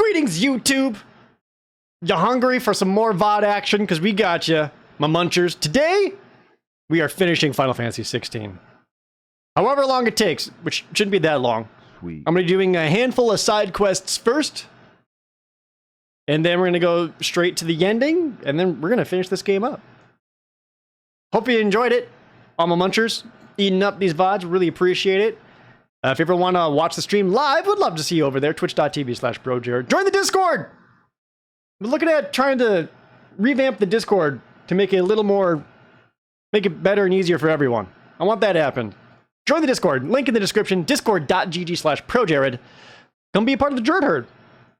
Greetings, YouTube! You hungry for some more VOD action? Because we got you, my munchers. Today, we are finishing Final Fantasy XVI. However long it takes, which shouldn't be that long. Sweet. I'm going to be doing a handful of side quests first. And then we're going to go straight to the ending. And then we're going to finish this game up. Hope you enjoyed it. All my munchers, eating up these VODs. Really appreciate it. If you ever want to watch the stream live, would love to see you over there. Twitch.tv/ProJared. Join the Discord! We're looking at trying to revamp the Discord to make it a little more, make it better and easier for everyone. I want that to happen. Join the Discord. Link in the description. Discord.gg/ProJared. Come be a part of the Jared Herd.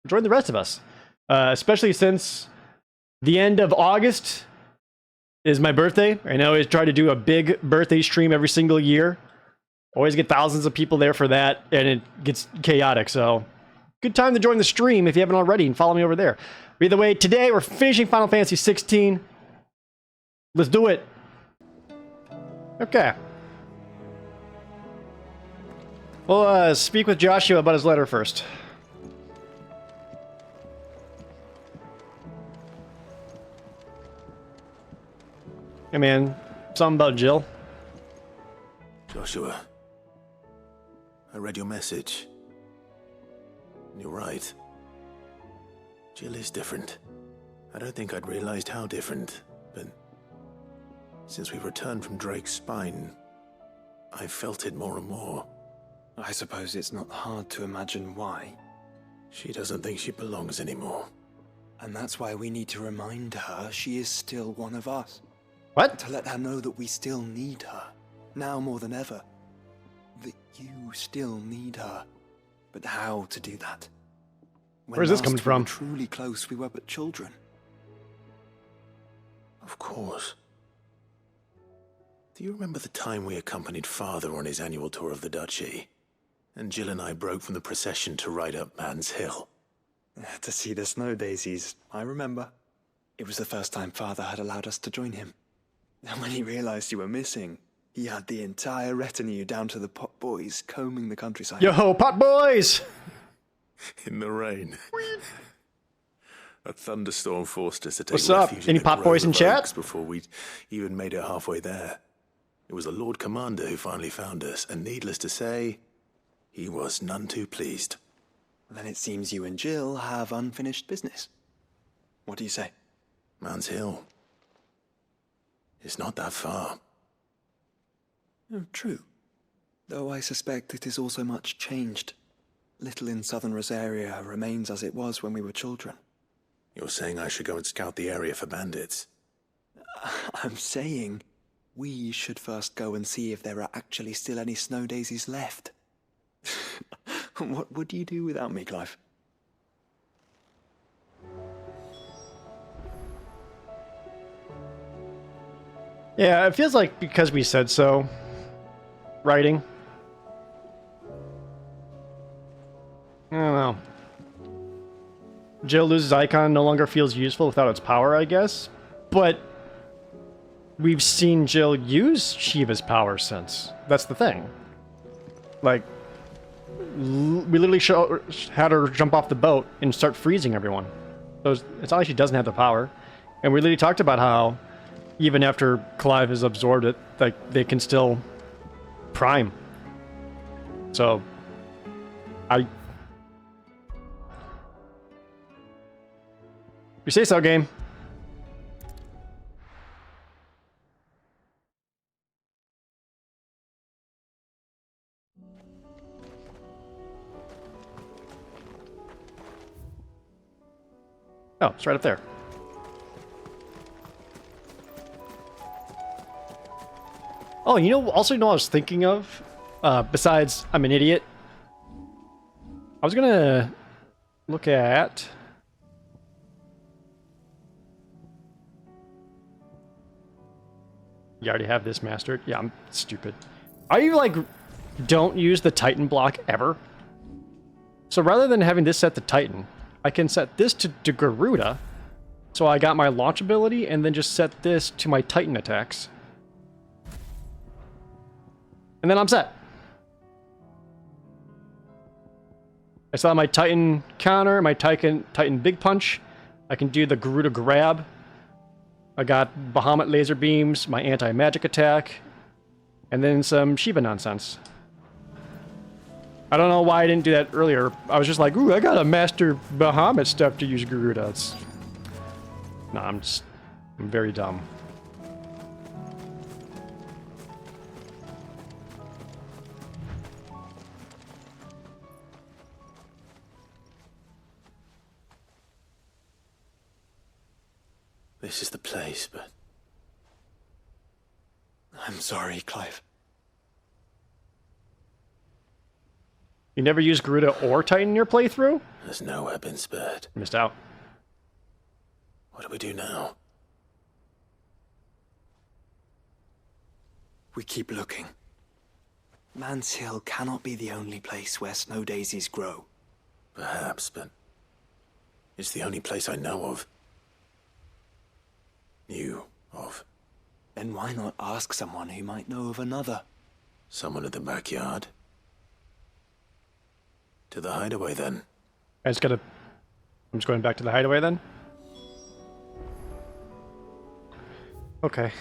Join the rest of us. Especially since the end of August is my birthday. I know I always try to do a big birthday stream every single year. Always get thousands of people there for that, and it gets chaotic, so good time to join the stream if you haven't already, and follow me over there. Either way, today we're finishing Final Fantasy XVI. Let's do it. Okay. We'll speak with Joshua about his letter first. Hey man, something about Jill. Joshua, I read your message. You're right. Jill is different. I don't think I'd realized how different, but since we returned from Drake's spine, I've felt it more and more. I suppose it's not hard to imagine why. She doesn't think she belongs anymore. And that's why we need to remind her she is still one of us. What? To let her know that we still need her, now more than ever. That you still need her. But how to do that? Where's this coming from? When truly close, we were but children. Of course. Do you remember the time we accompanied Father on his annual tour of the Duchy? And Jill and I broke from the procession to ride up Man's Hill. To see the snow daisies, I remember. It was the first time Father had allowed us to join him. And when he realized you were missing, he had the entire retinue down to the pot boys combing the countryside. Yo, pot boys! In the rain. A thunderstorm forced us to take What's up? refuge Any in a pot boys grove in of chat? oaks before we even made it halfway there. It was the Lord Commander who finally found us, and needless to say, he was none too pleased. Then it seems you and Jill have unfinished business. What do you say? Man's Hill. It's not that far. Oh, true. Though I suspect it is also much changed. Little in southern Rosaria remains as it was when we were children. You're saying I should go and scout the area for bandits? I'm saying we should first go and see if there are actually still any snow daisies left. What would you do without me, Clive? Yeah, it feels like because we said so. Writing. I don't know. Jill loses icon, no longer feels useful without its power, I guess. But we've seen Jill use Shiva's power since. That's the thing. Like, we literally had her jump off the boat and start freezing everyone. So it's not like she doesn't have the power. And we literally talked about how even after Clive has absorbed it, like, they can still prime. So, you say so, game. Oh, it's right up there. Oh, also what I was thinking of? Besides, I'm an idiot. I was gonna look at... You already have this mastered? Yeah, I'm stupid. Don't use the Titan block ever? So rather than having this set to Titan, I can set this to Garuda. So I got my launch ability, and then just set this to my Titan attacks. And then I'm set. I still have my Titan counter, my Titan Big Punch. I can do the Garuda Grab. I got Bahamut Laser Beams, my Anti-Magic Attack, and then some Shiva nonsense. I don't know why I didn't do that earlier. I was just like, ooh, I got a Master Bahamut stuff to use Garuda. No, I'm very dumb. This is the place, but I'm sorry, Clive. You never used Garuda or Titan in your playthrough? there's nowhere been spared. Missed out. What do we do now? We keep looking. Man's Hill cannot be the only place where snow daisies grow. Perhaps, but it's the only place I know of. Knew of. Then why not ask someone who might know of another? Someone at the backyard. To the hideaway, then. I'm just going back to the hideaway then? Okay.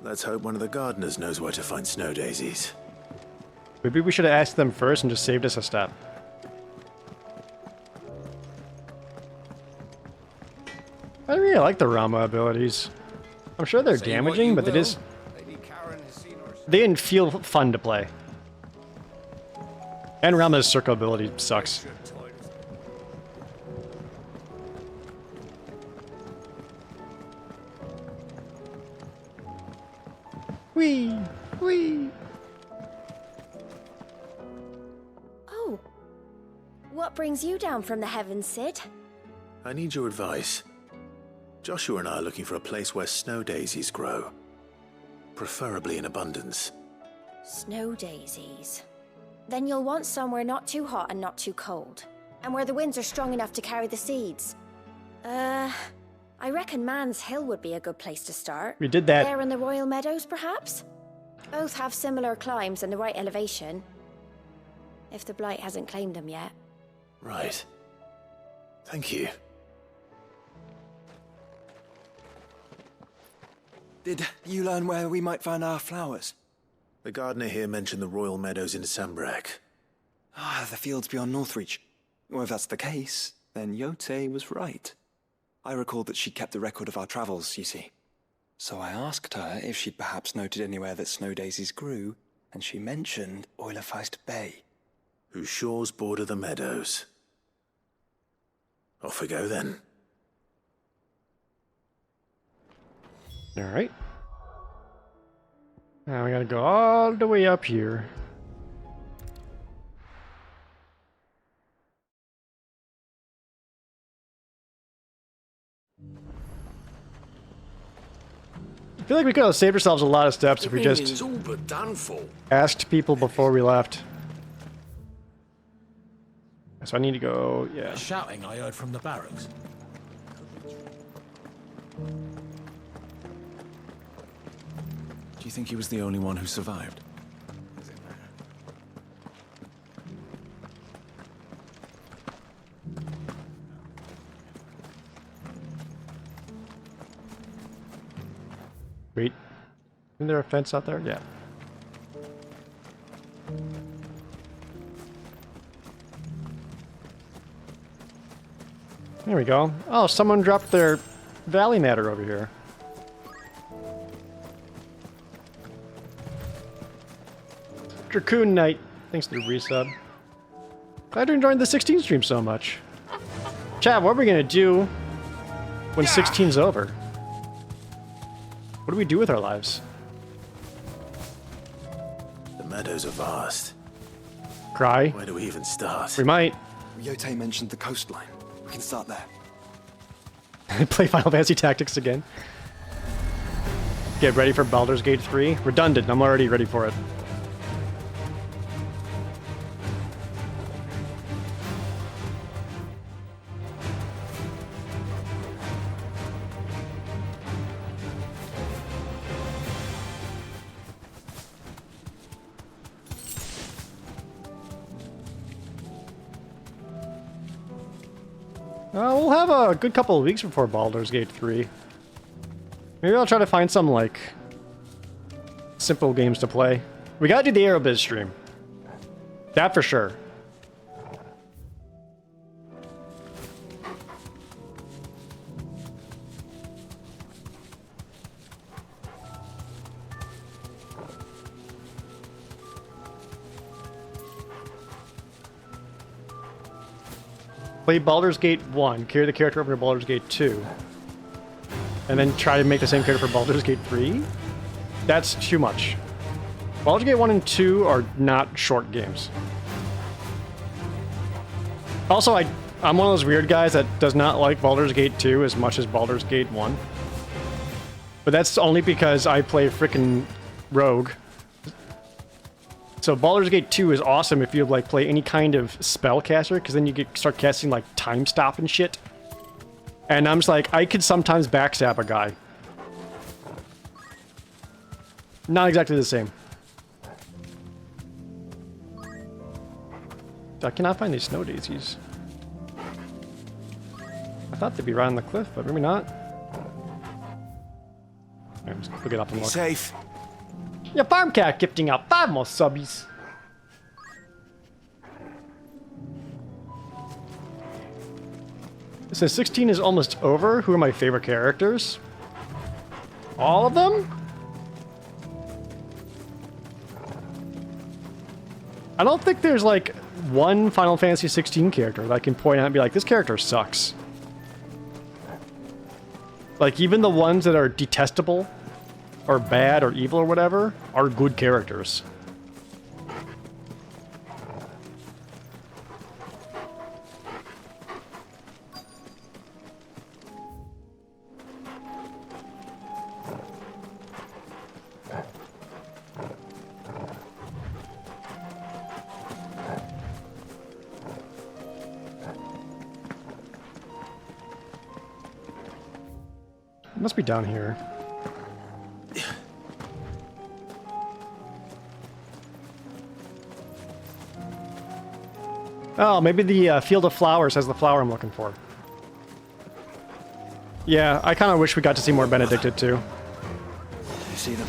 Let's hope one of the gardeners knows where to find snow daisies. Maybe we should have asked them first and just saved us a step. I really like the Rama abilities. I'm sure they're damaging, but they didn't feel fun to play. And Rama's circle ability sucks. Whee! Whee! Oh. What brings you down from the heavens, Sid? I need your advice. Joshua and I are looking for a place where snow daisies grow. Preferably in abundance. Snow daisies. Then you'll want somewhere not too hot and not too cold. And where the winds are strong enough to carry the seeds. I reckon Man's Hill would be a good place to start. We did that. There in the Royal Meadows, perhaps? Both have similar climbs and the right elevation. If the Blight hasn't claimed them yet. Right. Thank you. Did you learn where we might find our flowers? The gardener here mentioned the Royal Meadows in Sambrak. Ah, the fields beyond Northreach. Well, if that's the case, then Yote was right. I recalled that she kept a record of our travels, you see. So I asked her if she'd perhaps noted anywhere that snow daisies grew, and she mentioned Oilafeist Bay. Whose shores border the meadows. Off we go then. Alright. Now we gotta go all the way up here. I feel like we could have saved ourselves a lot of steps if we just all but done for. asked people before we left. So I need to go, yeah. The shouting I heard from the barracks. Do you think he was the only one who survived? Wait. Isn't there a fence out there? Yeah. There we go. Oh, someone dropped their Valley Matter over here. Dracoon Knight. Thanks to the resub. Glad you're enjoying the 16 stream so much. Chat, what are we gonna do when 16's over? What do we do with our lives? The meadows are vast. Cry? Where do we even start? We might. Yote mentioned the coastline. We can start there. Play Final Fantasy Tactics again. Get ready for Baldur's Gate 3. Redundant, I'm already ready for it. We'll have a good couple of weeks before Baldur's Gate 3. Maybe I'll try to find some, like, simple games to play. We gotta do the Aerobiz stream. That for sure. Play Baldur's Gate 1, carry the character over to Baldur's Gate 2, and then try to make the same character for Baldur's Gate 3? That's too much. Baldur's Gate 1 and 2 are not short games. Also, I'm one of those weird guys that does not like Baldur's Gate 2 as much as Baldur's Gate 1. But that's only because I play frickin' Rogue. So Baldur's Gate 2 is awesome if you like play any kind of spellcaster, because then you start casting like time stop and shit. And I'm just like, I could sometimes backstab a guy. Not exactly the same. I cannot find these snow daisies. I thought they'd be right on the cliff, but maybe not. Alright, let's look it up and look. Safe. Yeah, Farm Cat gifting out 5 more subbies. It says 16 is almost over. Who are my favorite characters? All of them? I don't think there's like one Final Fantasy 16 character that I can point out and be like, this character sucks. Like, even the ones that are detestable or bad or evil or whatever are good characters. It must be down here. Oh, maybe the Field of Flowers has the flower I'm looking for. Yeah, I kind of wish we got to see more Benedicted too. You see them?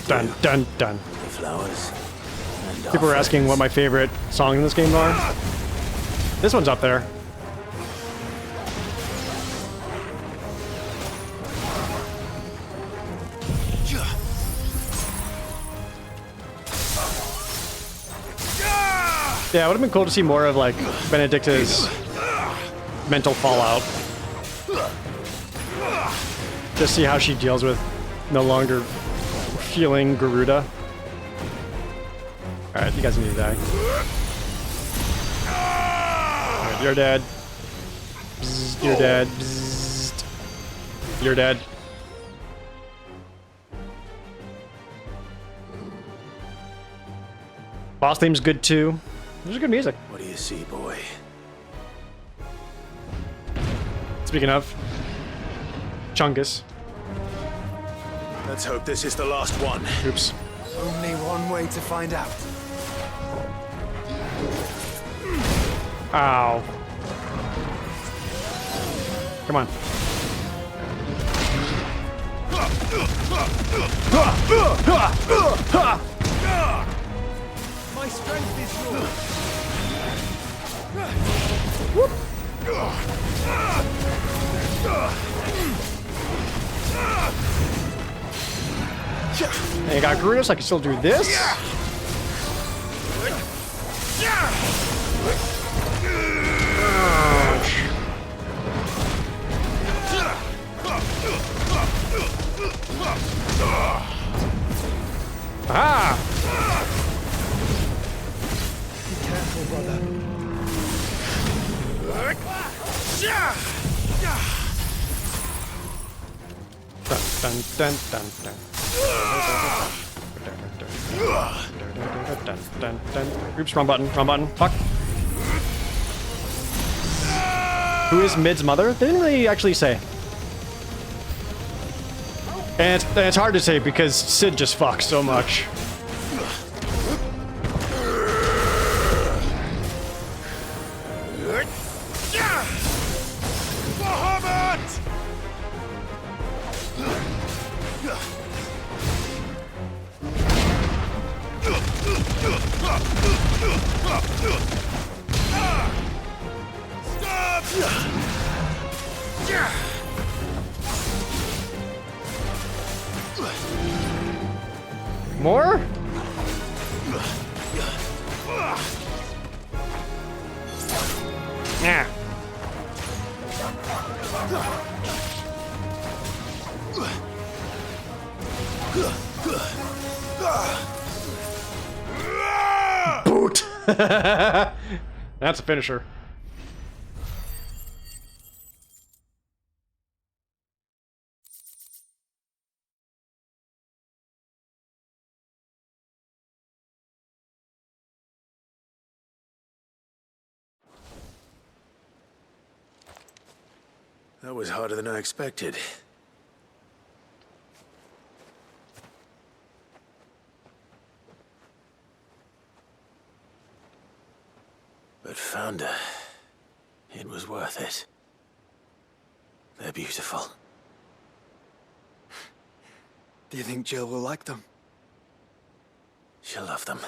Dun, dun, dun. The flowers. And People were asking what my favorite songs in this game are. This one's up there. Yeah, it would have been cool to see more of, like, Benedicta's mental fallout. Just see how she deals with no longer feeling Garuda. Alright, you guys need to die. Alright, you're dead. Bzzzt, you're dead. Bzzzt. You're dead. Boss theme's good too. There's good music. what do you see, boy? Speaking of, Chungus. Let's hope this is the last one. Oops. Only one way to find out. Ow. Come on. My strength is yours. And you got Garuda, so I can still do this. Ah! Be careful, brother. Dun, dun, dun, dun, dun. Oops, wrong button, wrong button. Fuck. Who is Mid's mother? They didn't really actually say. And it's hard to say because Sid just fucks so much. More? Yeah. Boot. That's a finisher. That was harder than I expected. But found her. It was worth it. They're beautiful. Do you think Jill will like them? She'll love them.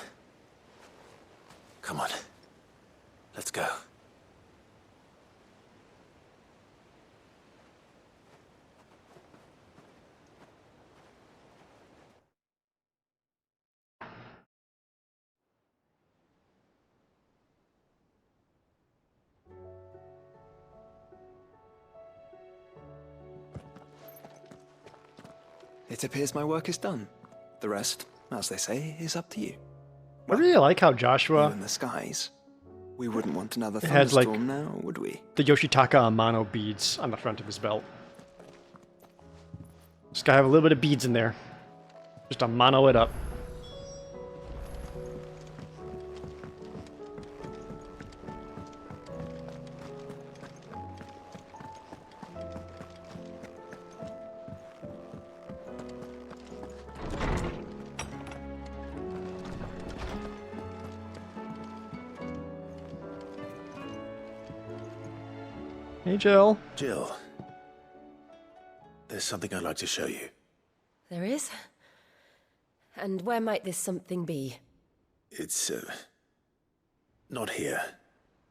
Come on. Let's go. It appears my work is done. The rest, as they say, is up to you. I really like how You Joshua in the skies. We wouldn't want another had, like, thunderstorm now, would we? the Yoshitaka Amano beads on the front of his belt. Just gotta have a little bit of beads in there. Just Amano it up. Hey, Jill. Jill. There's something I'd like to show you. There is? And where might this something be? It's, not here.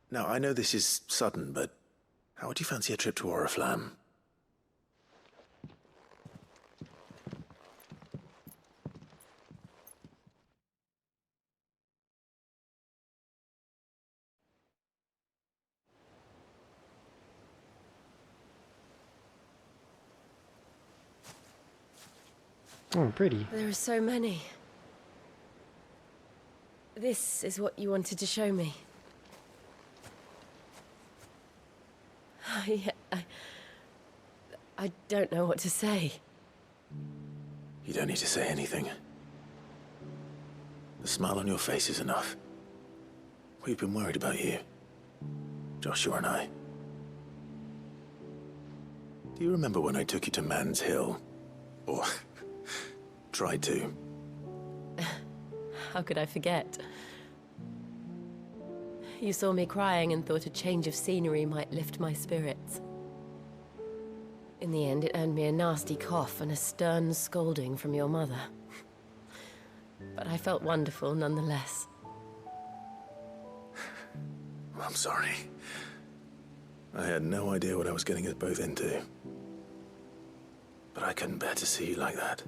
Now, I know this is sudden, but how would you fancy a trip to Oriflamme? Oh, pretty. There are so many. This is what you wanted to show me. I don't know what to say. You don't need to say anything. The smile on your face is enough. We've been worried about you. Joshua and I. Do you remember when I took you to Man's Hill? Or tried to? How could I forget? You saw me crying and thought a change of scenery might lift my spirits. In the end, it earned me a nasty cough and a stern scolding from your mother. But I felt wonderful nonetheless. I'm sorry. I had no idea what I was getting us both into. But I couldn't bear to see you like that.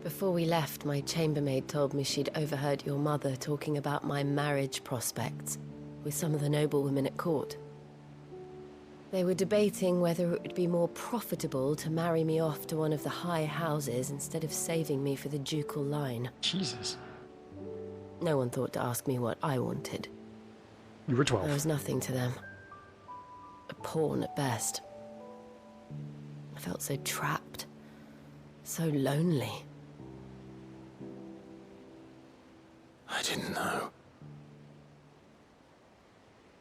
Before we left, my chambermaid told me she'd overheard your mother talking about my marriage prospects with some of the noblewomen at court. They were debating whether it would be more profitable to marry me off to one of the high houses instead of saving me for the ducal line. Jesus. No one thought to ask me what I wanted. You were I 12. was nothing to them. A pawn at best. I felt so trapped. So lonely. I didn't know.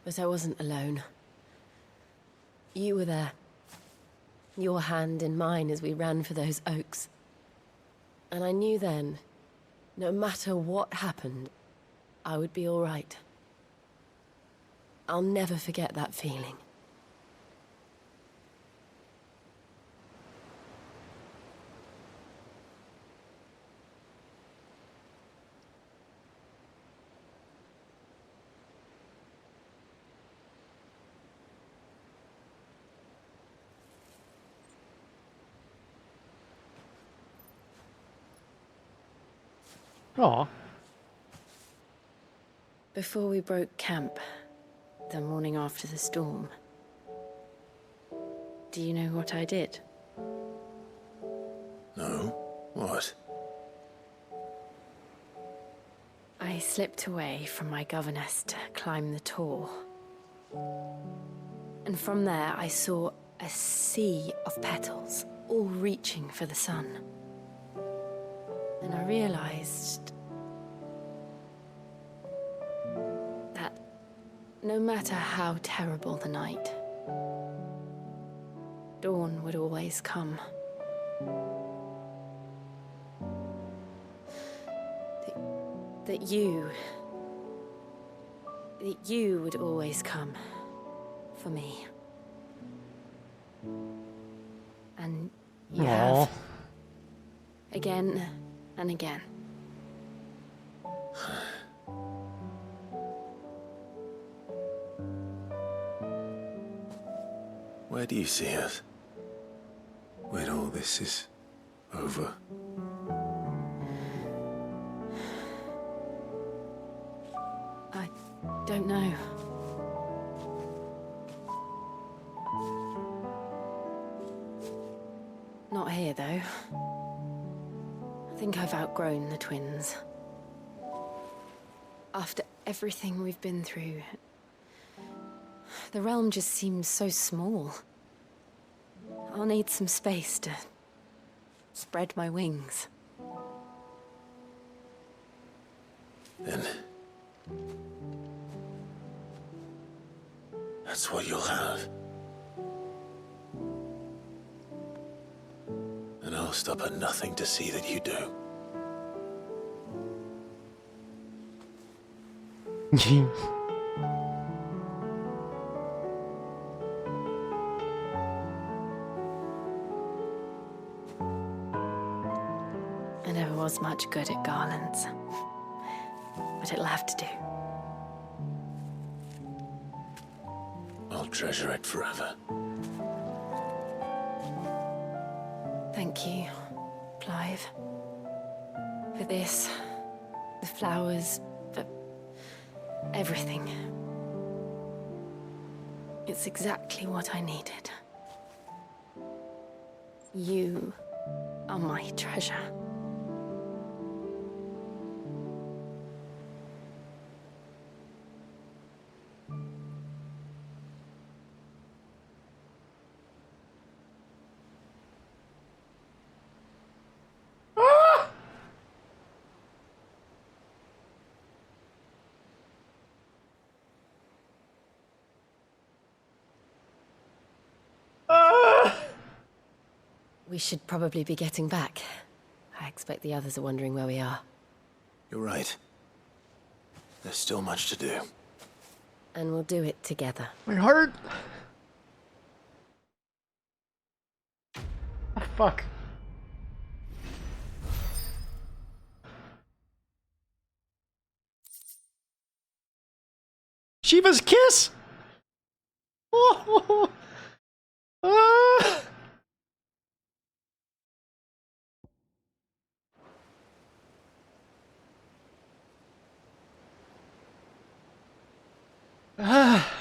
But I wasn't alone. You were there. Your hand in mine as we ran for those oaks. And I knew then, no matter what happened, I would be all right. I'll never forget that feeling. Aw. Before we broke camp, the morning after the storm, do you know what I did? No? What? I slipped away from my governess to climb the tor. And from there, I saw a sea of petals, all reaching for the sun. And I realized that no matter how terrible the night, dawn would always come. That you would always come for me. And you Aw. have. Again and again. Where do you see us? When all this is over? I don't know. Not here, though. I think I've outgrown the twins. After everything we've been through, the realm just seems so small. I'll need some space to spread my wings. Then... that's what you'll have. And I'll stop at nothing to see that you do. I never was much good at garlands, but it'll have to do. I'll treasure it forever. Thank you, Clive. For this, the flowers, for everything. It's exactly what I needed. You are my treasure. We should probably be getting back. I expect the others are wondering where we are. You're right. There's still much to do. And we'll do it together. My heart. Oh, fuck. Shiva's kiss. Oh. Ah.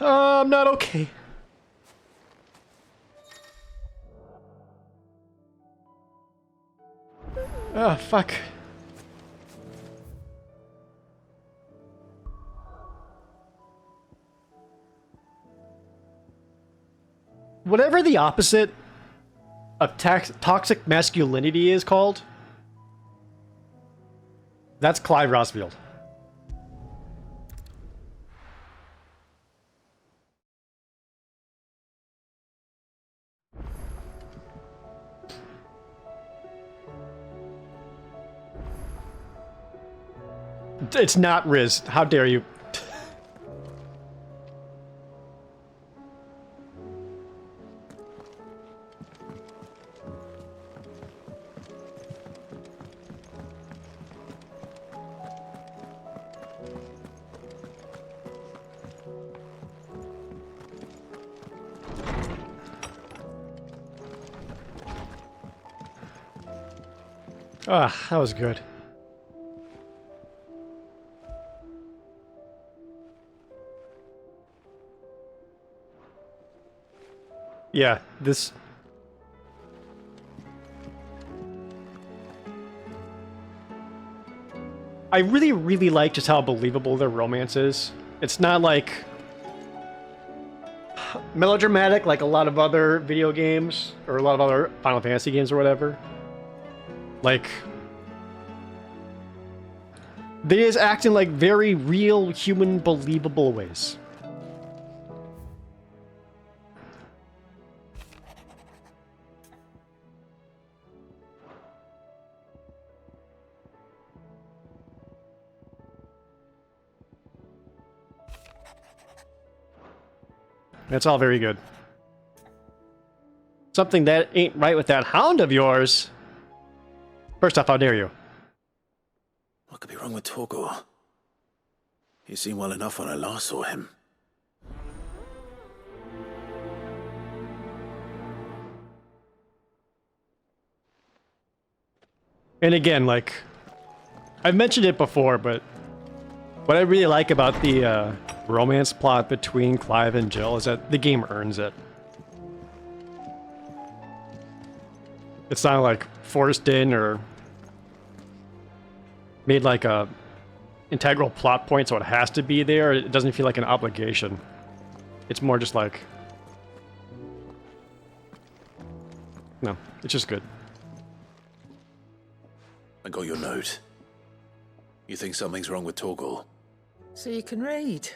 I'm not okay. Oh, fuck. Whatever the opposite of toxic masculinity is called, that's Clive Rossfield. It's not Riz. How dare you? Ah, that was good. Yeah, this... I really, really like just how believable their romance is. It's not like melodramatic like a lot of other video games or a lot of other Final Fantasy games or whatever. Like, they just act in like very real, human, believable ways. That's all very good. Something that ain't right with that hound of yours. First off, how dare you? What could be wrong with Torgor? He seemed well enough when I last saw him. And again, like, I've mentioned it before, but what I really like about the romance plot between Clive and Jill is that the game earns it. It's not like forced in or made like a integral plot point so it has to be there. It doesn't feel like an obligation. It's more just like, no, it's just good. I got your note. You think something's wrong with Torgor? So you can read.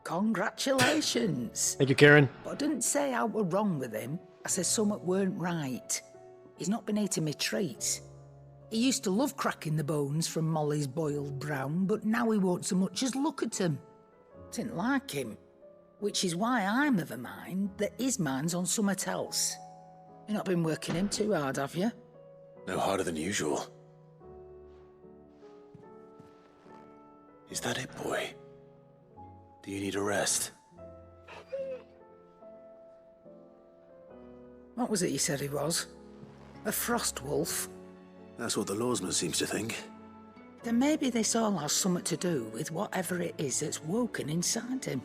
Congratulations. Thank you, Karen. But I didn't say I were wrong with him. I said something weren't right. He's not been eating me treats. He used to love cracking the bones from Molly's boiled brown, but now he won't so much as look at them. Didn't like him. Which is why I'm of a mind that his mind's on something else. You've not been working him too hard, have you? No harder than usual. Is that it, boy? Do you need a rest? What was it you said he was? A frost wolf? That's what the lawsman seems to think. Then maybe this all has something to do with whatever it is that's woken inside him.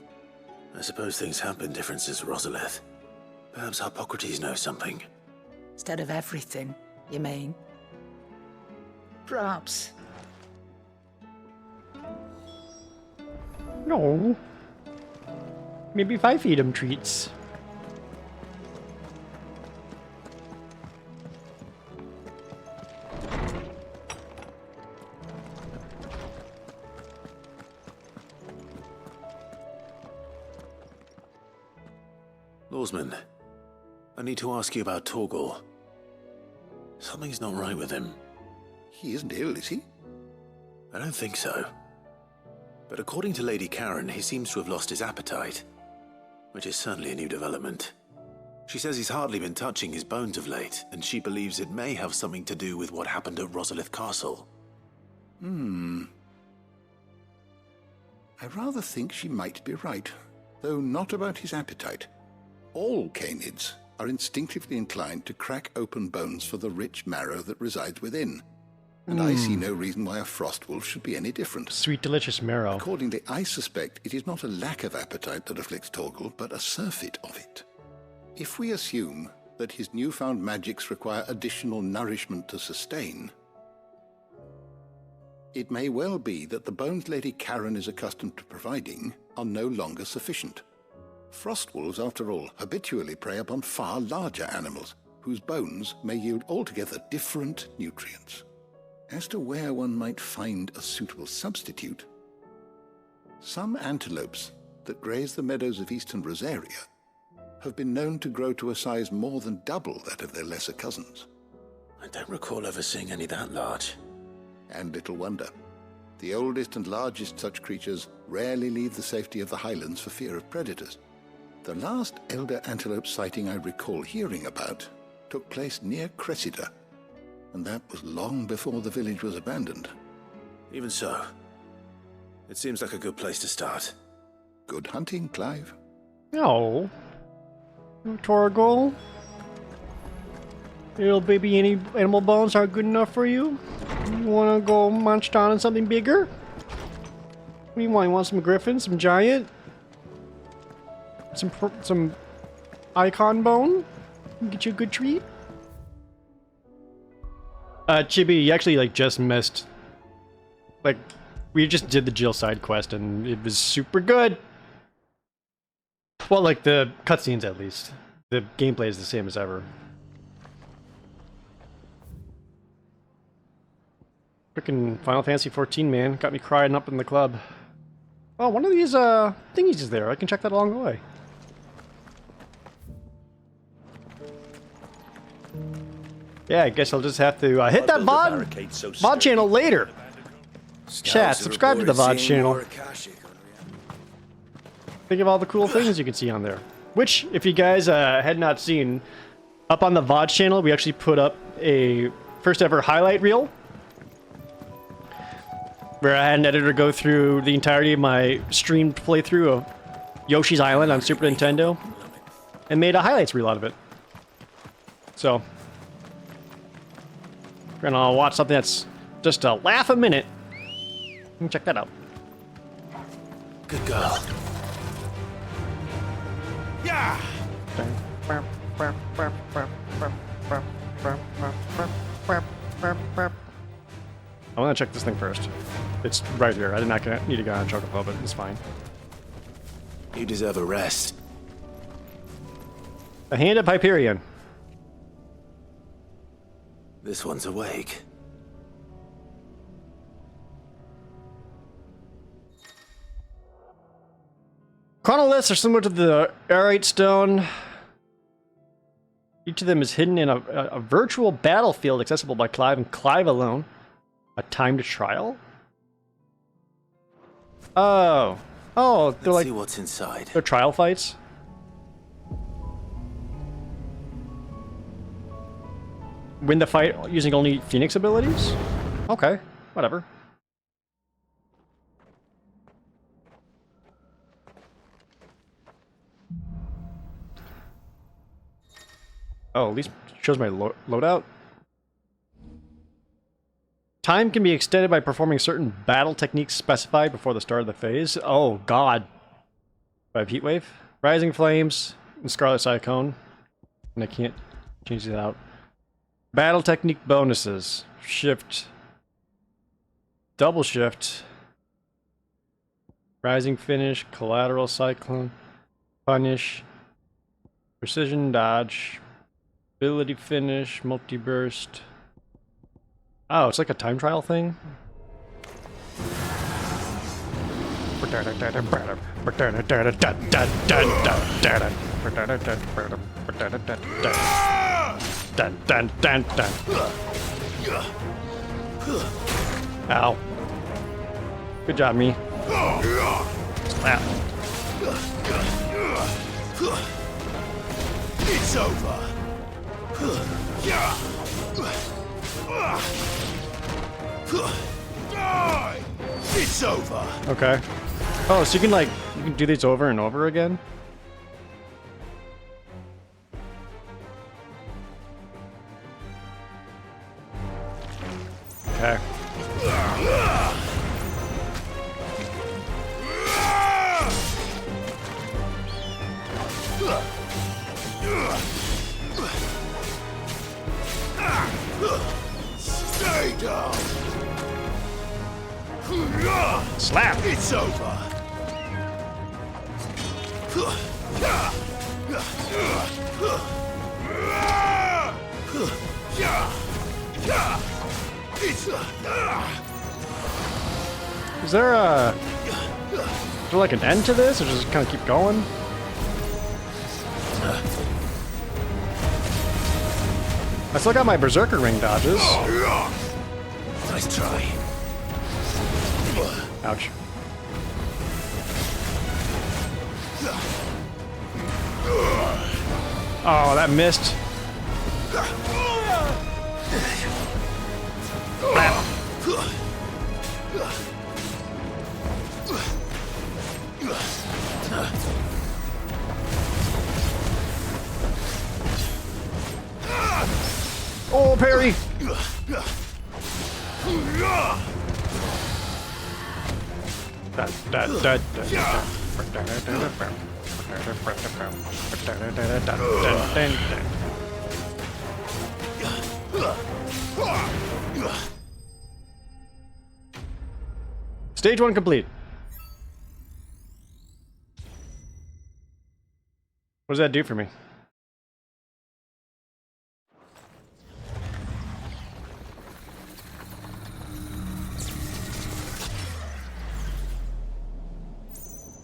I suppose things have been different since Rosalith. Perhaps Hippocrates knows something. Instead of everything, you mean? Perhaps. No. Maybe if I feed him treats. Lawsman, I need to ask you about Torgor. Something's not right with him. He isn't ill, is he? I don't think so. But according to Lady Karen, he seems to have lost his appetite, which is certainly a new development. She says he's hardly been touching his bones of late, and she believes it may have something to do with what happened at Rosalith Castle. I rather think she might be right, though not about his appetite. All canids are instinctively inclined to crack open bones for the rich marrow that resides within. And I see no reason why a frost wolf should be any different. Sweet, delicious marrow. Accordingly, I suspect it is not a lack of appetite that afflicts Torgor, but a surfeit of it. If we assume that his newfound magics require additional nourishment to sustain, it may well be that the bones Lady Karen is accustomed to providing are no longer sufficient. Frost wolves, after all, habitually prey upon far larger animals, whose bones may yield altogether different nutrients. As to where one might find a suitable substitute, some antelopes that graze the meadows of eastern Rosaria have been known to grow to a size more than double that of their lesser cousins. I don't recall ever seeing any that large. And little wonder. The oldest and largest such creatures rarely leave the safety of the Highlands for fear of predators. The last elder antelope sighting I recall hearing about took place near Cressida, and that was long before the village was abandoned. Even so, it seems like a good place to start. Good hunting, Clive. No. Torgor? Little baby, any animal bones aren't good enough for you? You wanna go munch down on something bigger? What do you want? You want some griffin, some giant? Some icon bone. Get you a good treat. Chibi, you actually like just missed. Like, we just did the Jill side quest and it was super good. Well, like the cutscenes at least. The gameplay is the same as ever. Freaking Final Fantasy XIV, man. Got me crying up in the club. Oh, one of these thingies is there. I can check that along the way. Yeah, I guess I'll just have to hit that VOD channel later. Chat, subscribe to the VOD channel. Think of all the cool things you can see on there. Which, if you guys had not seen, up on the VOD channel, we actually put up a first ever highlight reel where I had an editor go through the entirety of my streamed playthrough of Yoshi's Island on Super Nintendo and made a highlights reel out of it. So, we're gonna watch something that's just a laugh a minute. You can check that out. Good girl. Yeah! I want to check this thing first. It's right here. I did not need to go on a chocobo, but it's fine. You deserve a rest. The Hand of Hyperion. This one's awake. Chronoliths are similar to the Arite Stone. Each of them is hidden in a virtual battlefield accessible by Clive and Clive alone. A timed trial? Oh. Oh, they're Let's like... see what's inside. They're trial fights? Win the fight using only Phoenix abilities? Okay, whatever. Oh, at least shows my loadout. Time can be extended by performing certain battle techniques specified before the start of the phase. Oh, God. Do I have Heatwave? Rising Flames and Scarlet Cyclone. And I can't change that out. Battle technique bonuses. Shift. Double shift. Rising Finish. Collateral Cyclone. Punish. Precision Dodge. Ability Finish. Multi-burst. Oh, it's like a time trial thing? Ow. Good job, me. Slap. It's over. It's over. Okay. Oh, so you can do these over and over again? Okay. Stay down. Slap! It's over. Is there like an end to this, or just kind of keep going? I still got my Berserker Ring dodges. Nice try. Ouch. Oh, that missed. Oh, parry! Stage 1 complete. What does that do for me?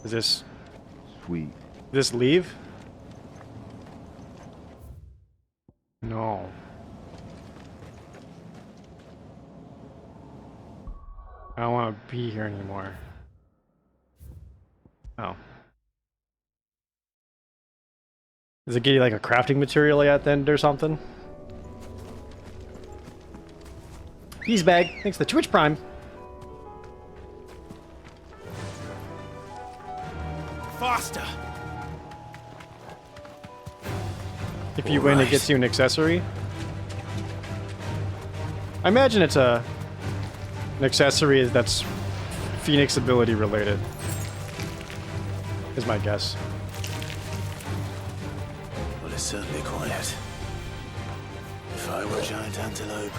Is this... Sweet. This leave? No. I don't want to be here anymore. Oh. Does it give you like a crafting material at the end or something? Peas bag. Thanks to Twitch Prime. Faster! If you win, it gets you an accessory. I imagine it's an accessory that's Phoenix ability related. Is my guess. Well, it's certainly quiet. If I were a giant antelope.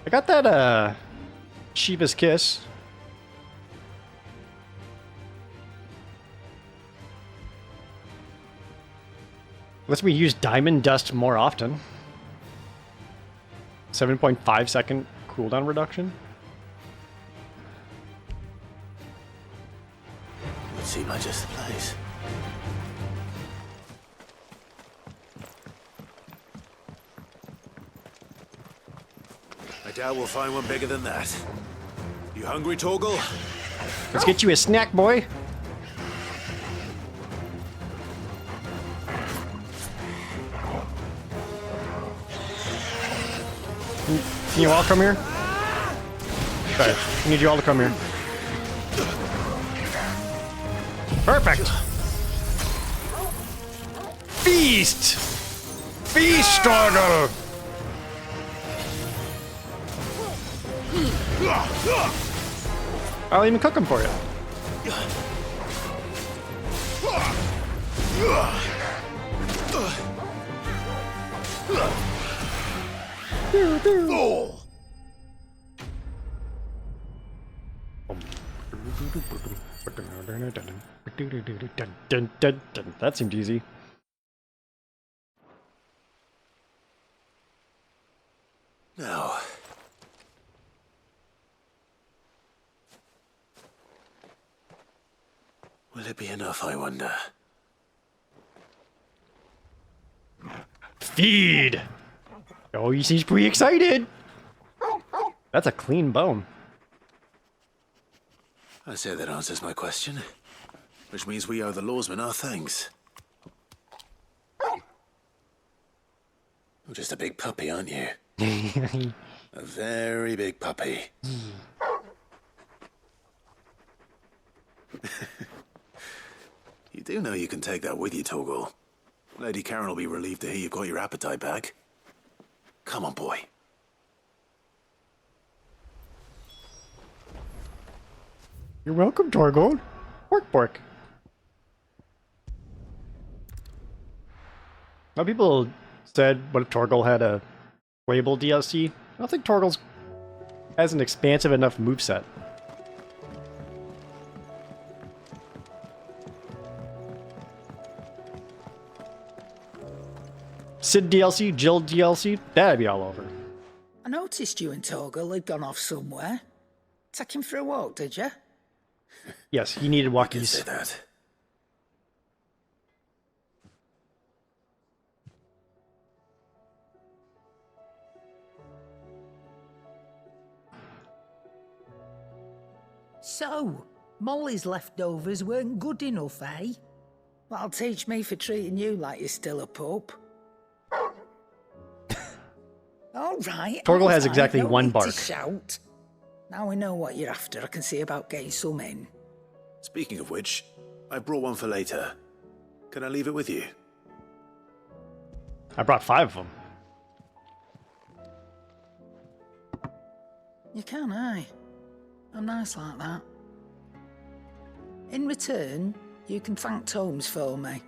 I got that Shiva's Kiss. Lets me use Diamond Dust more often. 7.5 second cooldown reduction. Would seem like just the place. I doubt we'll find one bigger than that. You hungry, Torgal? Let's get you a snack, boy. Can you all come here? Okay, I need you all to come here. Perfect! Feast! Feast, Torgal! I'll even cook them for you. That seemed easy. Now. Will it be enough, I wonder? Feed! Oh, he seems pretty excited! That's a clean bone. I say that answers my question. Which means we owe the lawsman our thanks. You're just a big puppy, aren't you? A very big puppy. You do know you can take that with you, Torgal. Lady Karen will be relieved to hear you've got your appetite back. Come on, boy. You're welcome, Torgal. Pork pork. Now people said, what if Torgal had a playable DLC? I don't think Torgal's has an expansive enough moveset. Sid DLC, Jill DLC, that'd be all over. I noticed you and Torgal had gone off somewhere. Take him for a walk, did you? Yes, he needed You can walkies. say that. So, Molly's leftovers weren't good enough, eh? That'll teach me for treating you like you're still a pup. All right. Torgal all has right, exactly no one need to bark. shout. Now we know what you're after. I can see about getting some in. Speaking of which, I brought one for later. Can I leave it with you? I brought 5 of them. You can, I'm nice like that. In return, You can thank Tomes for me.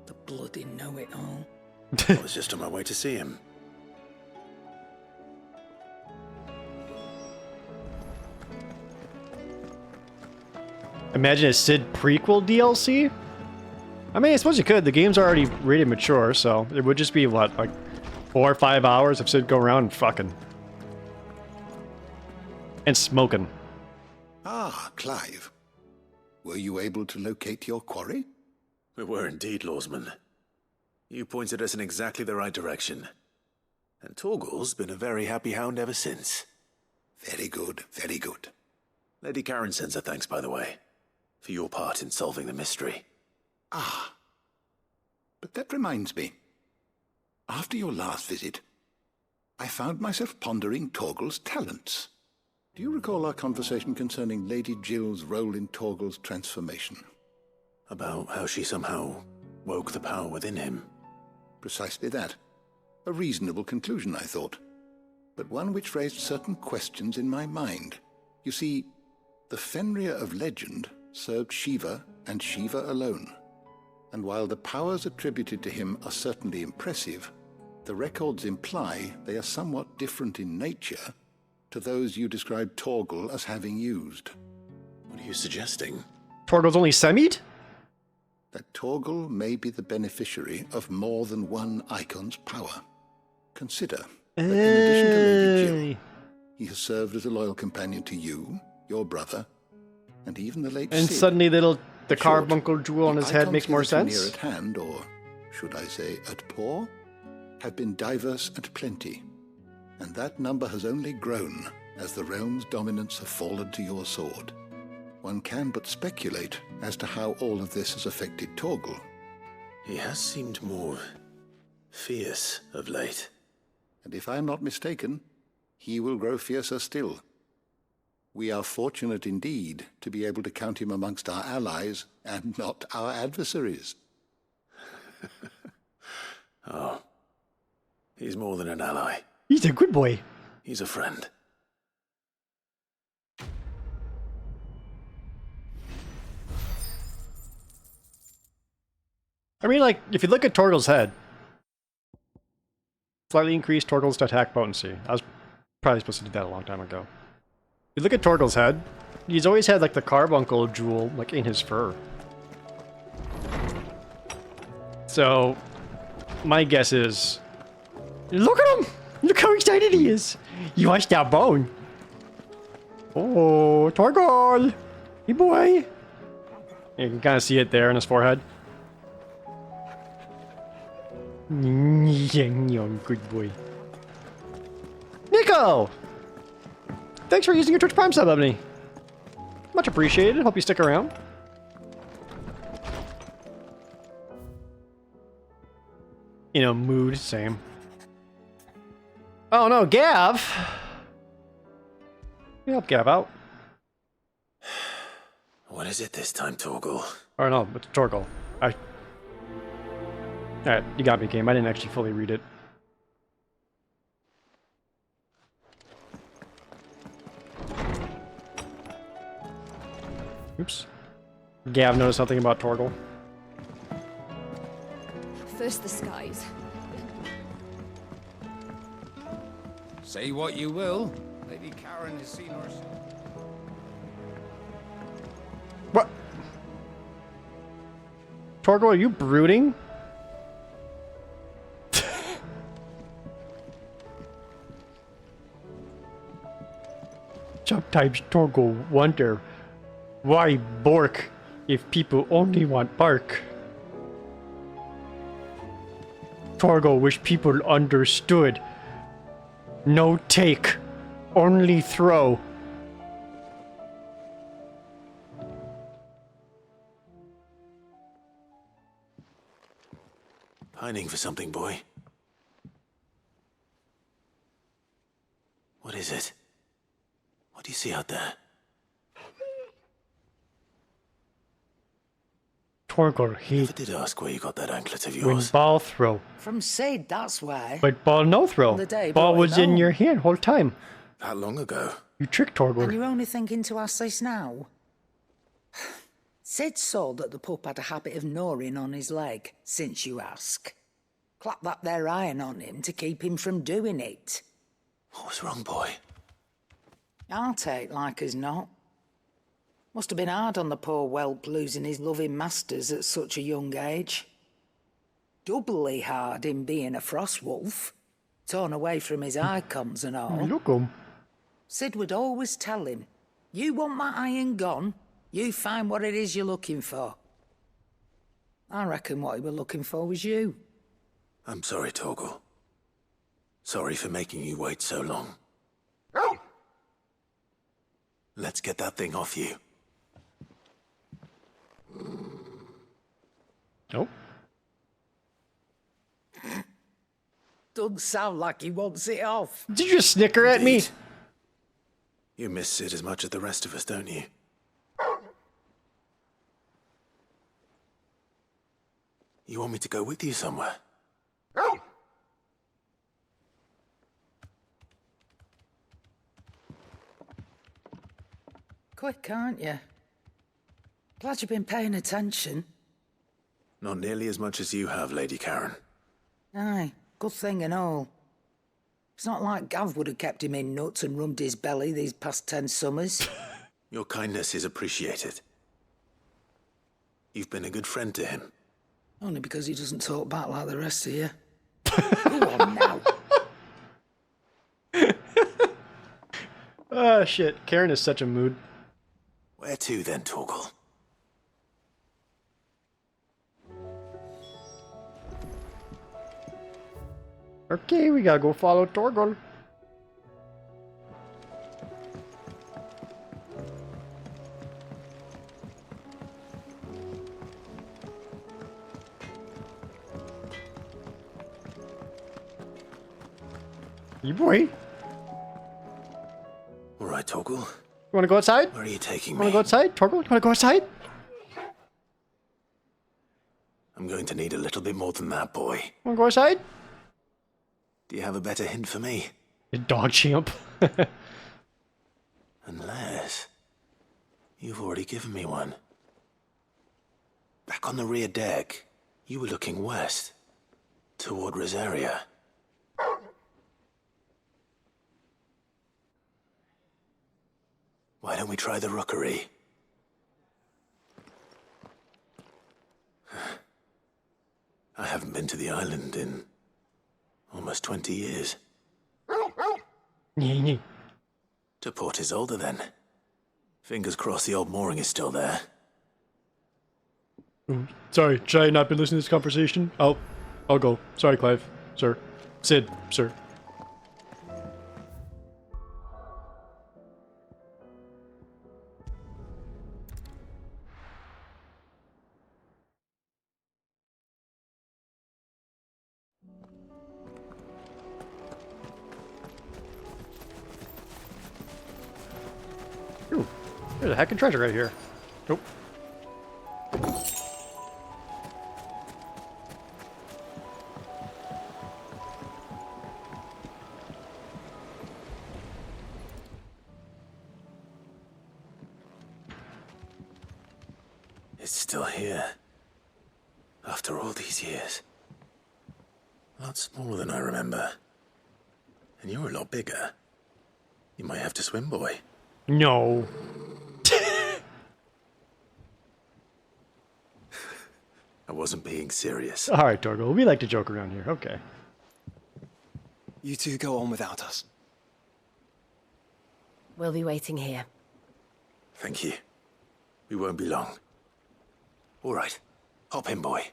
The bloody know-it-all. I was just on my way to see him. Imagine a Sid prequel DLC? I mean, I suppose you could. The game's already rated mature, so it would just be, what, like 4 or 5 hours of Sid going around and fucking. And smoking. Ah, Clive. Were you able to locate your quarry? We were indeed, Lawsman. You pointed us in exactly the right direction. And Torgal's been a very happy hound ever since. Very good, very good. Lady Karen sends her thanks, by the way, for your part in solving the mystery. Ah. But that reminds me. After your last visit, I found myself pondering Torgal's talents. Do you recall our conversation concerning Lady Jill's role in Torgal's transformation? About how she somehow woke the power within him. Precisely that. A reasonable conclusion, I thought. But one which raised certain questions in my mind. You see, the Fenrir of legend served Shiva and Shiva alone. And while the powers attributed to him are certainly impressive, the records imply they are somewhat different in nature to those you described Torgal as having used. What are you suggesting? Torgal's only semied? That Torgal may be the beneficiary of more than one icon's power. Consider that in addition to Lady Jill, he has served as a loyal companion to you, your brother, and even the late And Sid. suddenly the In short, carbuncle jewel on his the head icons makes more hitherto sense? Near at hand, or should I say at paw, have been diverse and plenty, and that number has only grown as the realm's dominance have fallen to your sword. One can but speculate as to how all of this has affected Torgal. He has seemed more fierce of late. And if I am not mistaken, he will grow fiercer still. We are fortunate indeed to be able to count him amongst our allies and not our adversaries. Oh, he's more than an ally. He's a good boy. He's a friend. I mean, like, if you look at Torgal's head, slightly increased Torgal's attack potency. I was probably supposed to do that a long time ago. If you look at Torgal's head, he's always had, like, the carbuncle jewel, like, in his fur. So, my guess is... Look at him! Look how excited he is! He wants that bone! Oh, Torgal! Hey, boy! You can kind of see it there in his forehead. Good boy. Nico! Thanks for using your Twitch Prime sub, Ebony. Much appreciated. Hope you stick around. You know, mood, same. Oh no, Gav! You help Gav out. What is it this time, Torgal? Or no, it's Torgal. Alright, you got me, game. I didn't actually fully read it. Oops. Gav noticed something about Torgal. First the skies. Say what you will, Lady Karen has seen herself. What? Torgal, are you brooding? Sometimes Torgal wonder why bark if people only want bark. Torgal wish people understood. No take, only throw. Pining for something, boy. What is it? What do you see out there? Torgal, he Never did ask where you got that anklet of when yours. ball throw, From Sid, that's why. but ball no throw. The day Ball brought was him in home. your hand whole time. That long ago? You tricked And Torgal. you're only thinking to ask this now? Sid saw that the pup had a habit of gnawing on his leg, since you ask. Clap that there iron on him to keep him from doing it. What was wrong, boy? I'll take like as not. Must have been hard on the poor whelp losing his loving masters at such a young age. Doubly hard in being a frost wolf, torn away from his icons and all. Look 'em. Sid would always tell him, you want that iron gone, you find what it is you're looking for. I reckon what he were looking for was you. I'm sorry, Torgal. Sorry for making you wait so long. Let's get that thing off you. Oh. Doesn't sound like he wants it off. Did you just snicker at me? Indeed. You miss Sid as much as the rest of us, don't you? You want me to go with you somewhere? Quick, aren't you? Glad you've been paying attention. Not nearly as much as you have, Lady Karen. Aye, good thing and all. It's not like Gav would have kept him in nuts and rubbed his belly these past 10 summers. Your kindness is appreciated. You've been a good friend to him. Only because he doesn't talk back like the rest of you. Go on now. Oh, shit. Karen is such a mood. Where to then, Torgal? Okay, we gotta go follow Torgal. You boy. All right, Torgal. You wanna go outside? Where are you taking Wanna me? go outside? Torgal, you wanna go outside? I'm going to need a little bit more than that, boy. Wanna go outside? Do you have a better hint for me? You dog champ. Unless... you've already given me one. Back on the rear deck, you were looking west. Toward Rosaria. Why don't we try the rookery? I haven't been to the island in almost 20 years. To Port Isolde, then. Fingers crossed the old mooring is still there. Sorry, should I not been listening to this conversation? I'll go. Sorry, Clive. Sir. Sid, sir. Ooh, there's a heckin' treasure right here. Nope. It's still here. After all these years. A lot smaller than I remember. And you're a lot bigger. You might have to swim, boy. No. I wasn't being serious. Alright, Torgal. We like to joke around here. Okay. You two go on without us. We'll be waiting here. Thank you. We won't be long. All right. Hop in, boy.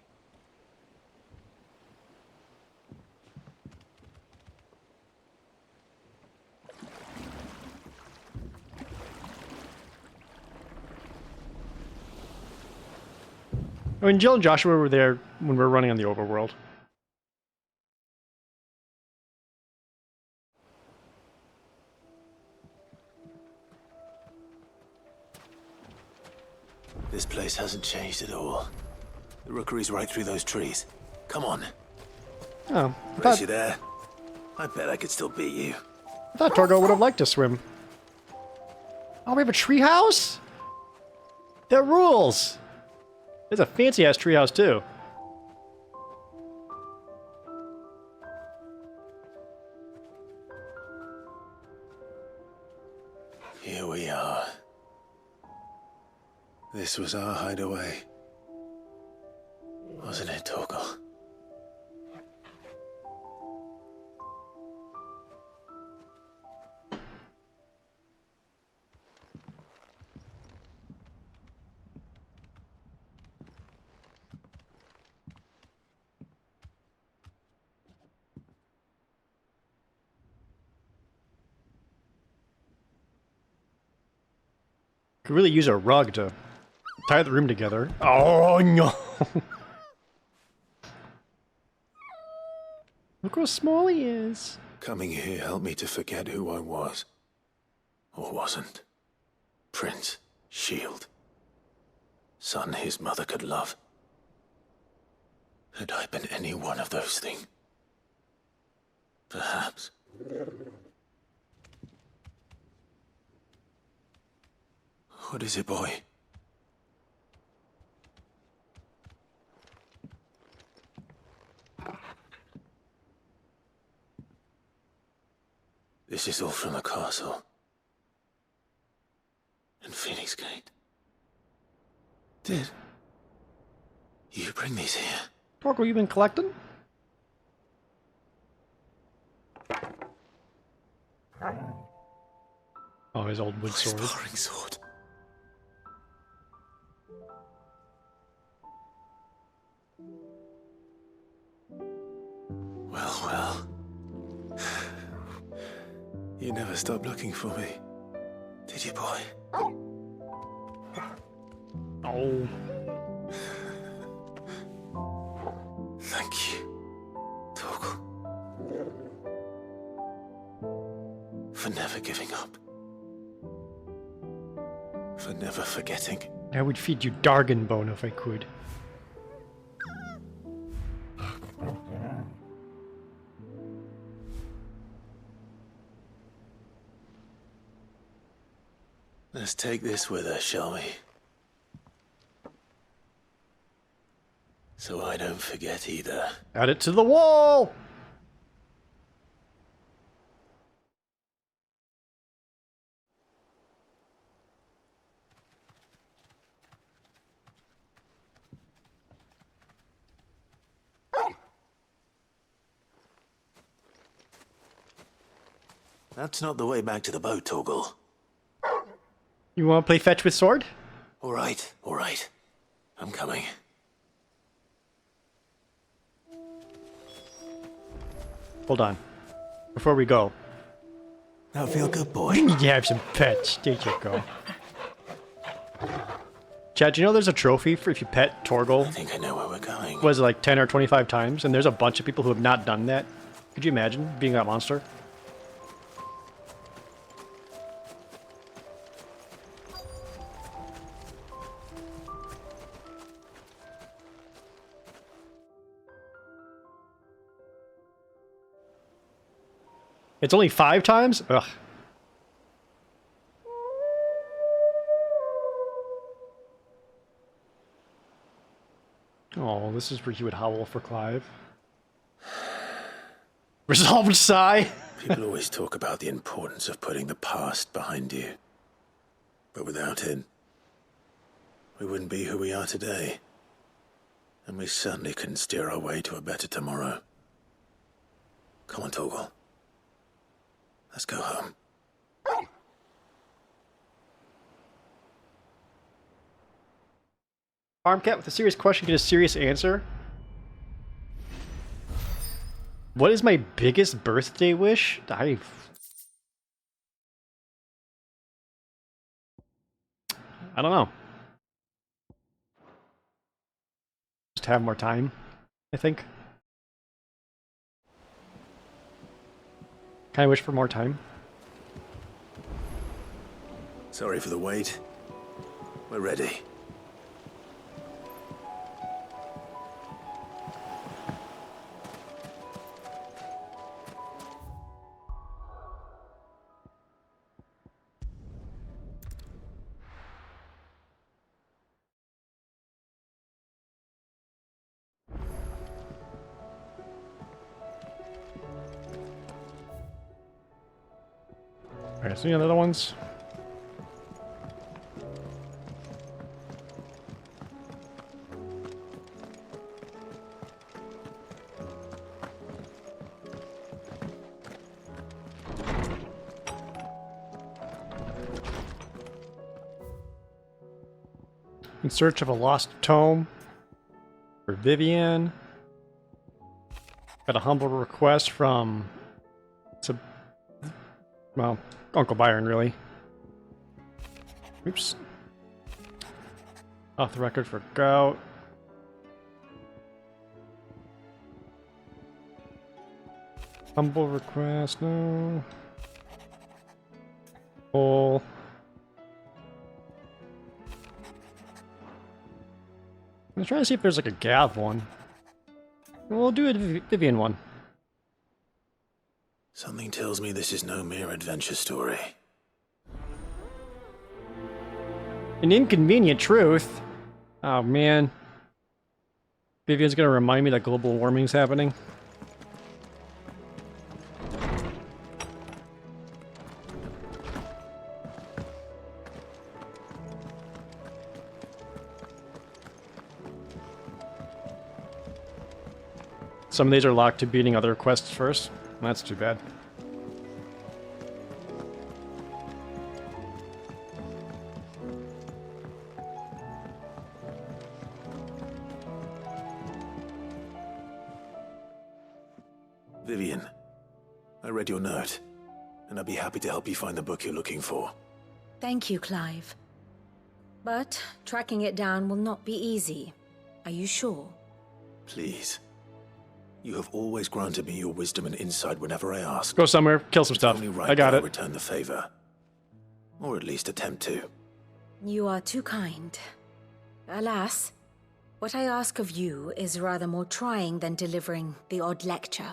I mean, Jill and Joshua were there when we were running on the overworld. This place hasn't changed at all. The rookery's right through those trees. Come on. Oh, Race you there. I bet I could still beat you. I thought Torgal would have liked to swim. Oh, we have a treehouse? That rules! It's a fancy-ass treehouse, too. Here we are. This was our hideaway. Wasn't it, Torgal? Could really use a rug to tie the room together. Oh no! Look how small he is. Coming here helped me to forget who I was. Or wasn't. Prince, shield. Son his mother could love. Had I been any one of those things? Perhaps. What is it, boy? This is all from the castle. And Phoenix Gate. Did you bring these here? Torgal, you been collecting? Oh, his old wood sword. Sparring sword. Well, well. You never stopped looking for me, did you, boy? Oh. Thank you, Torgal. For never giving up. For never forgetting. I would feed you Dargon bone if I could. Let's take this with us, shall we? So I don't forget either. Add it to the wall! That's not the way back to the boat, Torgal. You want to play fetch with sword? All right, all right. I'm coming. Hold on. Before we go. That feel good, boy? You need to have some pets. There you go. Chad, do you know there's a trophy for if you pet Torgal? I think I know where we're going. Was it like 10 or 25 times? And there's a bunch of people who have not done that. Could you imagine being that monster? It's only 5 times? Ugh. Oh, this is where he would howl for Clive. Resolved sigh. People always talk about the importance of putting the past behind you. But without it, we wouldn't be who we are today. And we certainly couldn't steer our way to a better tomorrow. Come on, Torgal. Let's go home. Farm cat with a serious question, get a serious answer. What is my biggest birthday wish? I don't know. Just have more time, I think. Can I wish for more time? Sorry for the wait. We're ready. Alright, so any other ones? In search of a lost tome for Vivian. Got a humble request from well, Uncle Byron, really. Oops. Off the record for Gout. Humble request, no. Pull. I'm trying to see if there's like a Gav one. We'll do a Vivian one. Something tells me this is no mere adventure story. An inconvenient truth. Oh man. Vivian's gonna remind me that global warming's happening. Some of these are locked to beating other quests first. That's too bad. Vivian, I read your note, and I'd be happy to help you find the book you're looking for. Thank you, Clive. But tracking it down will not be easy. Are you sure? Please. You have always granted me your wisdom and insight whenever I ask. Go somewhere, kill some stuff. Only right I got that it. Return the favor. Or at least attempt to. You are too kind. Alas, what I ask of you is rather more trying than delivering the odd lecture.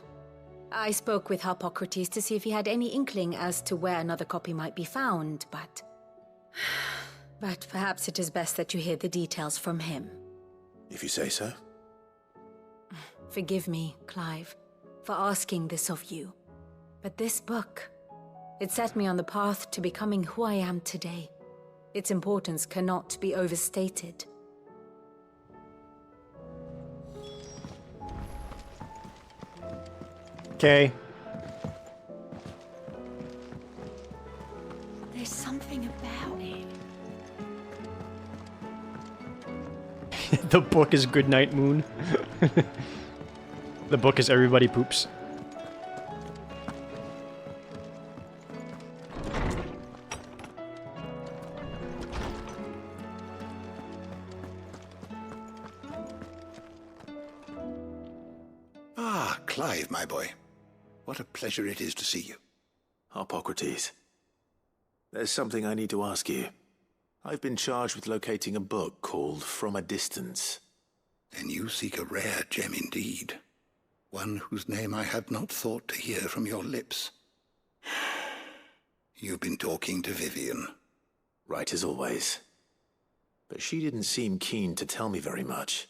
I spoke with Hippocrates to see if he had any inkling as to where another copy might be found, but... But perhaps it is best that you hear the details from him. If you say so. Forgive me, Clive, for asking this of you. But this book, it set me on the path to becoming who I am today. Its importance cannot be overstated. Okay. There's something about it. The book is Goodnight Moon. The book is Everybody Poops. Ah, Clive, my boy. What a pleasure it is to see you. Hippocrates. There's something I need to ask you. I've been charged with locating a book called From a Distance. Then you seek a rare gem indeed. One whose name I had not thought to hear from your lips. You've been talking to Vivian. Right as always. But she didn't seem keen to tell me very much.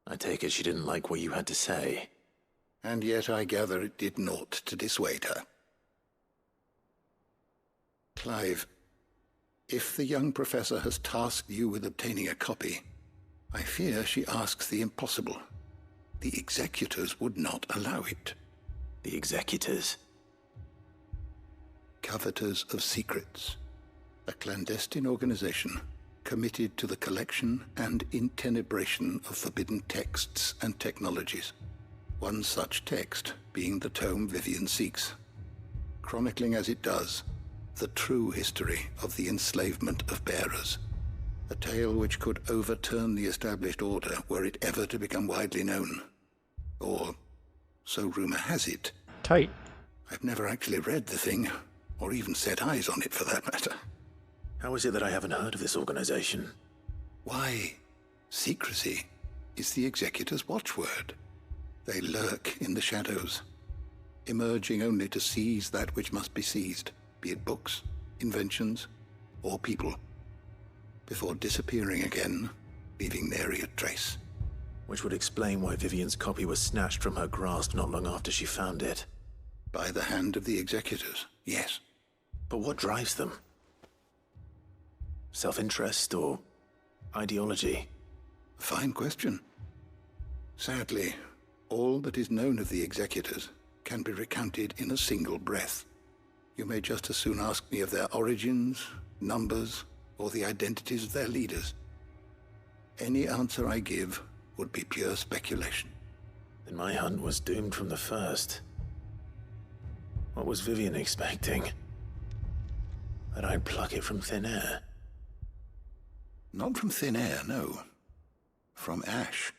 I take it she didn't like what you had to say. And yet I gather it did naught to dissuade her. Clive, if the young professor has tasked you with obtaining a copy, I fear she asks the impossible. The executors would not allow it. The executors? Coveters of Secrets. A clandestine organization committed to the collection and intenebration of forbidden texts and technologies. One such text being the tome Vivian seeks, chronicling as it does the true history of the enslavement of bearers. A tale which could overturn the established order were it ever to become widely known. Or, so rumor has it. Tight. I've never actually read the thing, or even set eyes on it for that matter. How is it that I haven't heard of this organization? Why, secrecy is the executor's watchword. They lurk in the shadows, emerging only to seize that which must be seized, be it books, inventions, or people, before disappearing again, leaving nary a trace. Which would explain why Vivian's copy was snatched from her grasp not long after she found it. By the hand of the executors, yes. But what drives them? Self-interest or ideology? Fine question. Sadly, all that is known of the executors can be recounted in a single breath. You may just as soon ask me of their origins, numbers, or the identities of their leaders. Any answer I give would be pure speculation. Then my hunt was doomed from the first. What was Vivian expecting? That I'd pluck it from thin air? Not from thin air, no. From ash.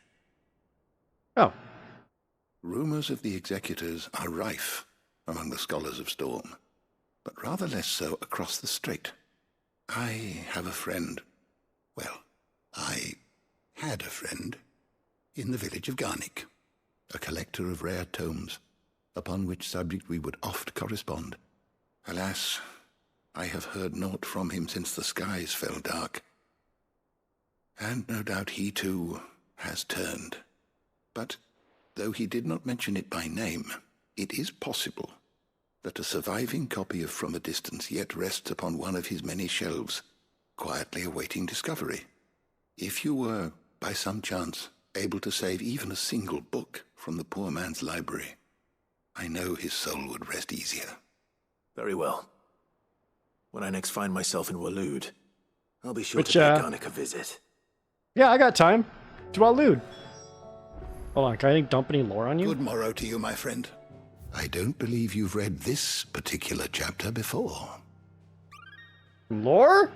Oh. Rumors of the executors are rife among the scholars of Storm, but rather less so across the strait. I have a friend. Well, I had a friend in the village of Garnick, a collector of rare tomes, upon which subject we would oft correspond. Alas, I have heard naught from him since the skies fell dark. And no doubt he too has turned. But though he did not mention it by name, it is possible that a surviving copy of From a Distance yet rests upon one of his many shelves, quietly awaiting discovery. If you were, by some chance, able to save even a single book from the poor man's library, I know his soul would rest easier. Very well. When I next find myself in Waloed, I'll be sure Which, to pay Garnick a visit. Yeah, I got time. To Waloed. Hold on, can I dump any lore on you? Good morrow to you, my friend. I don't believe you've read this particular chapter before. Lore?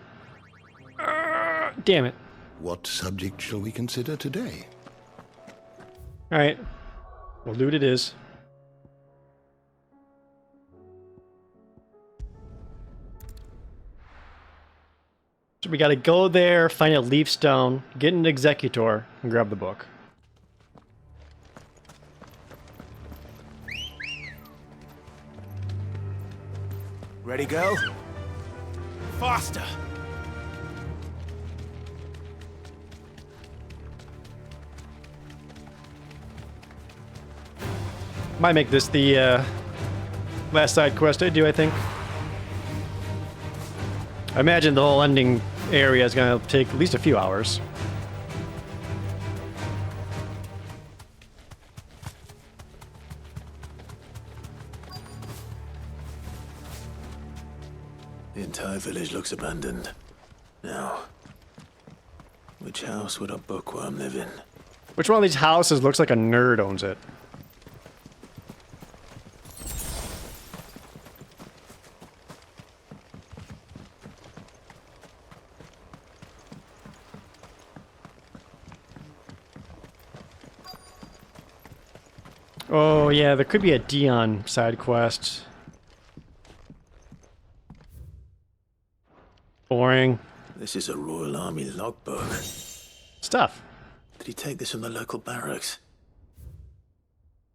Damn it. What subject shall we consider today? Alright. Waloed it is. So we gotta go there, find a leaf stone, get an executor, and grab the book. Ready, go? Faster! Might make this the last side quest I do, I think. I imagine the whole ending area is gonna take at least a few hours. The entire village looks abandoned. Now, which house would a bookworm live in? Which one of these houses looks like a nerd owns it? Oh yeah, there could be a Dion side quest. Boring. This is a Royal Army logbook. Stuff. Did he take this from the local barracks?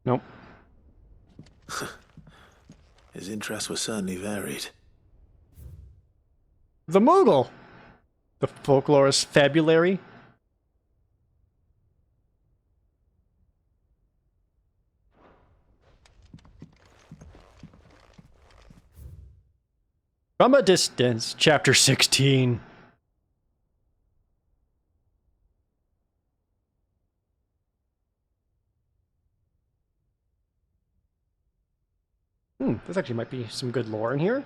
Nope. His interests were certainly varied. The Moogle! The folklorist fabulary. From a Distance, Chapter 16. This actually might be some good lore in here.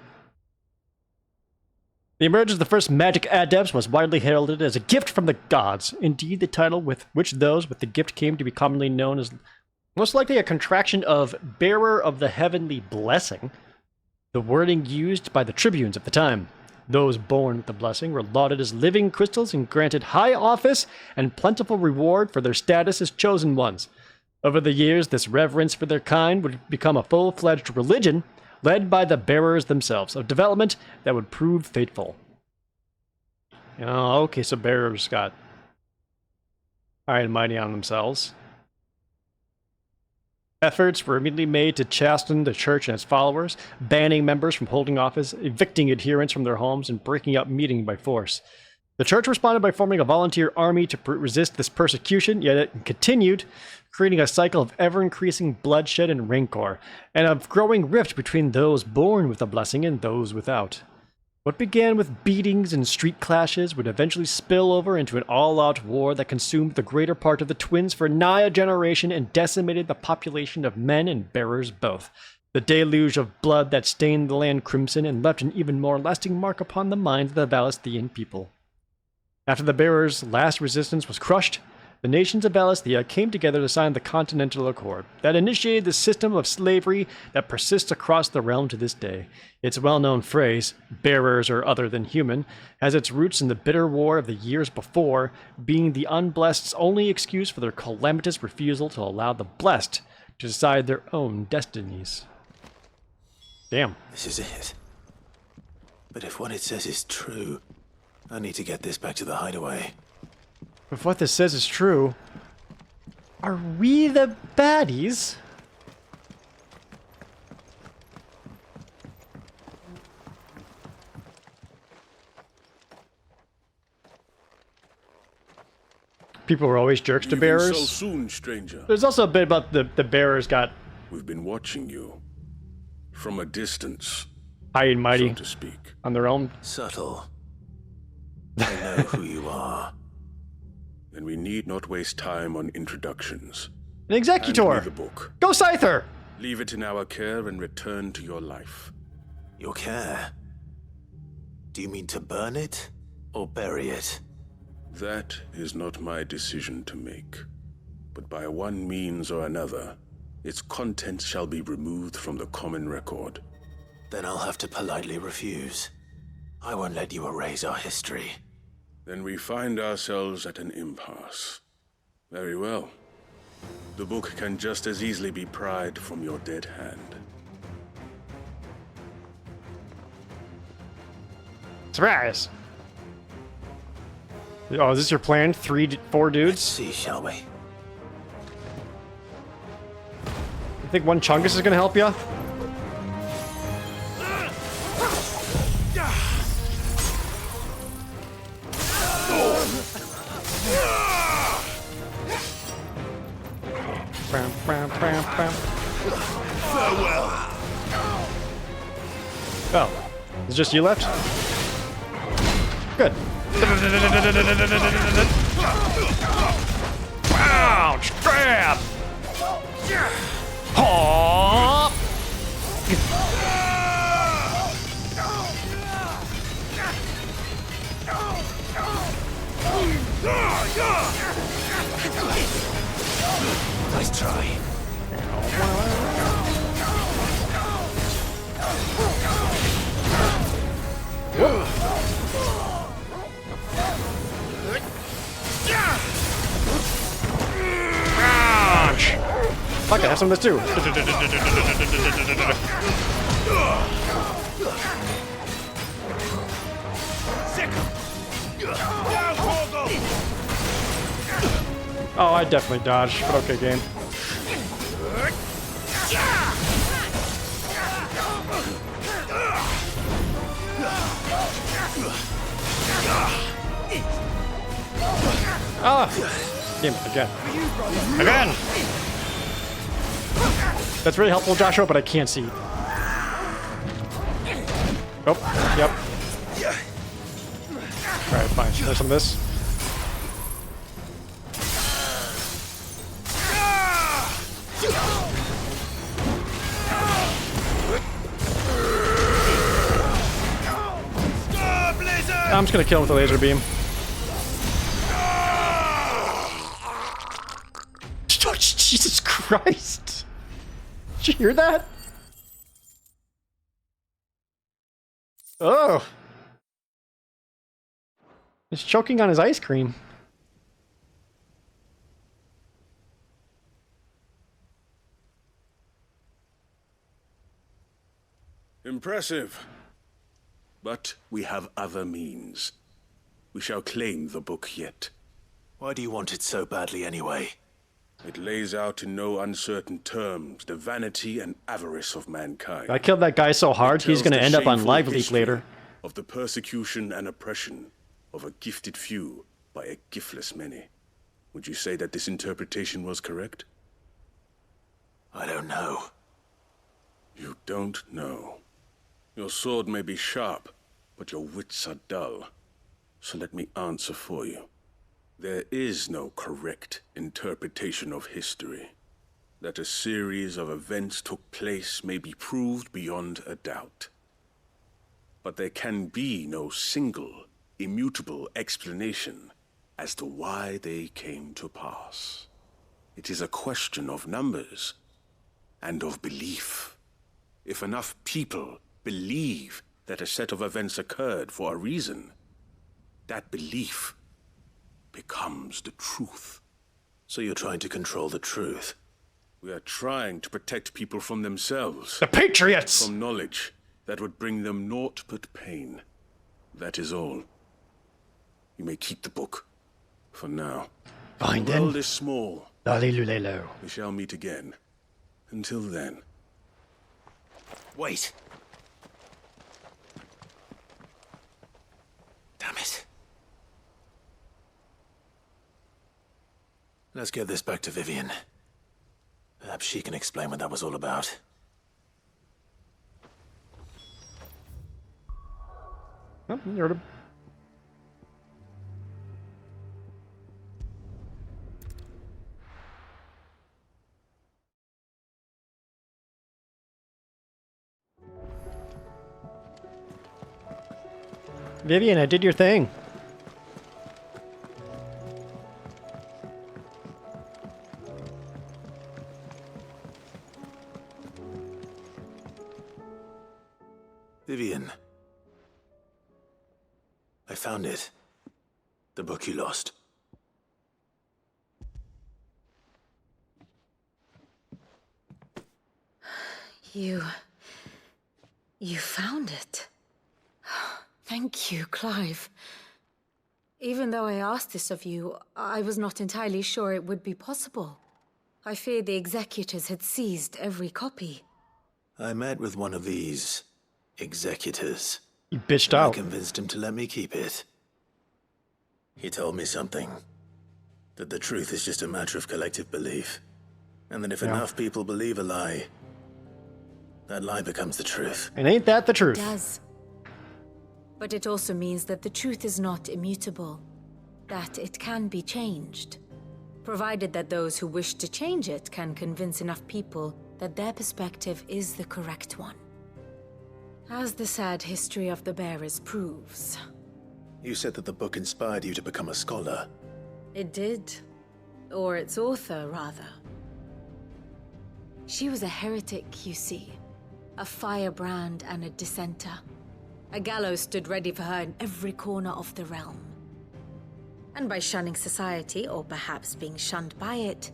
The emergence of the first magic adepts was widely heralded as a gift from the gods. Indeed, the title with which those with the gift came to be commonly known as most likely a contraction of Bearer of the Heavenly Blessing, the wording used by the tribunes of the time. Those born with the blessing were lauded as living crystals and granted high office and plentiful reward for their status as chosen ones. Over the years, this reverence for their kind would become a full-fledged religion led by the bearers themselves, a development that would prove fateful. Oh, okay, so bearers got high and mighty on themselves. Efforts were immediately made to chasten the church and its followers, banning members from holding office, evicting adherents from their homes, and breaking up meeting by force. The church responded by forming a volunteer army to resist this persecution, yet it continued, creating a cycle of ever-increasing bloodshed and rancor, and a growing rift between those born with a blessing and those without. What began with beatings and street clashes would eventually spill over into an all-out war that consumed the greater part of the twins for nigh a generation and decimated the population of men and bearers both. The deluge of blood that stained the land crimson and left an even more lasting mark upon the minds of the Valisthian people. After the bearers' last resistance was crushed, the nations of Valisthea came together to sign the Continental Accord that initiated the system of slavery that persists across the realm to this day. Its well-known phrase, bearers are other than human, has its roots in the bitter war of the years before, being the unblessed's only excuse for their calamitous refusal to allow the blessed to decide their own destinies. Damn. This is it. But if what it says is true, I need to get this back to the hideaway. If what this says is true, are we the baddies? People were always jerks to bearers. So soon, stranger. There's also a bit about the bearers got... We've been watching you from a distance, high and mighty, so to speak. On their own. Subtle. I know who you are. And we need not waste time on introductions. An executor! Hand me the book. Go Scyther! Leave it in our care and return to your life. Your care? Do you mean to burn it or bury it? That is not my decision to make. But by one means or another, its contents shall be removed from the common record. Then I'll have to politely refuse. I won't let you erase our history. Then we find ourselves at an impasse. Very well. The book can just as easily be pried from your dead hand. Surprise! Oh, is this your plan? 4 dudes? Let's see, shall we? You think one Chungus is gonna help you? Farewell. Oh, it's just you left? Good. Ouch! Grab! Hop! Nice try. Ouch! Fuck it, have some of this too. Oh, I definitely dodged, but okay, game. Ah! Damn it, again. Again! That's really helpful, Joshua, but I can't see. Oh, yep. Alright, fine. There's some of this. I'm just gonna kill him with a laser beam. Oh, Jesus Christ! Did you hear that? Oh! He's choking on his ice cream. Impressive. But we have other means. We shall claim the book yet. Why do you want it so badly anyway? It lays out in no uncertain terms the vanity and avarice of mankind. I killed that guy so hard, he's gonna end up on Live Leak later. Of the persecution and oppression of a gifted few by a giftless many. Would you say that this interpretation was correct? I don't know. You don't know. Your sword may be sharp, but your wits are dull. So let me answer for you. There is no correct interpretation of history. That a series of events took place may be proved beyond a doubt. But there can be no single, immutable explanation as to why they came to pass. It is a question of numbers and of belief. If enough people believe that a set of events occurred for a reason, that belief becomes the truth. So you're trying to control the truth? We are trying to protect people from themselves. The Patriots! From knowledge that would bring them naught but pain. That is all. You may keep the book. For now. Fine The then. world is small. Lalilulelo. We shall meet again. Until then. Wait! Damn it. Let's get this back to Vivian. Perhaps she can explain what that was all about. Oh, you heard him. Vivian, I did your thing. Vivian. I found it. The book you lost. You found it. Thank you, Clive. Even though I asked this of you, I was not entirely sure it would be possible. I feared the executors had seized every copy. I met with one of these executors. You bitched I out. convinced him to let me keep it. He told me something. That the truth is just a matter of collective belief. And that if enough people believe a lie, that lie becomes the truth. And ain't that the truth? It does. But it also means that the truth is not immutable. That it can be changed. Provided that those who wish to change it can convince enough people that their perspective is the correct one. As the sad history of the bearers proves. You said that the book inspired you to become a scholar. It did. Or its author, rather. She was a heretic, you see. A firebrand and a dissenter. A gallows stood ready for her in every corner of the realm. And by shunning society, or perhaps being shunned by it,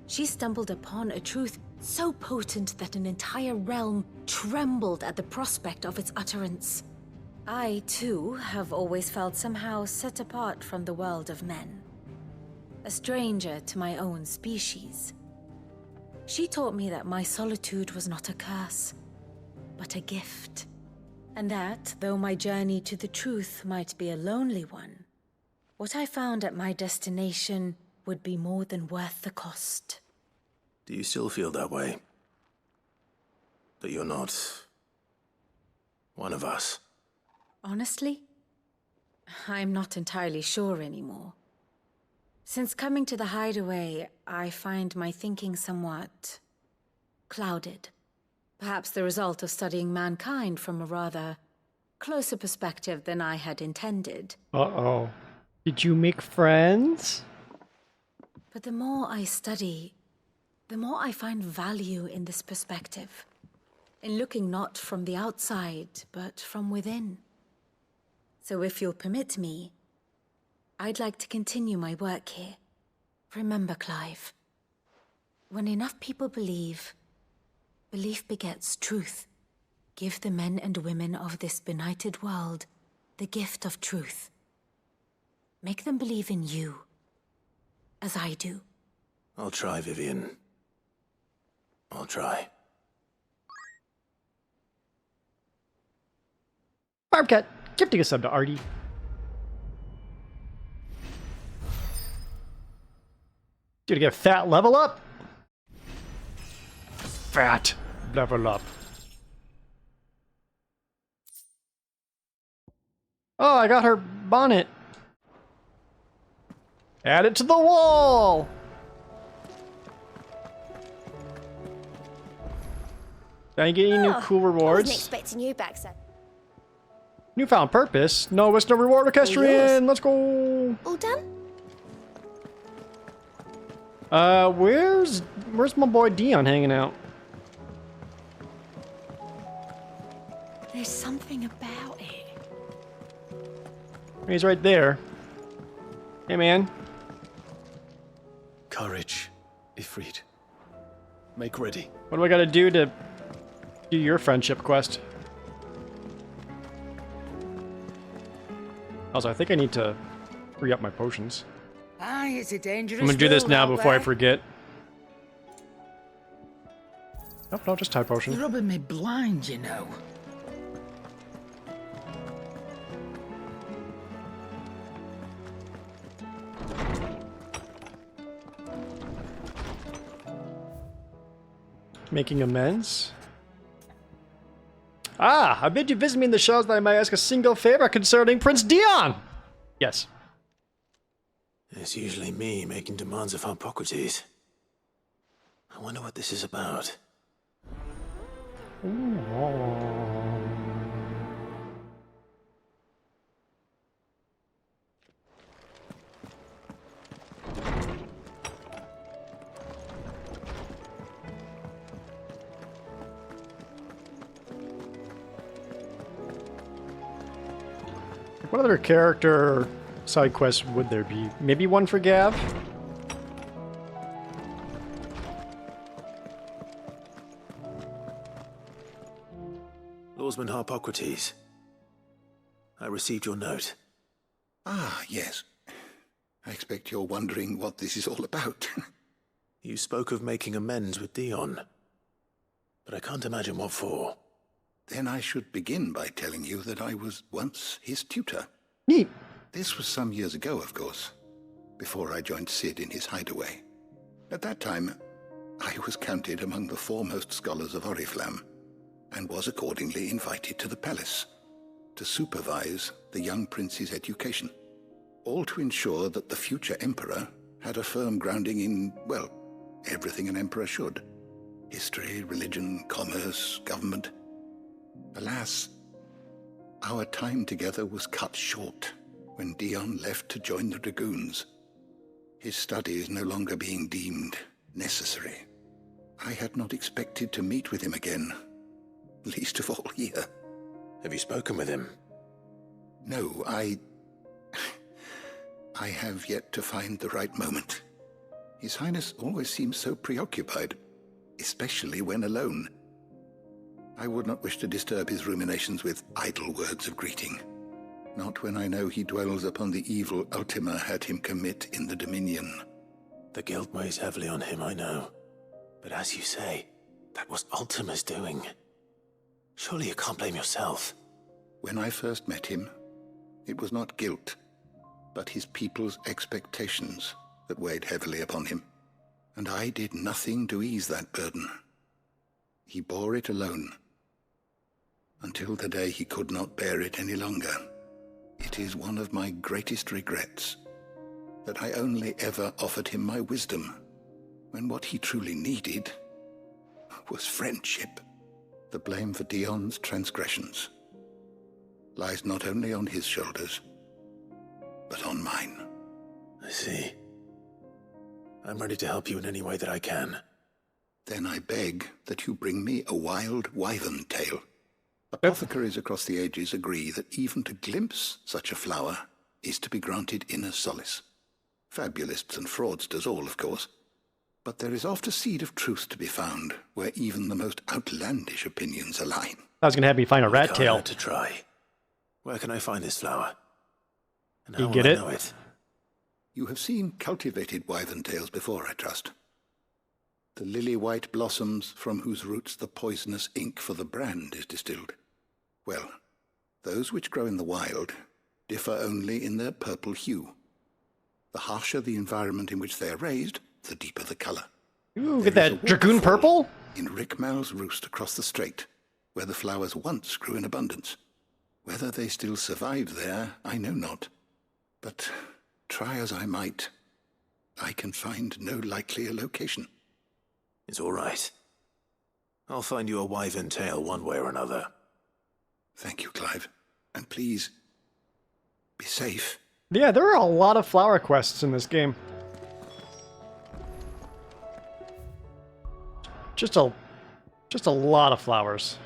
she stumbled upon a truth so potent that an entire realm trembled at the prospect of its utterance. I, too, have always felt somehow set apart from the world of men. A stranger to my own species. She taught me that my solitude was not a curse, but a gift. And that, though my journey to the truth might be a lonely one, what I found at my destination would be more than worth the cost. Do you still feel that way? That you're not one of us? Honestly, I'm not entirely sure anymore. Since coming to the hideaway, I find my thinking somewhat clouded. Perhaps the result of studying mankind from a rather closer perspective than I had intended. Uh-oh. Did you make friends? But the more I study, the more I find value in this perspective. In looking not from the outside, but from within. So if you'll permit me, I'd like to continue my work here. Remember, Clive, when enough people believe, belief begets truth. Give the men and women of this benighted world the gift of truth. Make them believe in you, as I do. I'll try, Vivian. I'll try. Barbcat, gifting a sub to Artie. Dude, get fat level up? Fat level up. Oh, I got her bonnet. Add it to the wall! Did I get any new cool I rewards? wasn't expecting you back, son. Newfound purpose? No, it's no reward orchestrion! Let's go! All done? Where's my boy Dion hanging out? There's something about it. He's right there. Hey, man. Courage, Ifrit. Make ready. What do I gotta do to do your friendship quest? Also, I think I need to free up my potions. Aye, it's a dangerous I'm gonna do this world now out before I there. forget. Nope, no, just type You're potion. rubbing me blind, you know. Making amends? Ah, I bid you visit me in the shells that I might ask a single favor concerning Prince Dion! Yes. It's usually me making demands of Hippocrates. I wonder what this is about. What other character side quests would there be? Maybe one for Gav? Lordsman Hippocrates, I received your note. Ah, yes. I expect you're wondering what this is all about. You spoke of making amends with Dion, but I can't imagine what for. Then I should begin by telling you that I was once his tutor. Neat. This was some years ago, of course, before I joined Sid in his hideaway. At that time, I was counted among the foremost scholars of Oriflamme, and was accordingly invited to the palace to supervise the young prince's education, all to ensure that the future emperor had a firm grounding in, well, everything an emperor should. History, religion, commerce, government. Alas, our time together was cut short when Dion left to join the Dragoons, his studies no longer being deemed necessary. I had not expected to meet with him again, least of all here. Have you spoken with him? No, I have yet to find the right moment. His Highness always seems so preoccupied, especially when alone. I would not wish to disturb his ruminations with idle words of greeting. Not when I know he dwells upon the evil Ultima had him commit in the Dominion. The guilt weighs heavily on him, I know. But as you say, that was Ultima's doing. Surely you can't blame yourself. When I first met him, it was not guilt, but his people's expectations that weighed heavily upon him. And I did nothing to ease that burden. He bore it alone, until the day he could not bear it any longer. It is one of my greatest regrets that I only ever offered him my wisdom, when what he truly needed was friendship. The blame for Dion's transgressions lies not only on his shoulders, but on mine. I see. I'm ready to help you in any way that I can. Then I beg that you bring me a wild wyvern tail. Apothecaries across the ages agree that even to glimpse such a flower is to be granted inner solace. Fabulists and fraudsters all, of course. But there is oft a seed of truth to be found where even the most outlandish opinions align. I was gonna have me find a rat tail. To try. Where can I find this flower? And You how get will I it? know it? You have seen cultivated wyvern tails before, I trust. The lily-white blossoms from whose roots the poisonous ink for the brand is distilled. Well, those which grow in the wild differ only in their purple hue. The harsher the environment in which they are raised, the deeper the color. Ooh, There get is a that dragoon waterfall purple? in Rickmal's roost across the strait, where the flowers once grew in abundance. Whether they still survive there, I know not. But try as I might, I can find no likelier location. It's all right. I'll find you a wyvern tail one way or another. Thank you, Clive. And please, be safe. Yeah, there are a lot of flower quests in this game. Just a lot of flowers.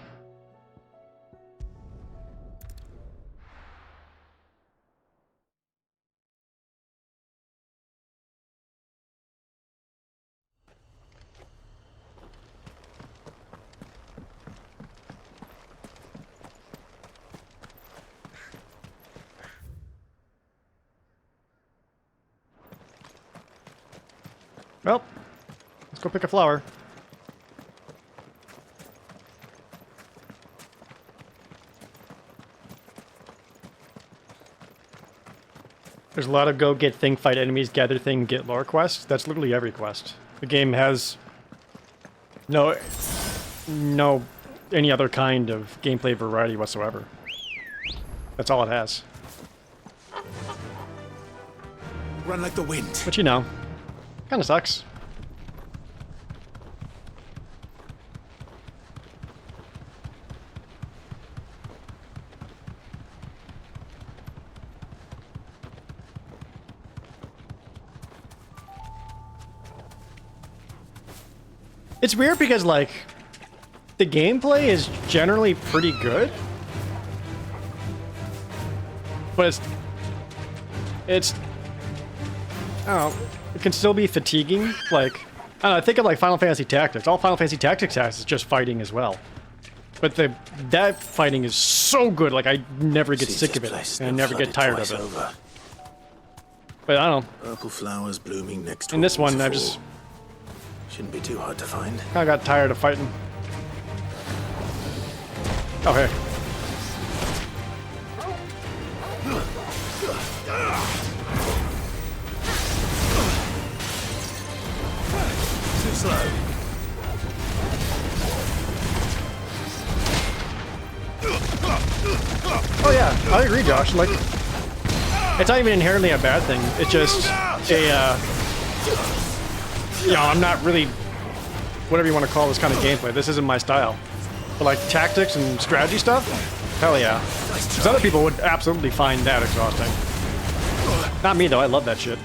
Well, let's go pick a flower. There's a lot of go get thing, fight enemies, gather thing, get lore quests. That's literally every quest. The game has no any other kind of gameplay variety whatsoever. That's all it has. Run like the wind. But you know, kind of sucks. It's weird because, like, the gameplay is generally pretty good, but it's I don't know, it can still be fatiguing. Like, I don't know, I think of like Final Fantasy Tactics. All Final Fantasy Tactics has is just fighting as well. But that fighting is so good, like I never get sick of it, and I never get tired of it. Over. But I don't know. Purple flowers blooming next to In this one, I waterfall. just Shouldn't be too hard to find. I got tired of fighting. Oh, hey. Too slow. Oh yeah, I agree, Josh. Like, it's not even inherently a bad thing. It's just you know, I'm not really whatever you want to call this kind of gameplay. This isn't my style. But like tactics and strategy stuff, hell yeah. Because other people would absolutely find that exhausting. Not me though. I love that shit.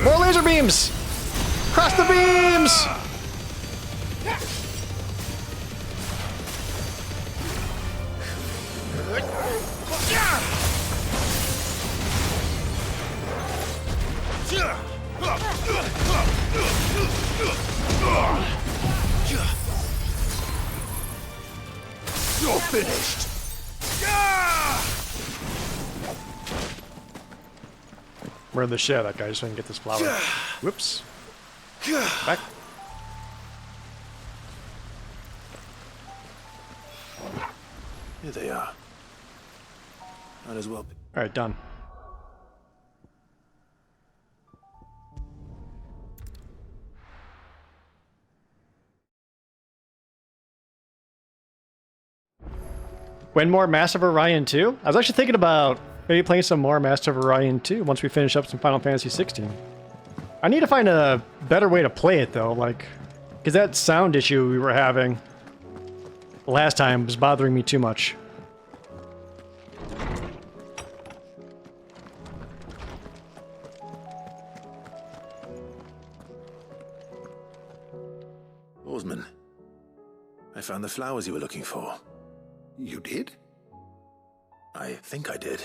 More laser beams! Cross the beams! You're finished. Where the shit that guy just so I can get this flower. Whoops. Back. Here they are. Might as well be. Alright, done. When more Massive Orion 2? I was actually thinking about maybe playing some more Massive Orion 2 once we finish up some Final Fantasy 16. I need to find a better way to play it though, like, because that sound issue we were having last time was bothering me too much. Oarsman, I found the flowers you were looking for. You did? I think I did.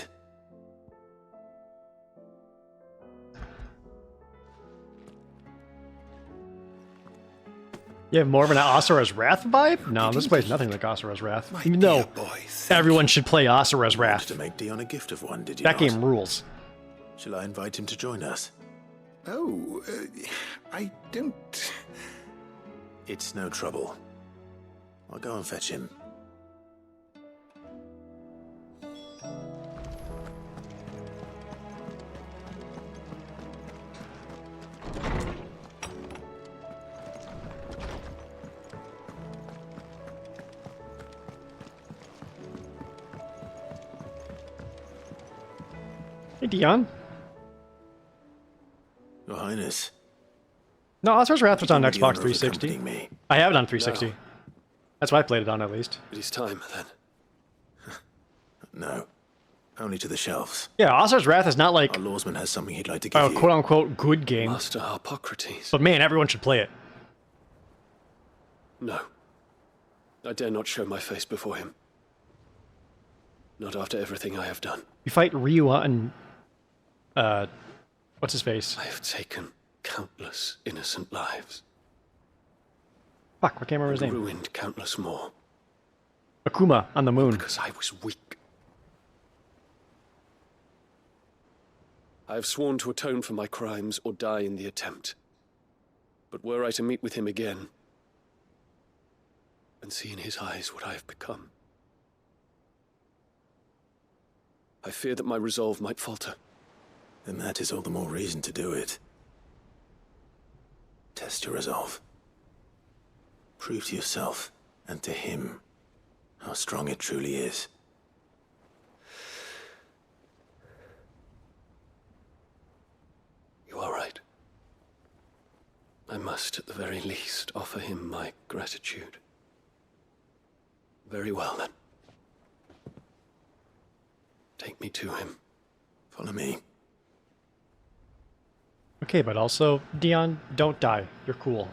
You have more of an Asura's Wrath vibe? No, this plays nothing like Asura's Wrath. Even though everyone should play Asura's Wrath. To make Dion a gift of one, did you That not? game rules. Shall I invite him to join us? Oh, I don't... It's no trouble. I'll go and fetch him. Hey, Dion. Your Highness. No, Oscar's Wrath was on Thank you Xbox for 360. accompanying me. I have it on 360. No. That's why I played it on, at least. It is time, then. No. Only to the shelves. Yeah, Oscar's Wrath is not like Our lawsman has something he'd like to give a you. quote-unquote good game. Master Harpocrates. But man, everyone should play it. No. I dare not show my face before him. Not after everything I have done. You fight Ryua and... what's his face? I have taken countless innocent lives. Fuck, I can't remember his and name. Ruined countless more. Akuma on the moon. Because I was weak. I have sworn to atone for my crimes or die in the attempt. But were I to meet with him again, and see in his eyes what I have become, I fear that my resolve might falter. Then that is all the more reason to do it. Test your resolve. Prove to yourself, and to him, how strong it truly is. You are right. I must, at the very least, offer him my gratitude. Very well, then. Take me to him. Follow me. Okay, but also, Dion, don't die. You're cool.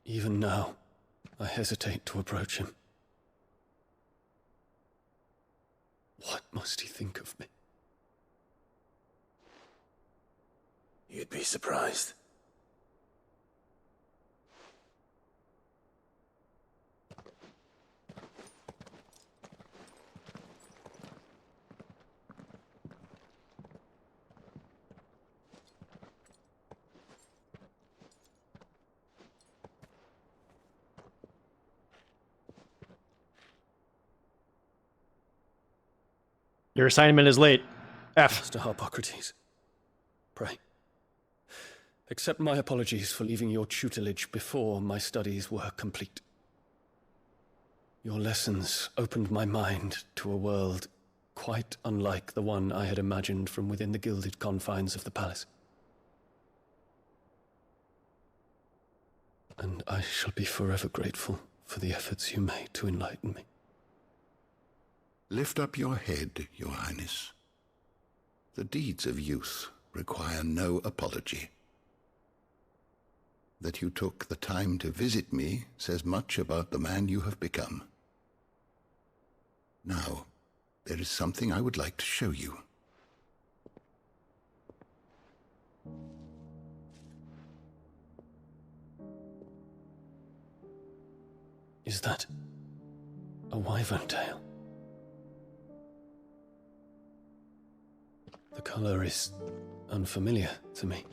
Even now, I hesitate to approach him. What must he think of me? You'd be surprised. Your assignment is late. F. Master Harpocrates, pray. Accept my apologies for leaving your tutelage before my studies were complete. Your lessons opened my mind to a world quite unlike the one I had imagined from within the gilded confines of the palace. And I shall be forever grateful for the efforts you made to enlighten me. Lift up your head, Your Highness. The deeds of youth require no apology. That you took the time to visit me says much about the man you have become. Now, there is something I would like to show you. Is that a wyvern tail? The color is unfamiliar to me.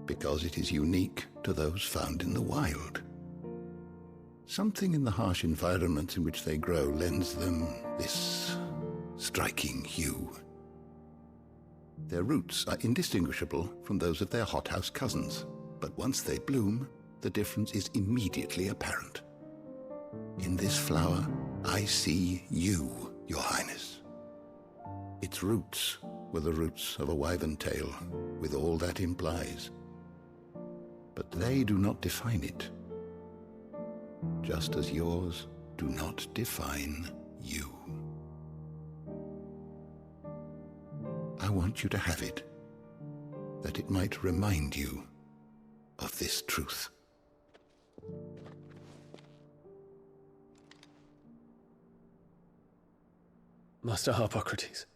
Because it is unique to those found in the wild. Something in the harsh environment in which they grow lends them this striking hue. Their roots are indistinguishable from those of their hothouse cousins, but once they bloom, the difference is immediately apparent. In this flower, I see you, Your Highness. Its roots were the roots of a wyvern tail, with all that implies. But they do not define it, just as yours do not define you. I want you to have it, that it might remind you of this truth. Master Harpocrates,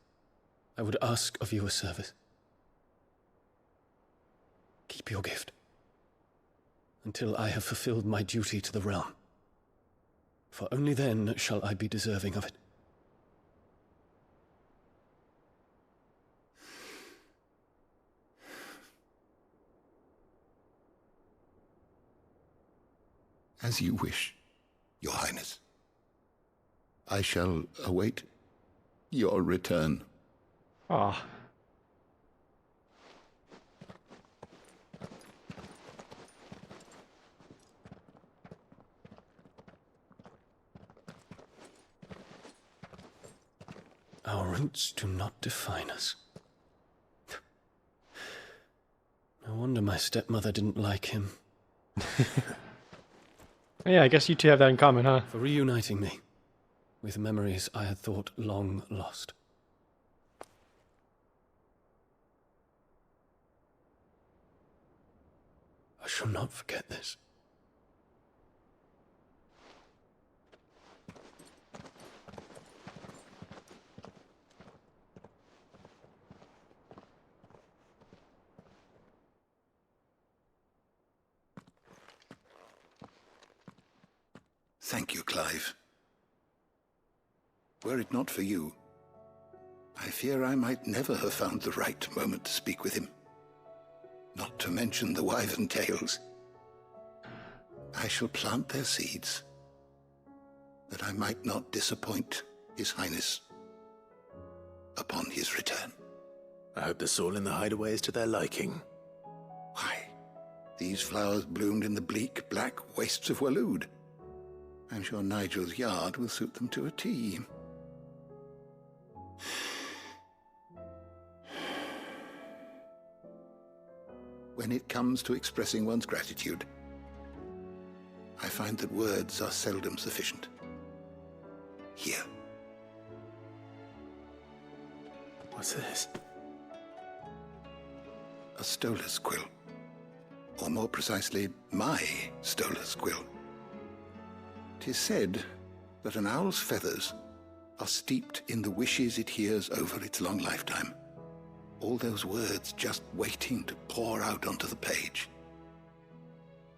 I would ask of you a service. Keep your gift until I have fulfilled my duty to the realm, for only then shall I be deserving of it. As you wish, Your Highness. I shall await your return. Ah. Our roots do not define us. No wonder my stepmother didn't like him. Yeah, I guess you two have that in common, huh? For reuniting me with memories I had thought long lost. I shall not forget this. Thank you, Clive. Were it not for you, I fear I might never have found the right moment to speak with him. Not to mention the wyvern tales. I shall plant their seeds, that I might not disappoint His Highness upon his return. I hope the soil in the hideaway is to their liking. Why, these flowers bloomed in the bleak, black wastes of Waloed. I'm sure Nigel's yard will suit them to a T. When it comes to expressing one's gratitude, I find that words are seldom sufficient. Here. What's this? A stolas quill. Or more precisely, my stolas quill. 'Tis said that an owl's feathers are steeped in the wishes it hears over its long lifetime. All those words just waiting to pour out onto the page.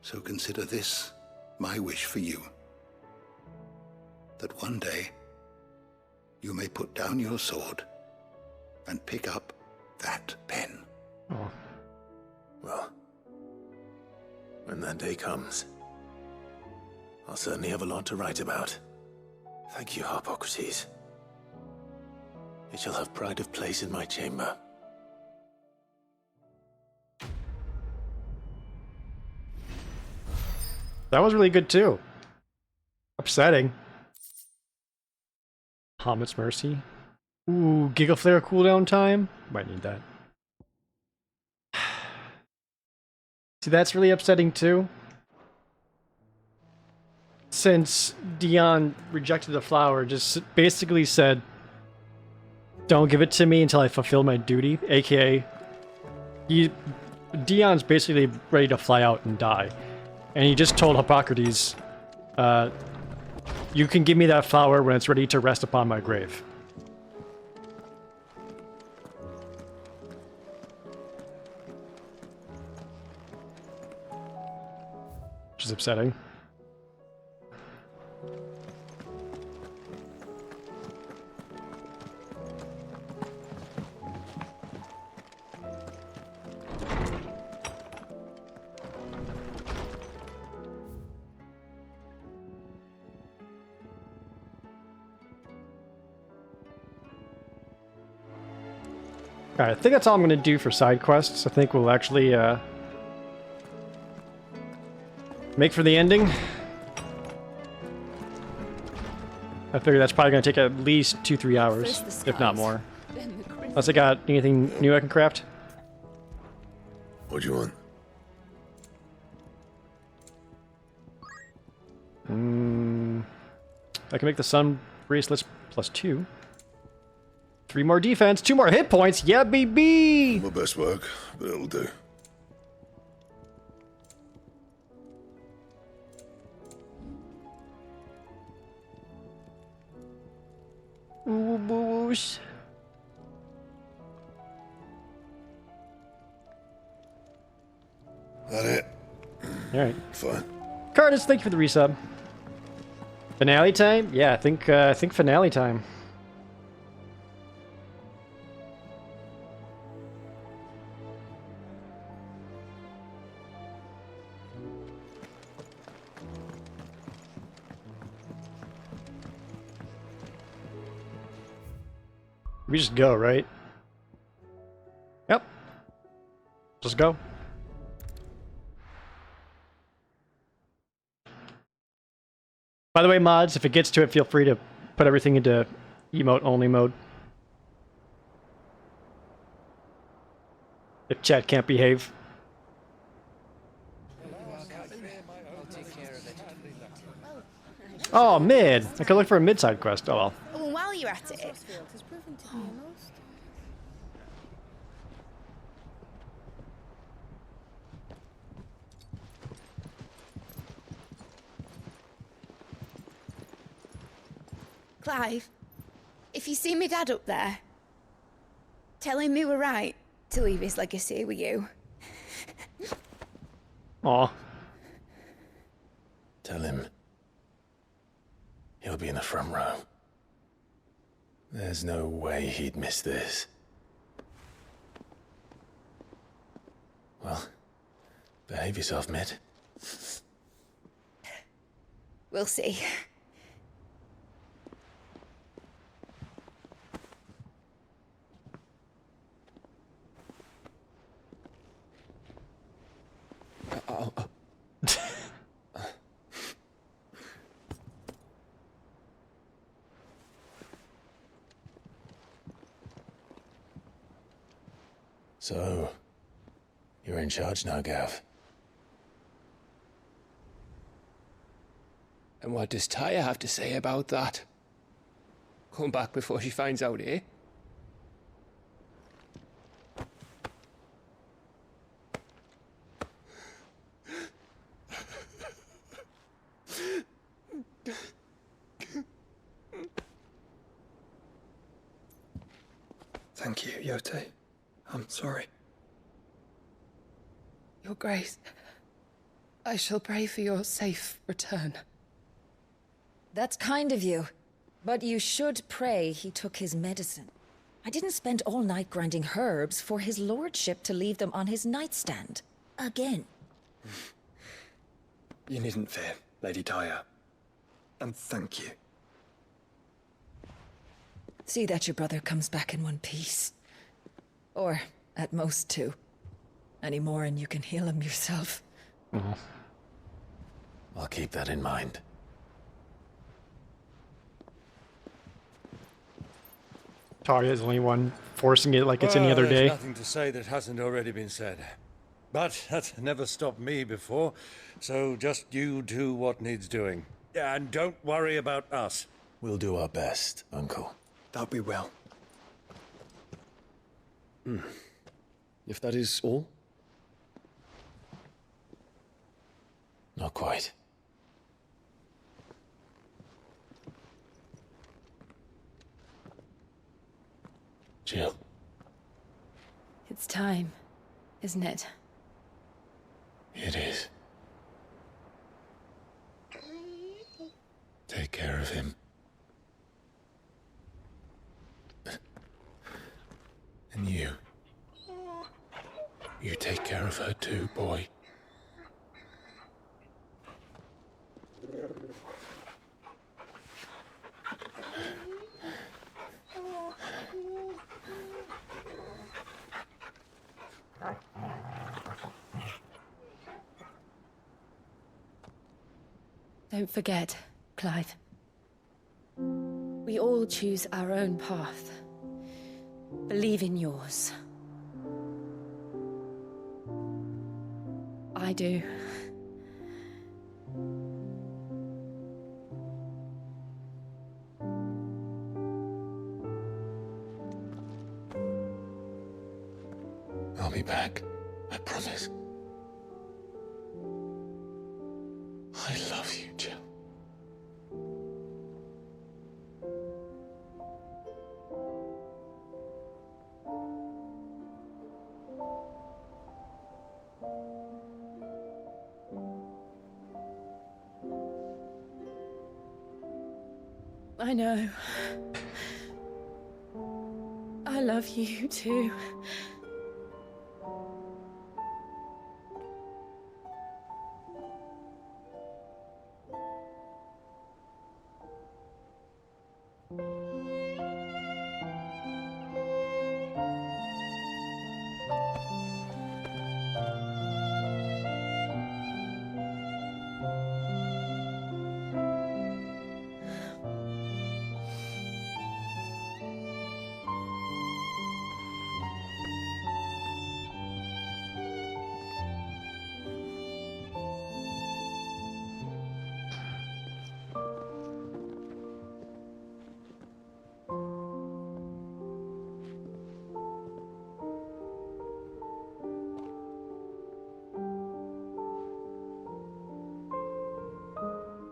So consider this my wish for you. That one day you may put down your sword and pick up that pen. Oh. Well, when that day comes, I'll certainly have a lot to write about. Thank you, Harpocrates. It shall have pride of place in my chamber. That was really good too. Upsetting. Hamet's Mercy. Ooh, Giga Flare cooldown time? Might need that. See, that's really upsetting too. Since Dion rejected the flower, just basically said, don't give it to me until I fulfill my duty, aka, Dion's basically ready to fly out and die. And he just told Hippocrates, you can give me that flower when it's ready to rest upon my grave. Which is upsetting. Alright, I think that's all I'm going to do for side quests. I think we'll actually make for the ending. I figure that's probably going to take at least 2-3 hours, if not more. Unless I got anything new I can craft. What do you want? I can make the sun bracelets +2. 3 more defense, 2 more hit points. Yeah, baby! My best work, but it'll do. Ooh, boosh. That it? Alright. Fine. Curtis, thank you for the resub. Finale time? Yeah, I think finale time. We just go, right? Yep. Just go. By the way, mods, if it gets to it, feel free to put everything into emote-only mode. If chat can't behave. Oh, mid! I could look for a mid-side quest. Oh well. Oh, and while you're at it... Clive, if you see me dad up there, tell him we were right to leave his legacy with you. Aw. Tell him he'll be in the front row. There's no way he'd miss this. Well, behave yourself, Mid. We'll see. So, you're in charge now, Gav. And what does Taya have to say about that? Come back before she finds out, eh? Thank you, Yote. I'm sorry. Your Grace, I shall pray for your safe return. That's kind of you. But you should pray he took his medicine. I didn't spend all night grinding herbs for his lordship to leave them on his nightstand. Again. You needn't fear, Lady Taya. And thank you. See that your brother comes back in one piece. Or, at most, two. Any more and you can heal him yourself. I'll keep that in mind. Talia's the only one forcing it like it's any other day. There's nothing to say that hasn't already been said. But that's never stopped me before, so just you do what needs doing. And don't worry about us. We'll do our best, Uncle. That'll be well. If that is all? Not quite. Jill. It's time, isn't it? It is. Take care of him. And you. You take care of her too, boy. Don't forget, Clive. We all choose our own path. Believe in yours. I do. I'll be back. I promise. I love you, Jill. I know. I love you too.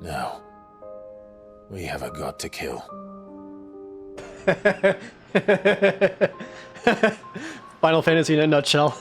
Now, we have a god to kill. Final Fantasy in a nutshell.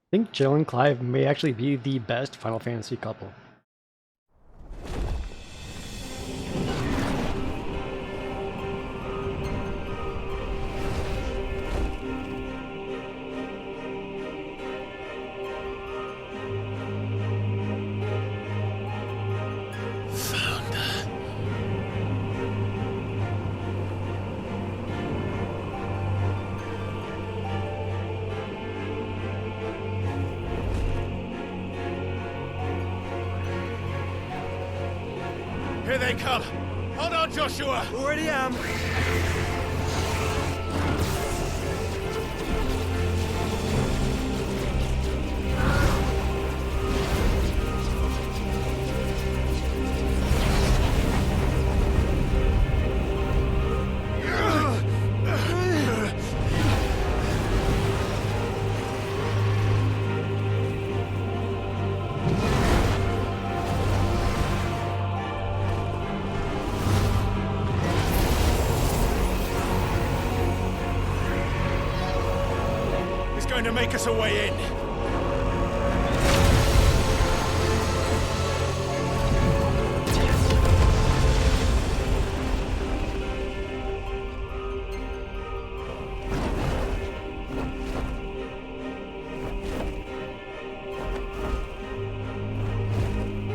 I think Jill and Clive may actually be the best Final Fantasy couple. Here they come! Hold on, Joshua! Already am! Going to make us a way in.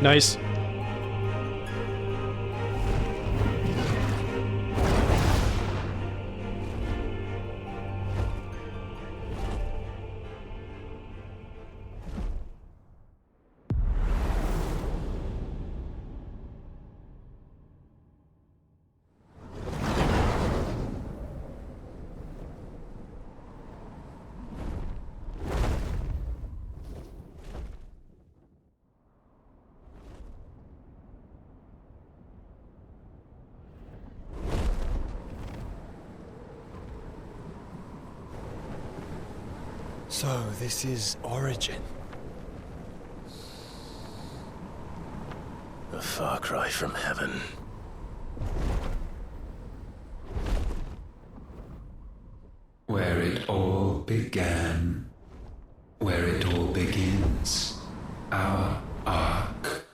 Nice. So, this is Origin. A far cry from heaven. Where it all began, where it all begins, our ark,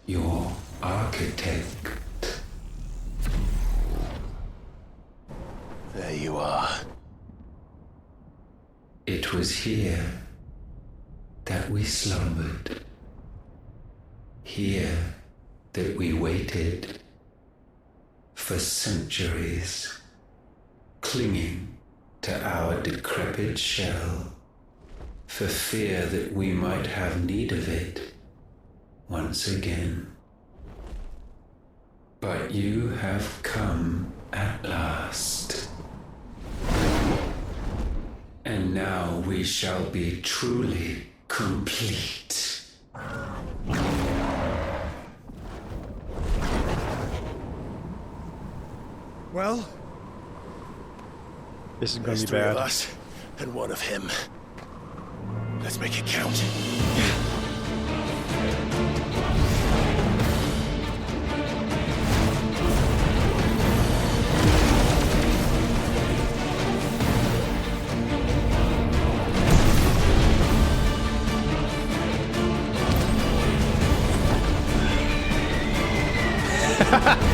your architect. There you are. It was here that we slumbered, here that we waited for centuries, clinging to our decrepit shell, for fear that we might have need of it once again. But you have come at last. And now we shall be truly complete. Well? This is gonna There's be 3 bad. of us, and 1 of him. Let's make it count.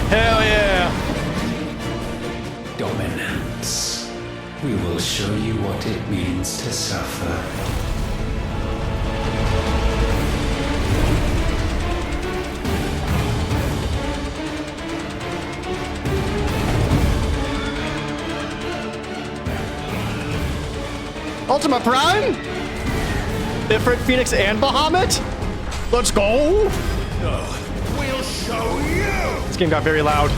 Hell yeah! Dominance. We will show you what it means to suffer. Ultima Prime? Ifrit, Phoenix, and Bahamut? Let's go! We'll show you! This game got very loud.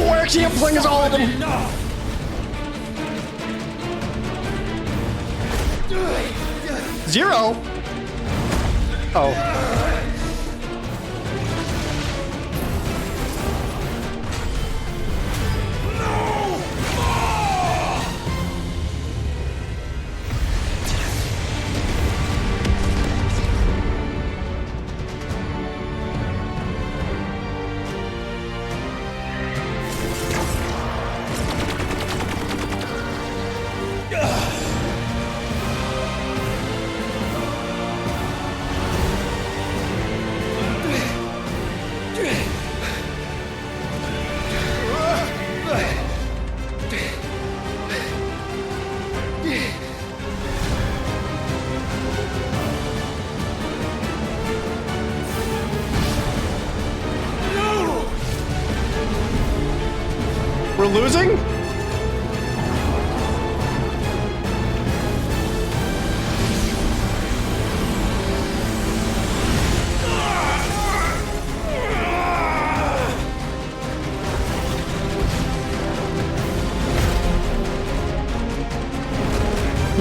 Where she flings all of them? Zero? Oh. We're losing?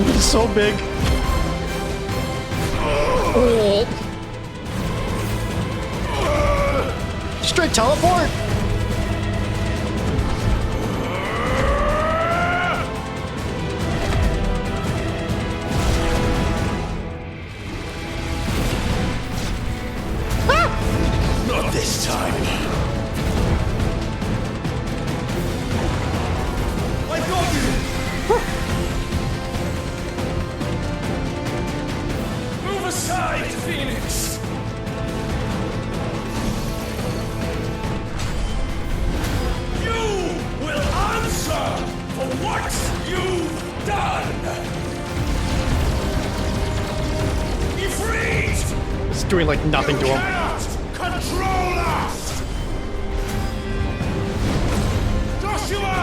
He's so big. Oh. Straight teleport? Not this time. I got you! Move aside, Phoenix! You will answer for what you've done! Ifrit! It's doing like nothing to him. Cannot control us! Joshua!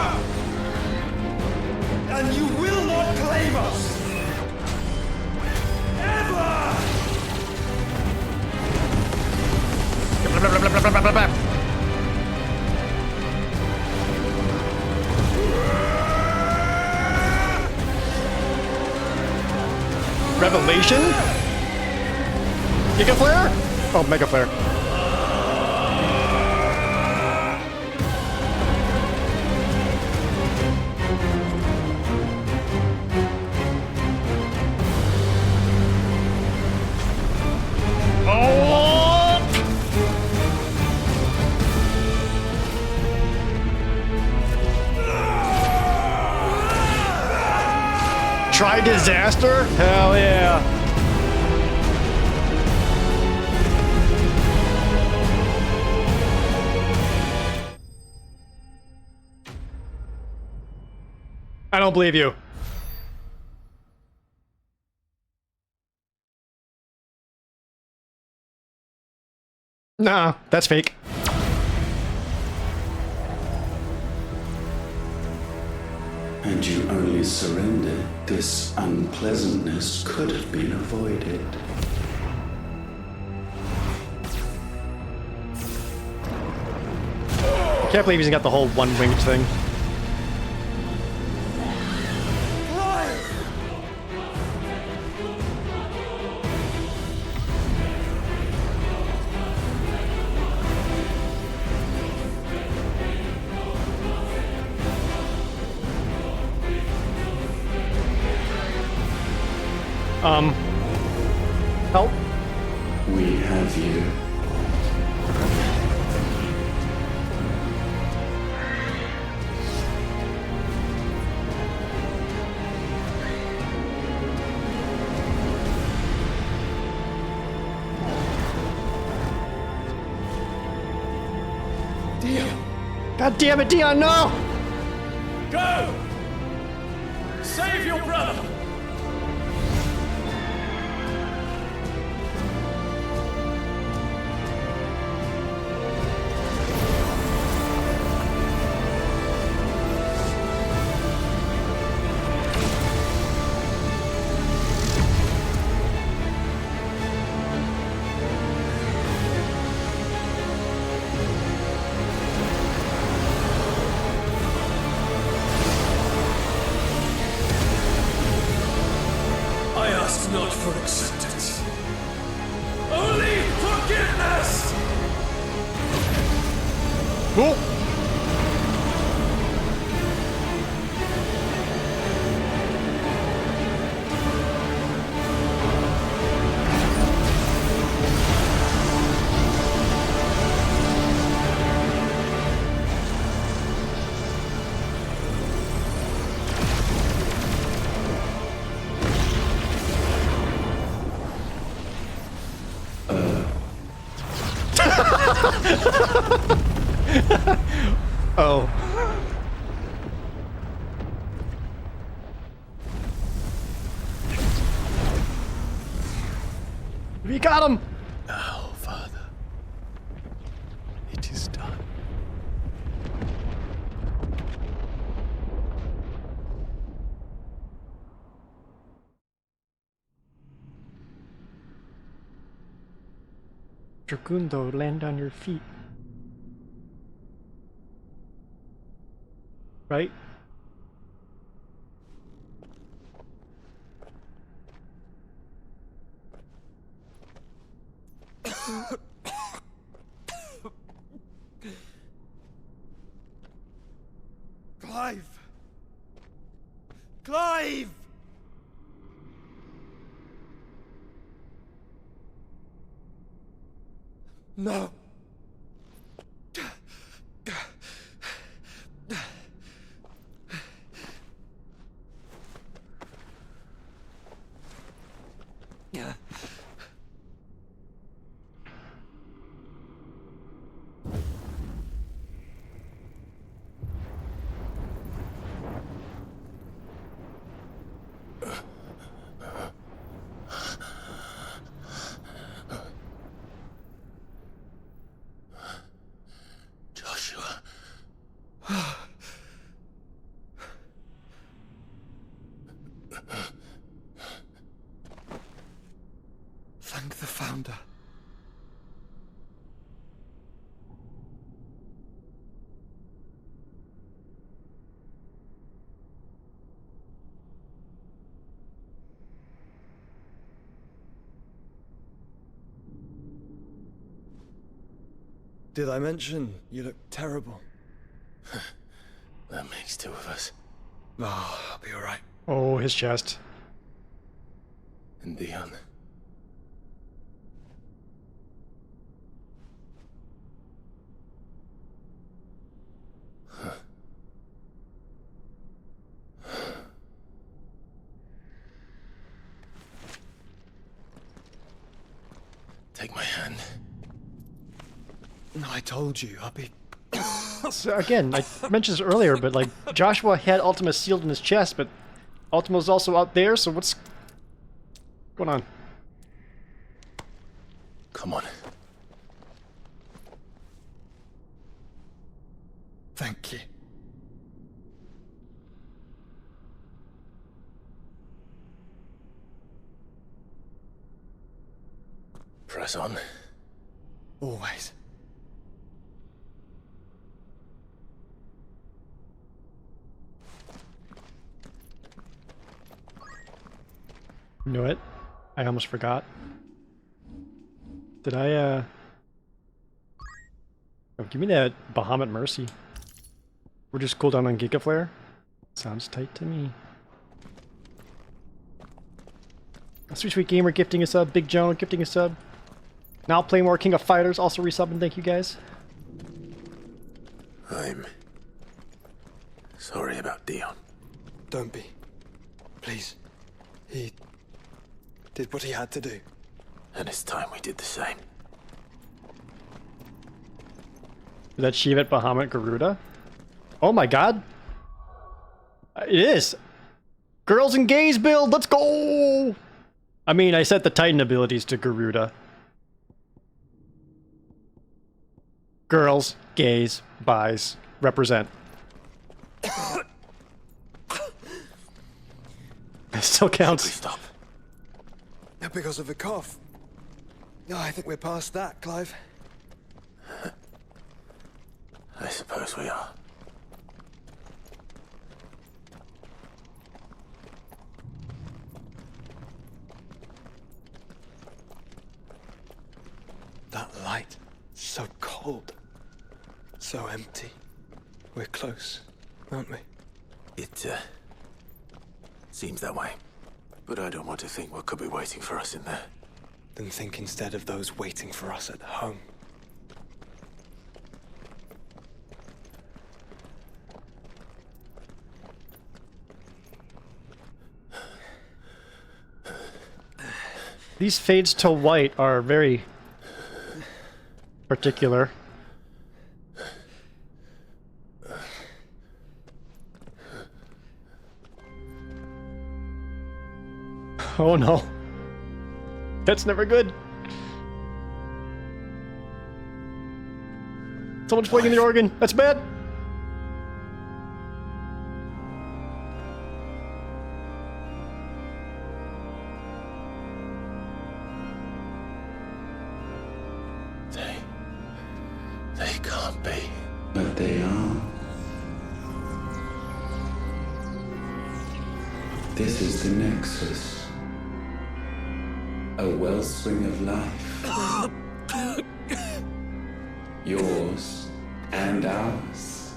And you will not claim us! Ever! Revelation? Giga Flare? Oh, Mega Flare. Oh! Try disaster? Hell yeah. I don't believe you. Nah, that's fake. Had you only surrendered, this unpleasantness could have been avoided. I can't believe he's got the whole one-winged thing. Help? We have you. God damn it, Dion, no! Go! Save your brother! Not for acceptance. Only forgiveness! Cool. Oh. We got him! Now, Father, it is done. Dragundo, land on your feet. Right? Clive! Clive! No. Thank the Founder. Did I mention you look terrible? That makes two of us. Oh, I'll be alright. Oh, his chest. And Dion. Take my hand. No, I told you, I'll be... So again, I mentioned this earlier, but like Joshua had Ultima sealed in his chest, but Ultima's also out there, so what's going on? Come on. Thank you. press on. Always. You know what? I almost forgot. Did I, Oh, give me that Bahamut Mercy. We're just cooldown on Giga Flare. Sounds tight to me. Sweet Sweet Gamer gifting a sub. Big Joan gifting a sub. Now play more King of Fighters also resubbing. Thank you guys. I'm sorry about Dion. Don't be. Please. He did what he had to do. And it's time we did the same. Is that Shivat Bahamut Garuda? Oh my god. It is. Girls and gays build. Let's go. I mean, I set the Titan abilities to Garuda. Girls, gays, bis, represent. It still counts. Stop. Because of the cough. No, I think we're past that, Clive. I suppose we are. That light, so cold, so empty. We're close, aren't we? It seems that way. But I don't want to think what could be waiting for us in there. Then think instead of those waiting for us at home. These fades to white are very particular. Oh no. That's never good. Someone's playing the organ. That's bad. They can't be. But they are. This is the Nexus. A wellspring of life. Yours and ours.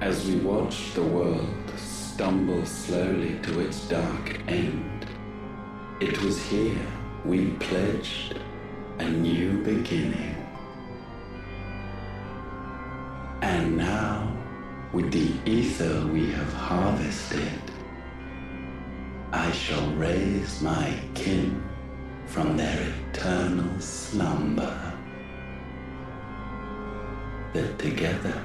As we watch the world stumble slowly to its dark end, it was here we pledged a new beginning. And now, with the ether we have harvested, I shall raise my kin from their eternal slumber. That together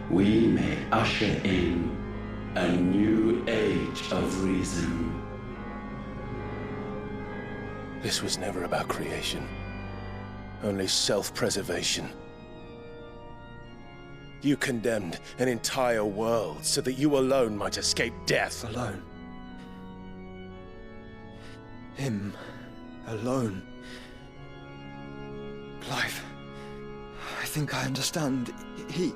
we may usher in a new age of reason. This was never about creation. Only self-preservation. You condemned an entire world so that you alone might escape death. Alone. Him. Alone. Clive. I think I understand. He...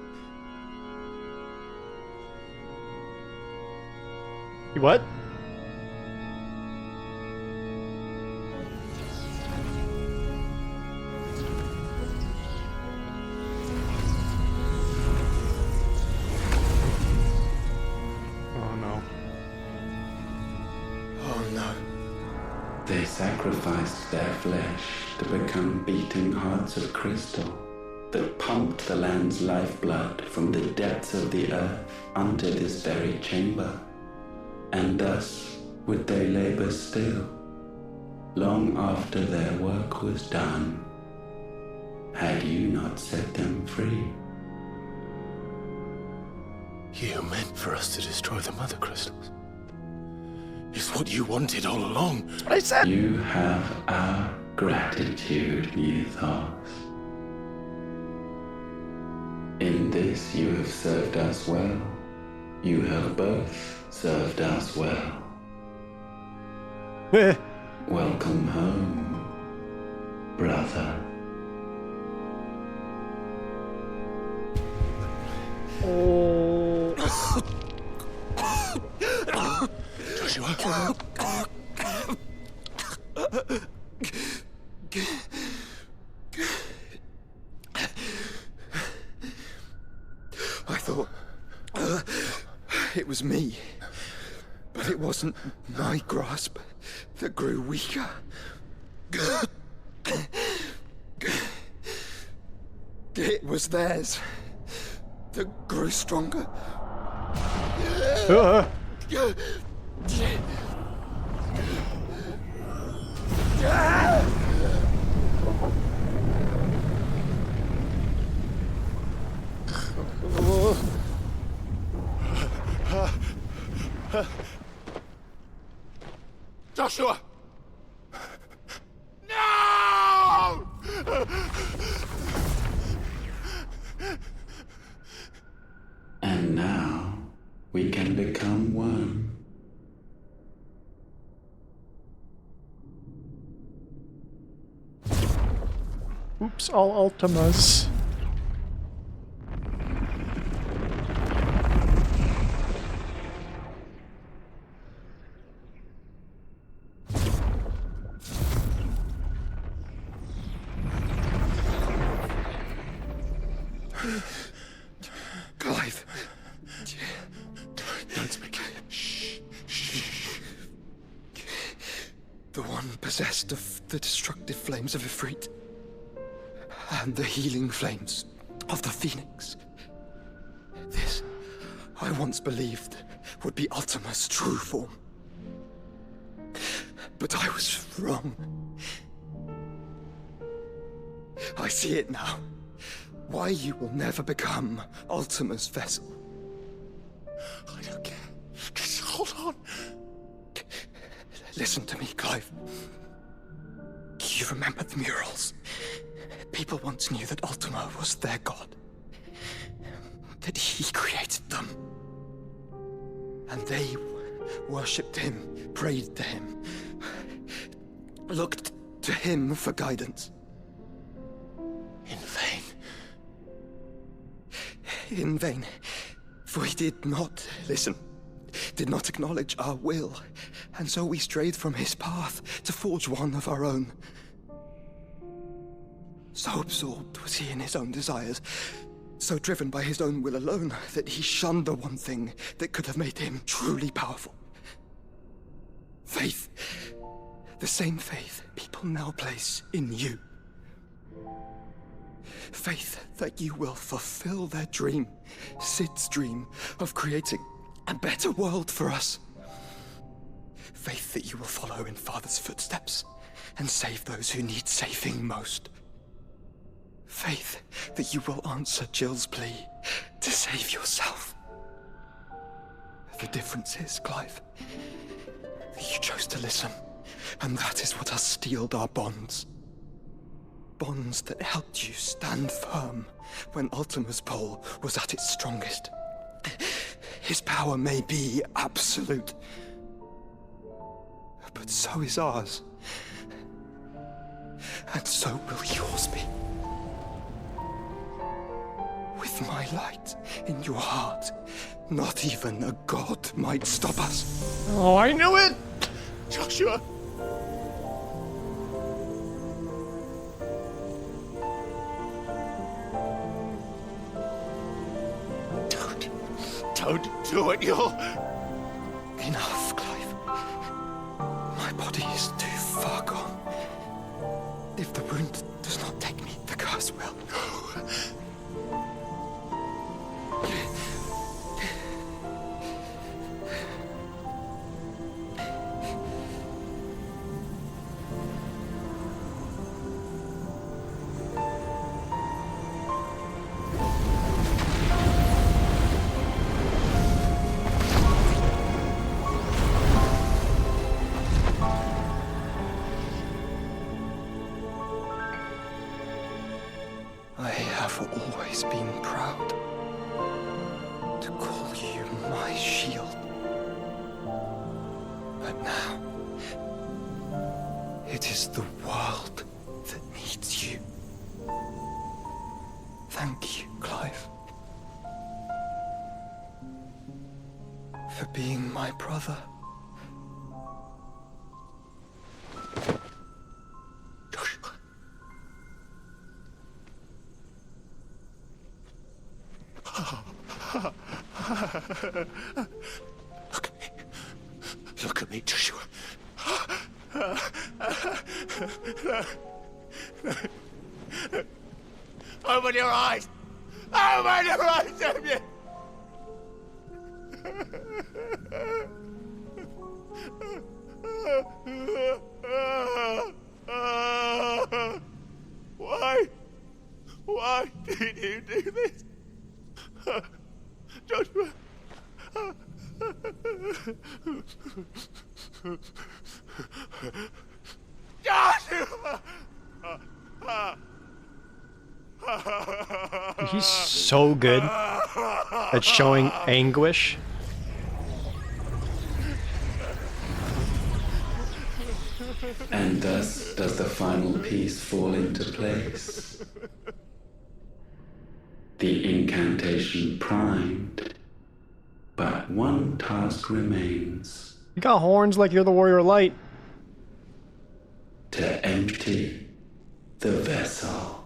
What? They sacrificed their flesh to become beating hearts of crystal that pumped the land's lifeblood from the depths of the earth unto this very chamber. And thus would they labor still, long after their work was done, had you not set them free. You meant for us to destroy the Mother Crystals. It's what you wanted all along. I said. You have our gratitude, Mythos. In this you have served us well. You have both served us well. Welcome home. brother. Oh. Joshua. I thought it was me, but it wasn't my grasp that grew weaker. It was theirs that grew stronger. Joshua! No! And now we can become one. Oops, all Ultimas. Clive. Don't speak. Shh. The one possessed of the destructive flames of Ifrit and the healing flames of the Phoenix. This, I once believed, would be Ultima's true form. But I was wrong. I see it now. Why you will never become Ultima's vessel. I don't care. Just hold on. Listen to me, Clive. You remember the murals? People once knew that Ultima was their god. That he created them. And they worshipped him, prayed to him, looked to him for guidance. In vain. In vain. For he did not listen, did not acknowledge our will, and so we strayed from his path to forge one of our own. So absorbed was he in his own desires, so driven by his own will alone, that he shunned the one thing that could have made him truly powerful. Faith. The same faith people now place in you. Faith that you will fulfill their dream, Sid's dream, of creating a better world for us. Faith that you will follow in Father's footsteps and save those who need saving most. Faith that you will answer Jill's plea to save yourself. The difference is, Clive, that you chose to listen, and that is what has steeled our bonds. Bonds that helped you stand firm when Ultima's pull was at its strongest. His power may be absolute, but so is ours. And so will yours be. With my light in your heart, not even a god might stop us. Oh, I knew it! Joshua! Don't do it, you'll... Enough, Clive. My body is too far gone. If the wound does not take me, the curse will. I have always been proud to call you my shield. But now, it is the world that needs you. Thank you, Clive. For being my brother. Joshua. Look at me, Joshua. Open your eyes! Open your eyes, Damien! Why? Why did you do this? Joshua! Joshua! He's so good at showing anguish. And thus does the final piece fall into place. The incantation primed, but one task remains. You got horns like you're the warrior of light. To empty the vessel.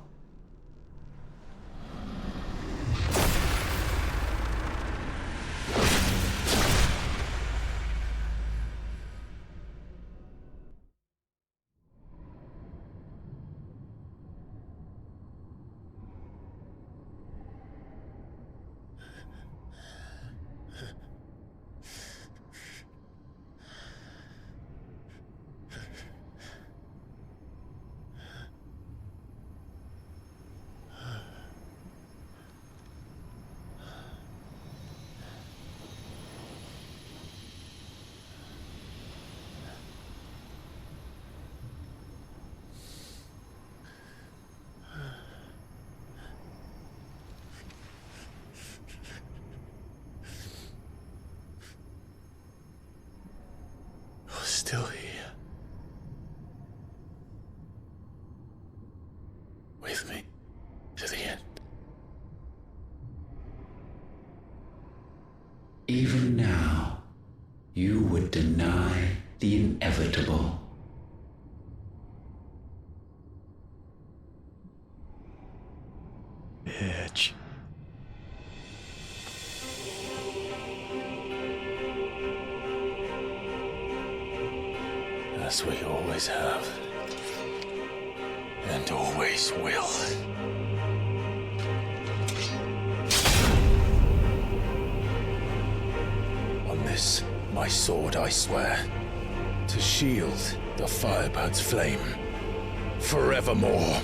Still here. With me to the end. Even now, you would deny the inevitable. Bitch. As we always have. And always will. On this, my sword, I swear, to shield the Firebird's flame forevermore.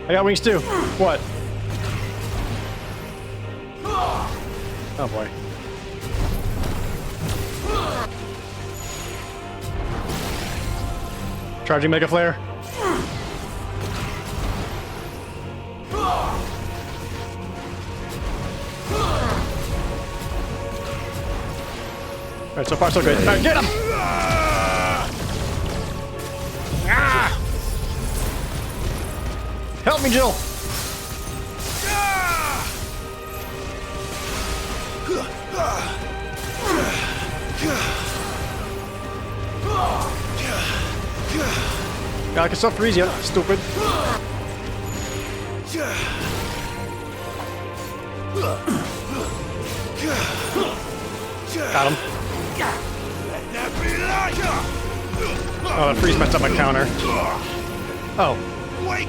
I got wings too. What? Oh boy. Charging Mega Flare. Alright, so far so good. Alright, get him! Ah! Help me, Jill! I can self freeze you, stupid. Got him. Oh, the freeze messed up my counter. Oh.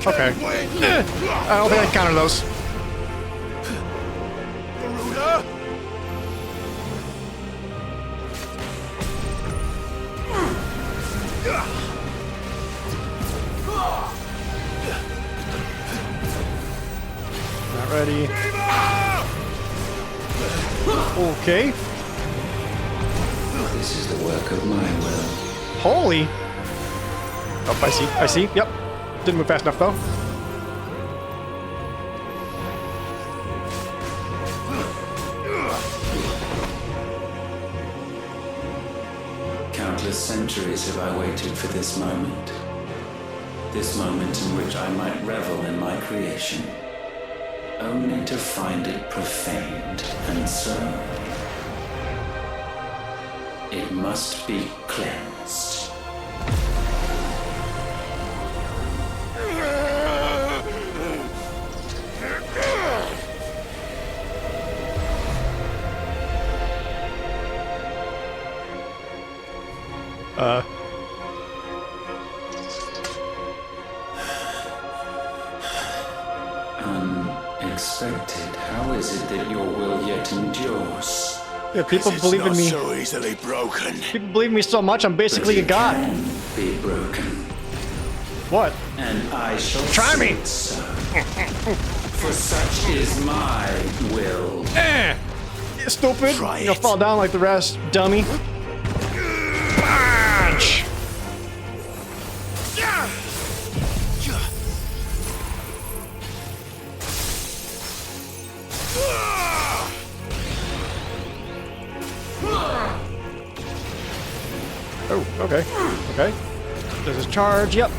Okay. I don't think I can counter those. Not ready. Okay. This is the work of my will. Holy! Oh, I see. I see. Yep. Didn't move fast enough though. Countless centuries have I waited for this moment. This moment in which I might revel in my creation, only to find it profaned and so it must be cleansed. Unexpected. How is it that your will yet endures? Yeah, people believe in me. So easily broken. People believe in me so much. I'm basically a god. Be broken. What? And I shall try me. So. For such is my will. You stupid. You're gonna fall down like the rest, dummy. Punch. Oh, okay. Okay. Does his charge? Yep.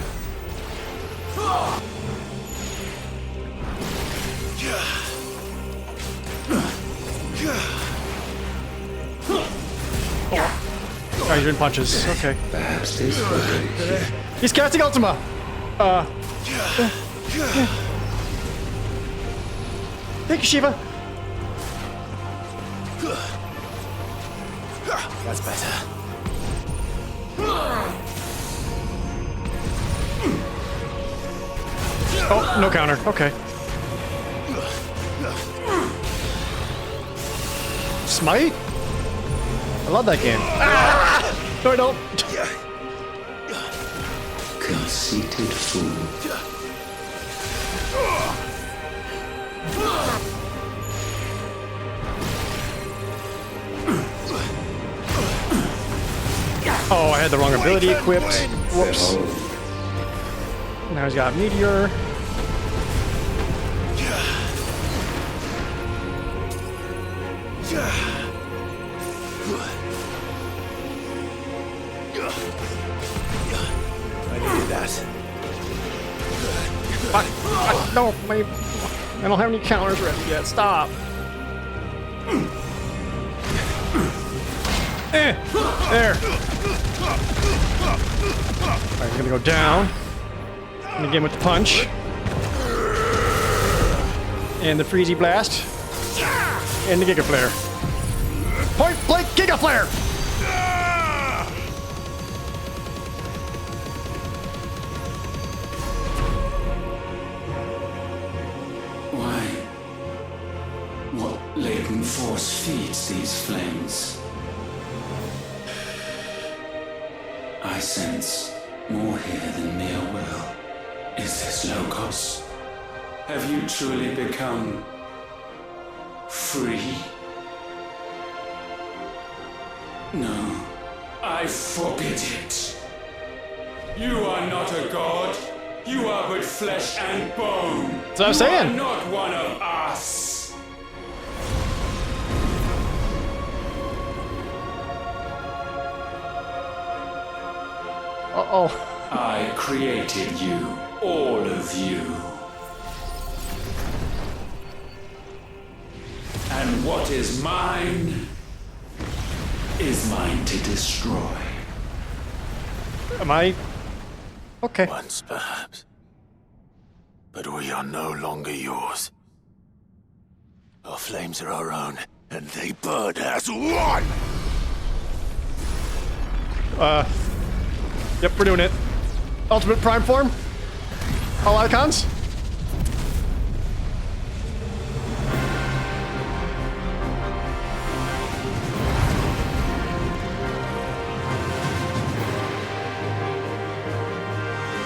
Oh, he's doing punches. Okay. Perhaps this He's casting Ultima. Thank you, Shiva. That's better. Oh, no counter. Okay. Smite? I love that game. Ah! No, I don't. Conceited fool. Oh, I had the wrong ability equipped. Whoops. Now he's got Meteor. I needed that. No, I don't have any counters ready yet. Stop. There. Alright, we're gonna go down. And again with the punch. And the Freezy Blast. And the Giga Flare. Point blank Giga Flare! Why? What latent force feeds these flames? I sense more here than mere will. Is this Logos? Have you truly become free? No, I forbid it. You are not a god. You are but flesh and bone. That's what I'm saying. You are not one of us. Uh-oh. I created you, all of you. And what is mine to destroy. Am I? Okay. Once, perhaps. But we are no longer yours. Our flames are our own, and they burn as one! Yep, we're doing it. Ultimate Prime form. All icons.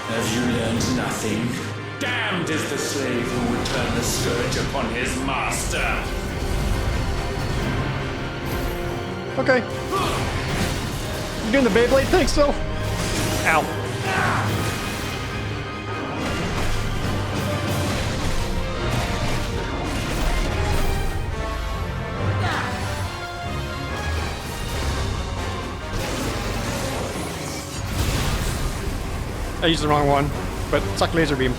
Have you learned nothing? Damned is the slave who would turn the scourge upon his master. Okay. doing the Beyblade thing still? Ow. I used the wrong one, but suck laser beam.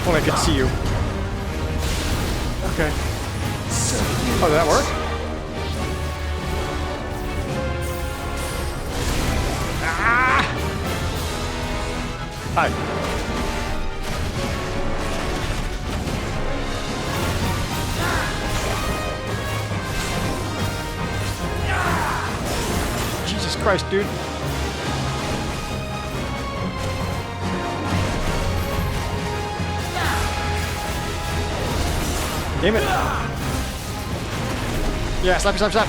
Only I could see you. Okay. Oh, did that work? Ah! Hi. Jesus Christ, dude. Damn it. Yeah, slap, slap, slap.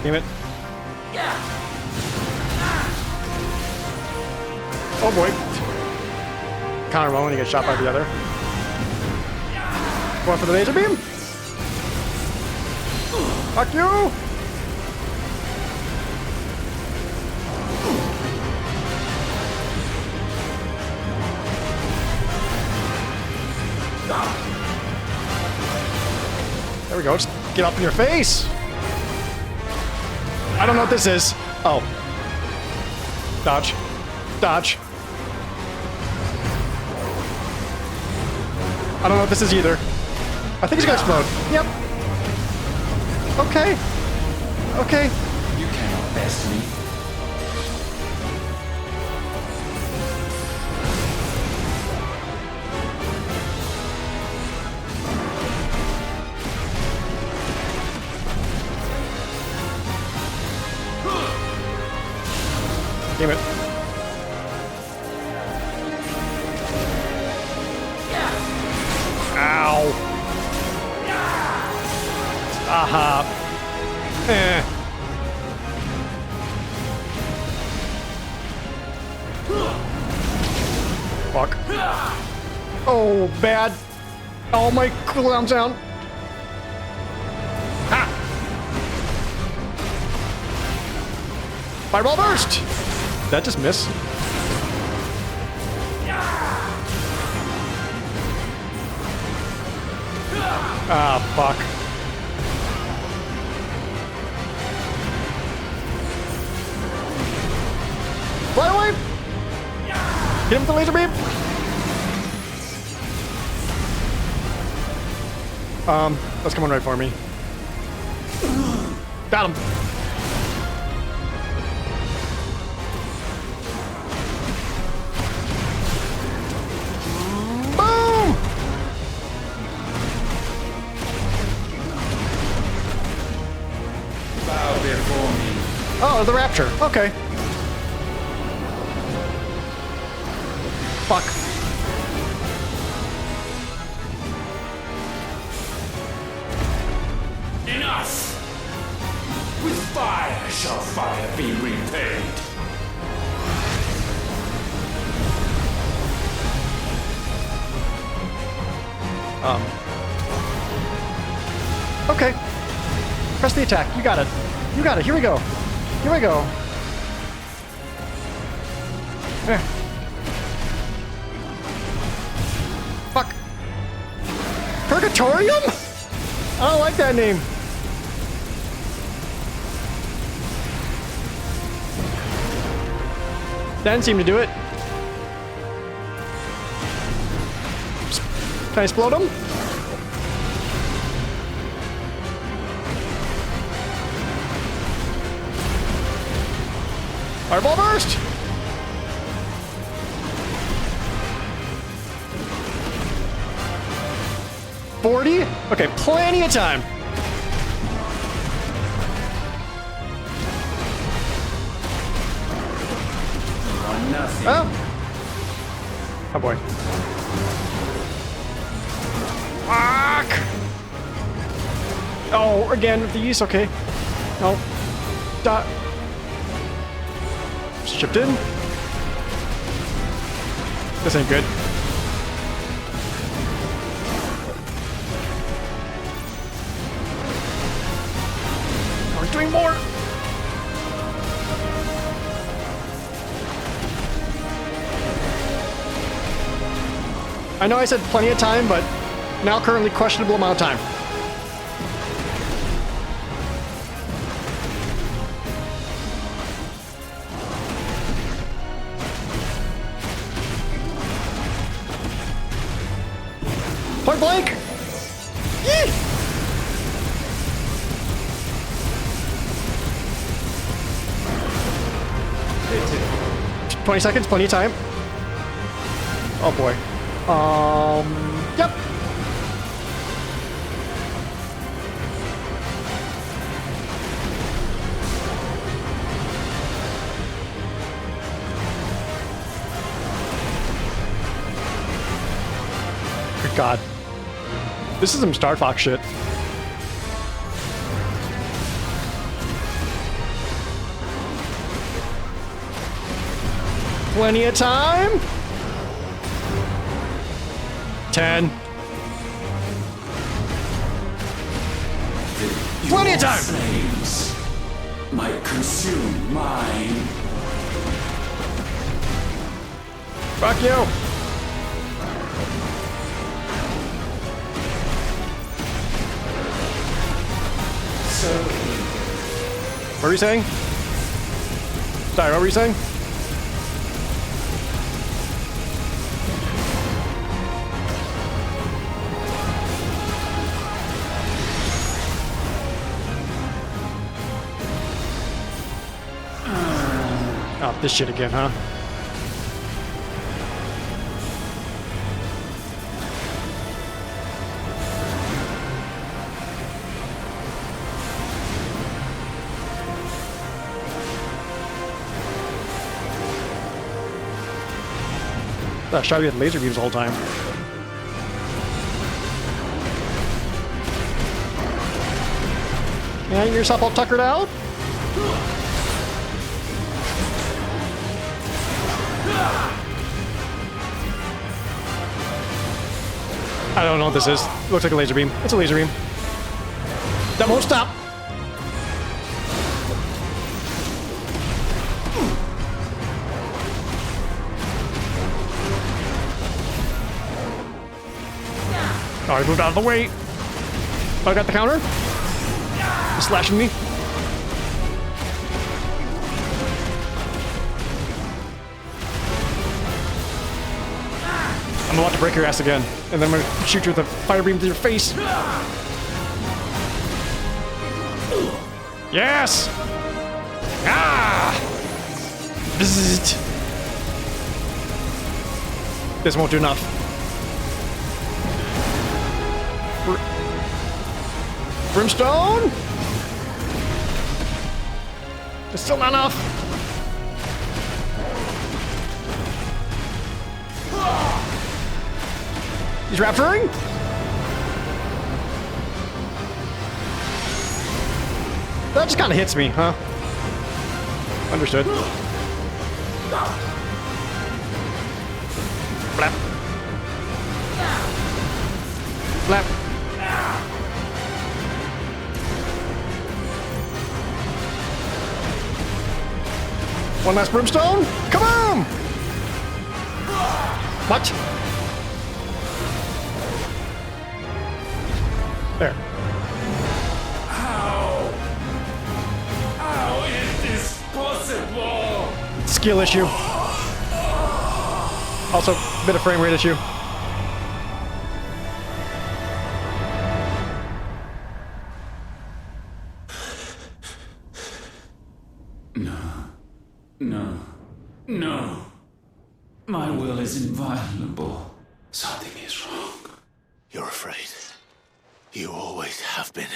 Damn it. Oh boy. Counter one when you get shot by the other. Going for the laser beam. Fuck you! There we go. Just get up in your face. I don't know what this is. Oh. Dodge. Dodge. I don't know what this is either. I think it's gonna explode. Yep. Okay. Okay. You cannot best me. Damn it. Ow. Aha. Eh. Fuck. Oh, bad. Oh, my cooldown's down. Ha! Fireball burst! Did that just miss? Ah, fuck. Fly away! Hit him with the laser beam! That's coming right for me. Got him! Oh, the Rapture. Okay. Fuck. Enough! With fire shall fire be repaid. Okay. Press the attack. You got it. You got it. Here we go. Here we go. Eh. Fuck. Purgatorium? I don't like that name. That didn't seem to do it. Can I explode him? Fireball burst! $40? Okay, plenty of time. Oh. Oh boy. Fuck! Oh, again with the use, okay. No. Dot. Shipped in. This ain't good. We're doing more. I know I said plenty of time, but now currently questionable amount of time. Point blank! Yee! Hit it. 20 seconds, plenty of time. Oh boy. Yep. Good God. This is some Star Fox shit. Plenty of time. 10. Plenty of time. Flames might consume mine. Fuck you. What were you saying? Sorry, what were you saying? Oh, this shit again, huh? I shot you with laser beams the whole time. Yeah, get yourself all tuckered out? I don't know what this is. It looks like a laser beam. It's a laser beam. That won't stop. Oh, I moved out of the way. Oh, I got the counter. He's slashing me. I'm about to break your ass again, and then I'm gonna shoot you with a fire beam to your face. Yes! Ah! Bzzzt. This won't do enough. Brimstone? It's still not enough. He's rapturing? That just kind of hits me, huh? Understood. Flap. Flap. One last brimstone? Come on! What? There. How is this possible? Skill issue. Also, a bit of frame rate issue. No. My will is inviolable. Something is wrong. You're afraid. You always have been.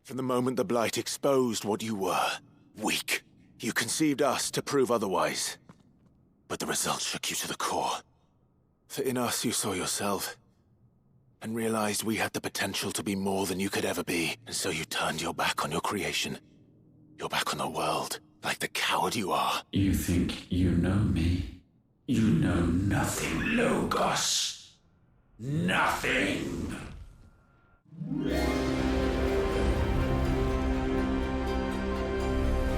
From the moment the Blight exposed what you were, weak, you conceived us to prove otherwise. But the results shook you to the core. For in us you saw yourself, and realized we had the potential to be more than you could ever be. And so you turned your back on your creation. Your back on the world, like the coward you are. You think you know me? You know nothing, Logos. Nothing.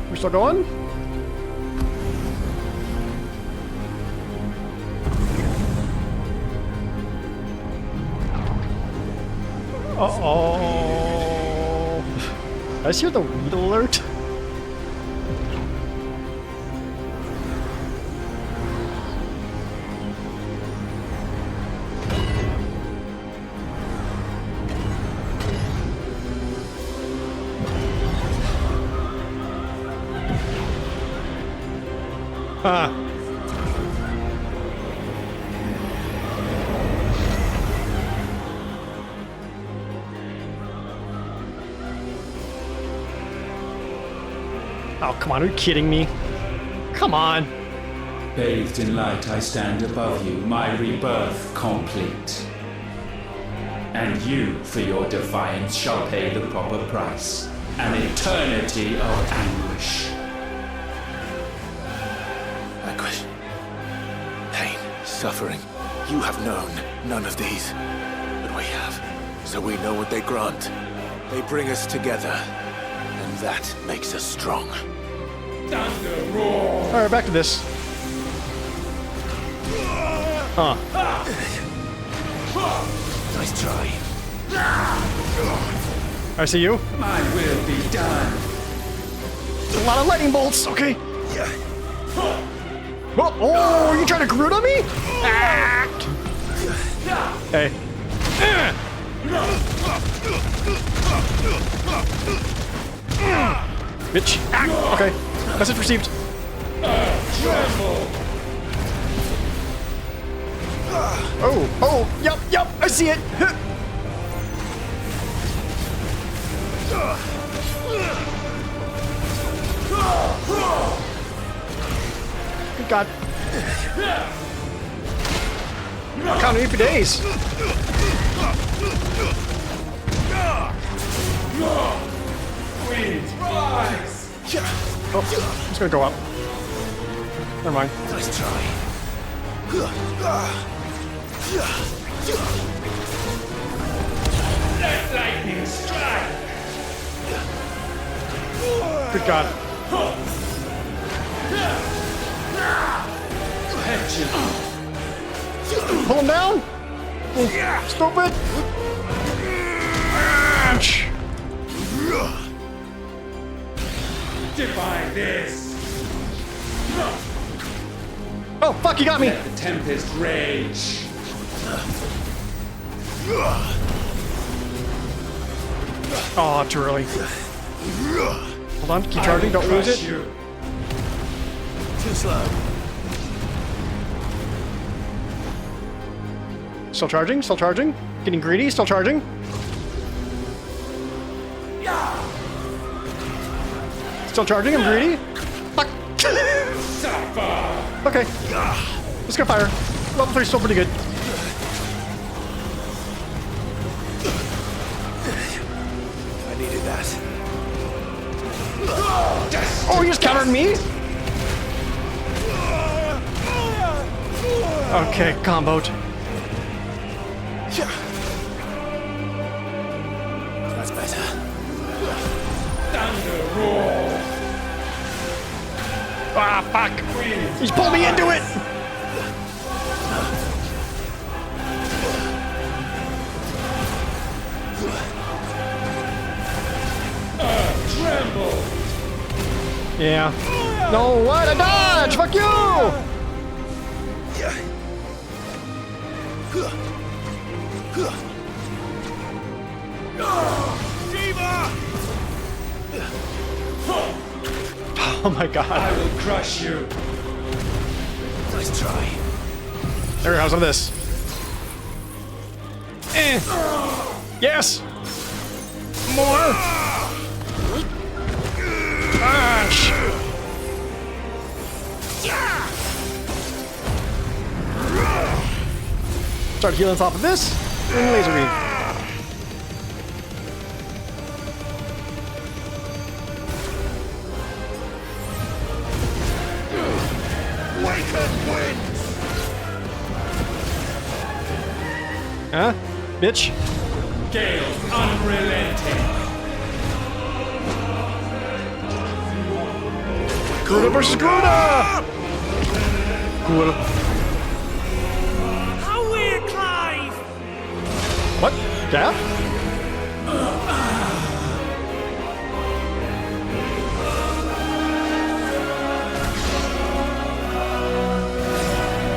We're still going? Uh-oh. Did I just hear the weed alert? Huh. Oh, come on, are you kidding me? Come on. Bathed in light, I stand above you, my rebirth complete. And you, for your defiance, shall pay the proper price. An eternity of anguish. Anguish. Pain. Suffering. You have known none of these. But we have. So we know what they grant. They bring us together. And that makes us strong. Thunder roar! Alright, back to this. Huh. Nice try. I see you. My will be done. A lot of lightning bolts. Okay. Oh, are you trying to Groot on me? Hey. Bitch. Okay. Message received. Oh, yep, I see it. Good God. I'll count me for days. Oh, I'm just gonna go up. Never mind. Nice try. Let lightning strike! Good God. Pull him down? Stupid! Ouch! Defy this! Oh, fuck, you got me! Let the tempest rage! Oh, too early. Hold on, keep charging, don't lose it. Too slow. Still charging, still charging. Getting greedy, still charging. Still charging, I'm greedy. Fuck. Okay. Let's go fire. Level 3 is still pretty good. I needed that. Oh, you just countered me? Okay, comboed. That's better. Thunder roar! Ah, fuck! He's pulled me into it! Tremble! Yeah. No, what? A dodge! Fuck you! Oh my God. I will crush you. Nice try. There we go, some of this. Yes! More! Punch! Start healing off of this, and laser beam. Wake up, wind! Huh? Bitch. Gales unrelenting. Gruda versus Gruda! Cool. How weird, Clive! What? Gav?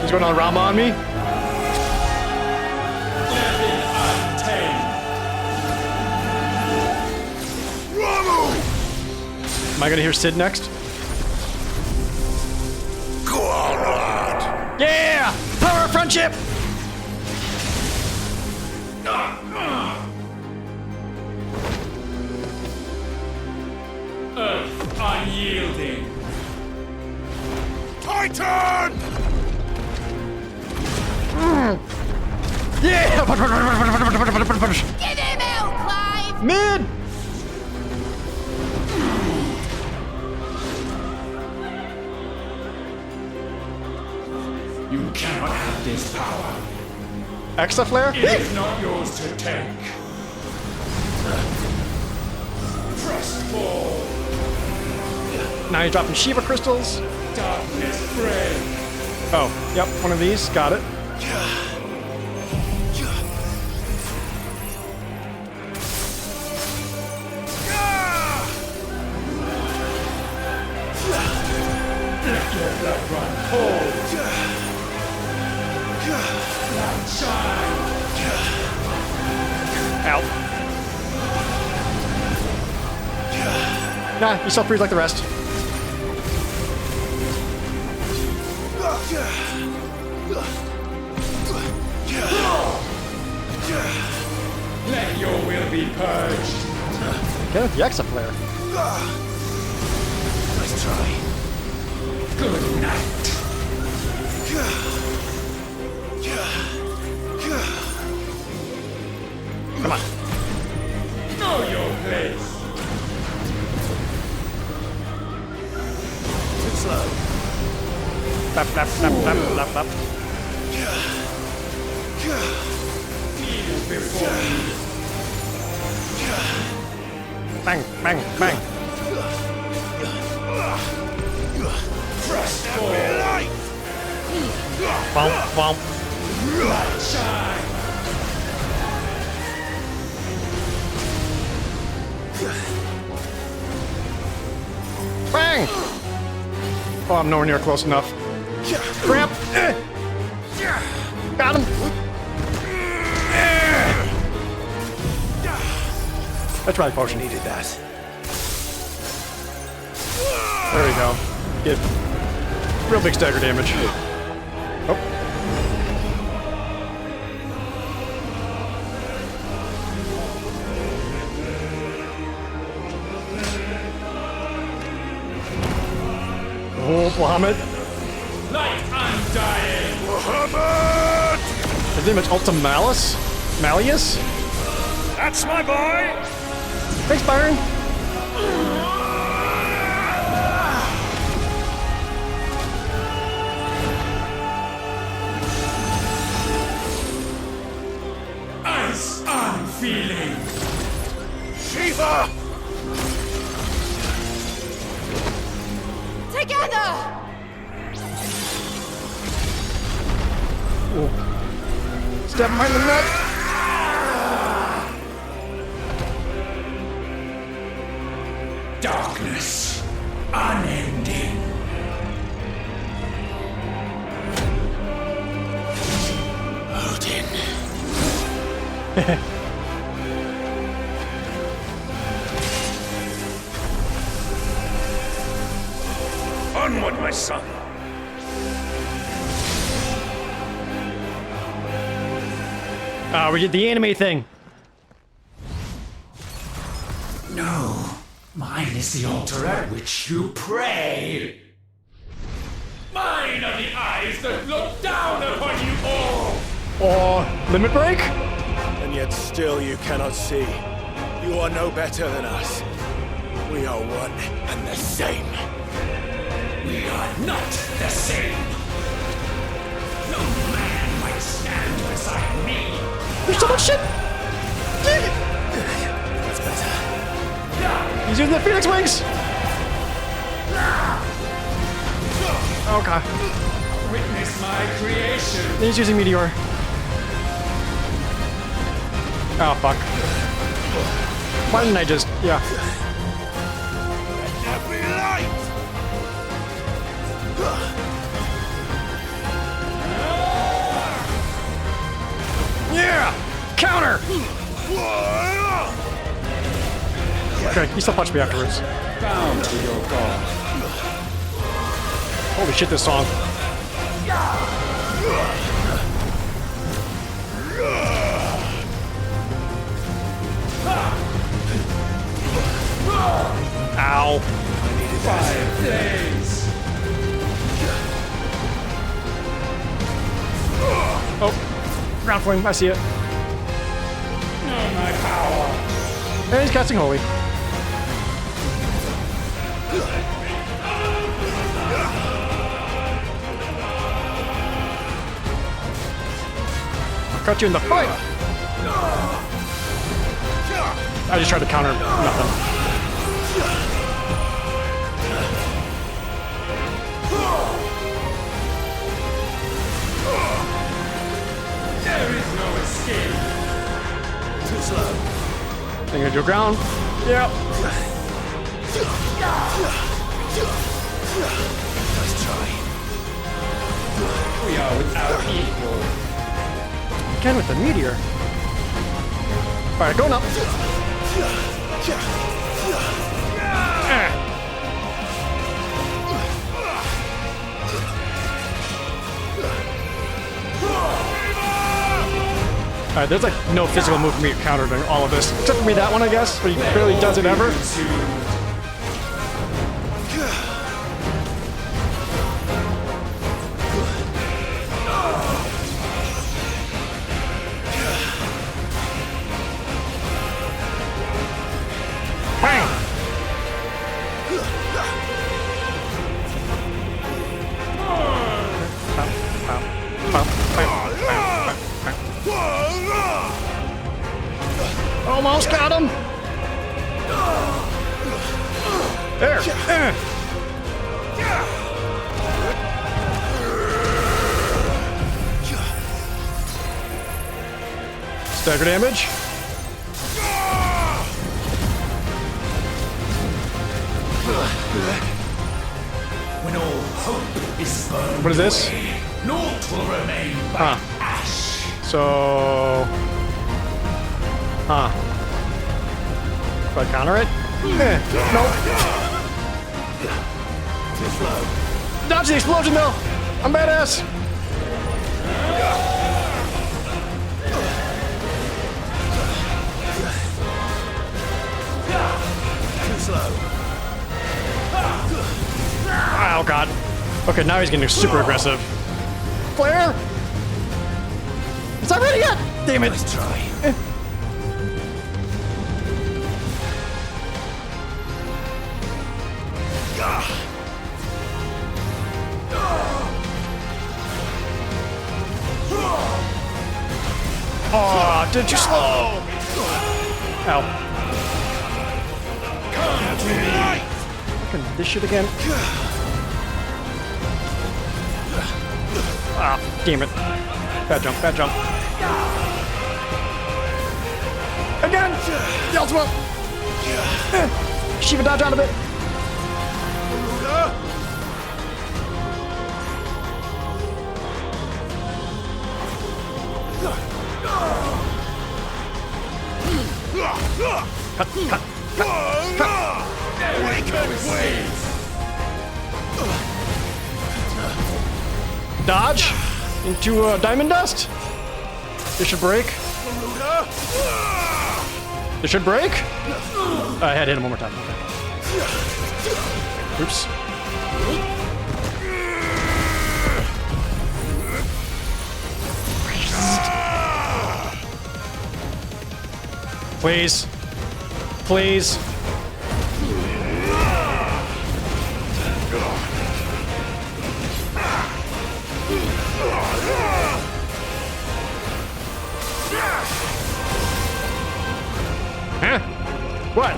He's going on Rama on me? Am I gonna hear Sid next? Go on, lad! Yeah! Power of friendship! Earth unyielding. Titan! Yeah! Give him hell, Clive! Mid! You cannot have this power. Extra flare? It is not yours to take. Frostfall. Now you're dropping Shiva crystals. Darkness Bray. Oh, yep, one of these. Got it. Let your blood run cold. Light shine. Ow. Nah, you still freeze like the rest. Let your will be purged. Get with the Exa flare. Nice try. Good night. Come on. Know your place. Too slow. Bap, bap, bap, bap, bap, bap. Kneel before me. Bang, bang, bang. Frostfall. Bump, bump. Light shine. Bang! Oh, I'm nowhere near close enough. Cramp! Got him! That's right, potion. Needed that. There we go. Get real big stagger damage. Oh. Oh, Muhammad. Light undying. Muhammad! His name is Ultimalus? Malleus? That's my boy. Thanks, Byron. Ice unfeeling. Shiva! Together! Ooh. Step behind the net. Darkness unending. Odin. Onward, my son. We get the anime thing. No, mine is the altar at which you pray. Mine are the eyes that look down upon you all. Or limit break? And yet still you cannot see. You are no better than us. We are one and the same. We are not the same. No man might stand beside me. so much shit! That's better. He's using the Phoenix Wings! Oh god. Witness my creation. He's using Meteor. Oh fuck. Why didn't I just... yeah. Yeah! Counter! Okay, he still punched me afterwards. Bound to your god. Holy shit, this song. Ow. 5 days. Oh, ground flame, I see it. Know my power. And he's casting Holy. I'll cut you in the fight. I just tried to counter nothing. There is no escape. Too slow. Think I do ground. Yep. Nice try. We are without equal. Again with the meteor. Alright, going up. Alright, there's like no physical move for me to counter during all of this. Except for me that one, I guess, but he barely does it ever. Almost got him! There! Stagger damage. When all hope is burned What is this? away, naught will remain but ash. So... Huh. Do I counter it? Nope. Too slow. Dodge the explosion though! I'm badass! Too slow. Oh god. Okay, now he's getting super aggressive. Flare! It's not ready yet! Damn it! Nice try. Oh, did you slow? Ow. Come to me. Fucking this shit again. Ah, damn it. Bad jump, bad jump. Again! The ultimate! Shiva dodge out of it! Cut, cut, cut, Dodge into diamond dust. This should break. This should break. I had to hit him one more time. Okay. Oops. Please. Please. What?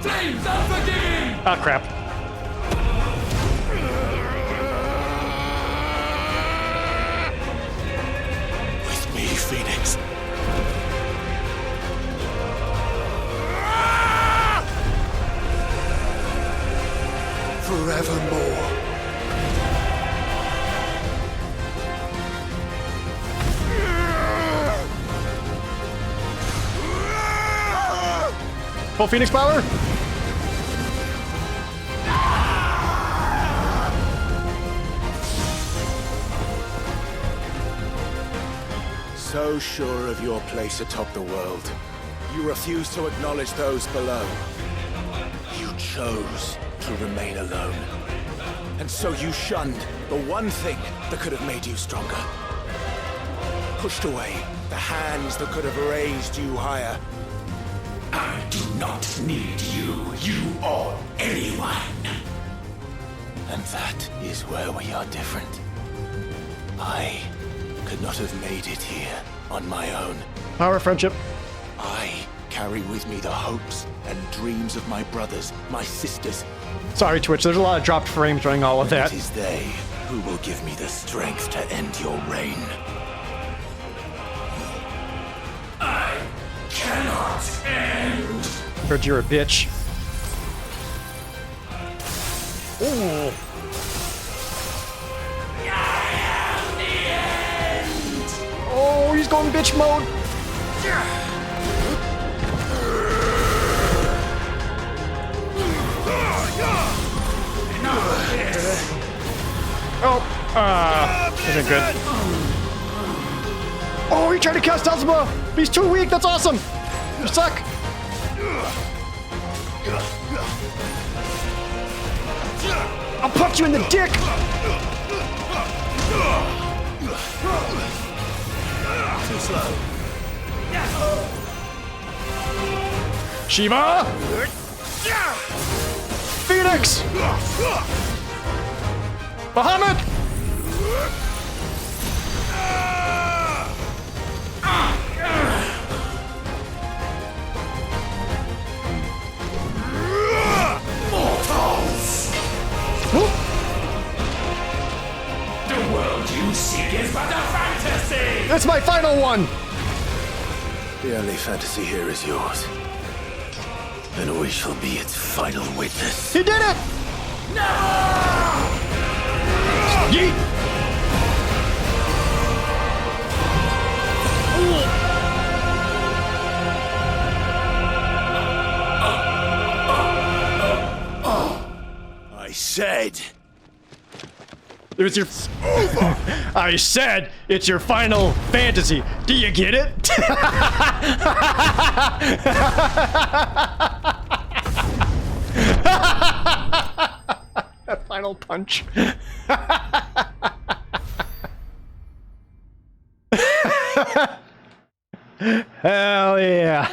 Flames unforgiving! Ah, crap. With me, Phoenix. Forevermore. Full Phoenix power? So sure of your place atop the world, you refuse to acknowledge those below. You chose to remain alone. And so you shunned the one thing that could have made you stronger. Pushed away the hands that could have raised you higher. I do not need you, you or anyone. And that is where we are different. I could not have made it here on my own. Power of friendship. I carry with me the hopes and dreams of my brothers, my sisters. Sorry, Twitch, there's a lot of dropped frames during all of that. It is they who will give me the strength to end your reign. I cannot end. Heard you're a bitch. Ooh. Oh, he's going bitch mode. Oh, isn't good. Oh, he tried to cast Elzama. He's too weak. That's awesome. You suck. I'll punch you in the dick. Too slow. Shiva. Phoenix. Bahamut. Mortals! The world you seek is but a fantasy! That's my final one! The only fantasy here is yours. And we shall be its final witness. He did it! Never! Yeet! I said... It was your... I said it's your final fantasy. Do you get it? That final punch. Hell yeah.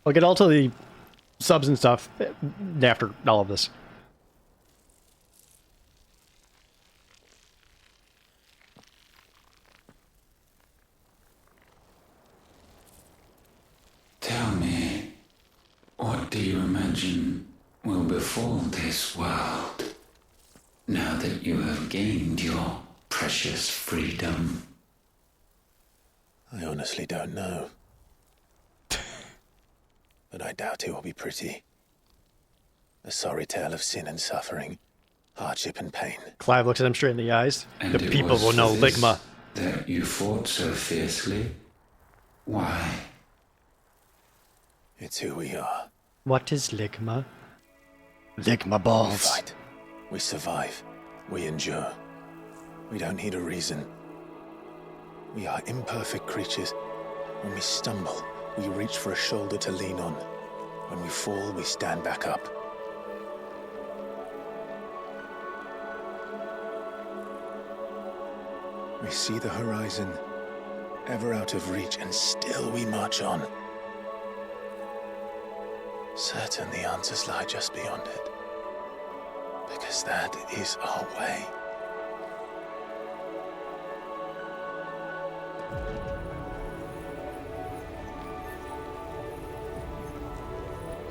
I'll get all to the subs and stuff after all of this. Tell me, what do you imagine will befall this world now that you have gained your precious freedom? I honestly don't know. But I doubt it will be pretty. A sorry tale of sin and suffering, hardship and pain. Clive looks at him straight in the eyes. And the it people was will know for this Ligma. That you fought so fiercely? Why? It's who we are. What is Ligma? Ligma balls. We fight. We survive. We endure. We don't need a reason. We are imperfect creatures. When we stumble, we reach for a shoulder to lean on. When we fall, we stand back up. We see the horizon, ever out of reach, and still we march on. Certain the answers lie just beyond it, because that is our way.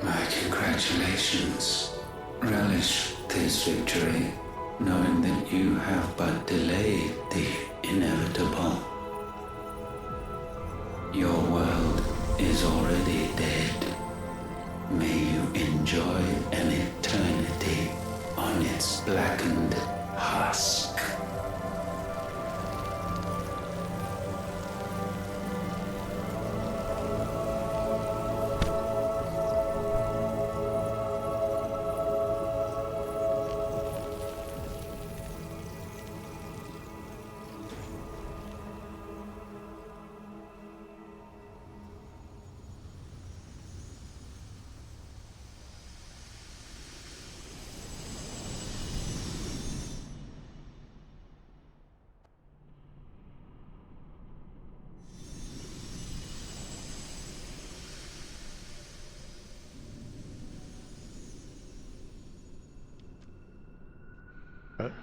My congratulations. Relish this victory, knowing that you have but delayed the inevitable. Your world is already dead. May you enjoy an eternity on its blackened husk.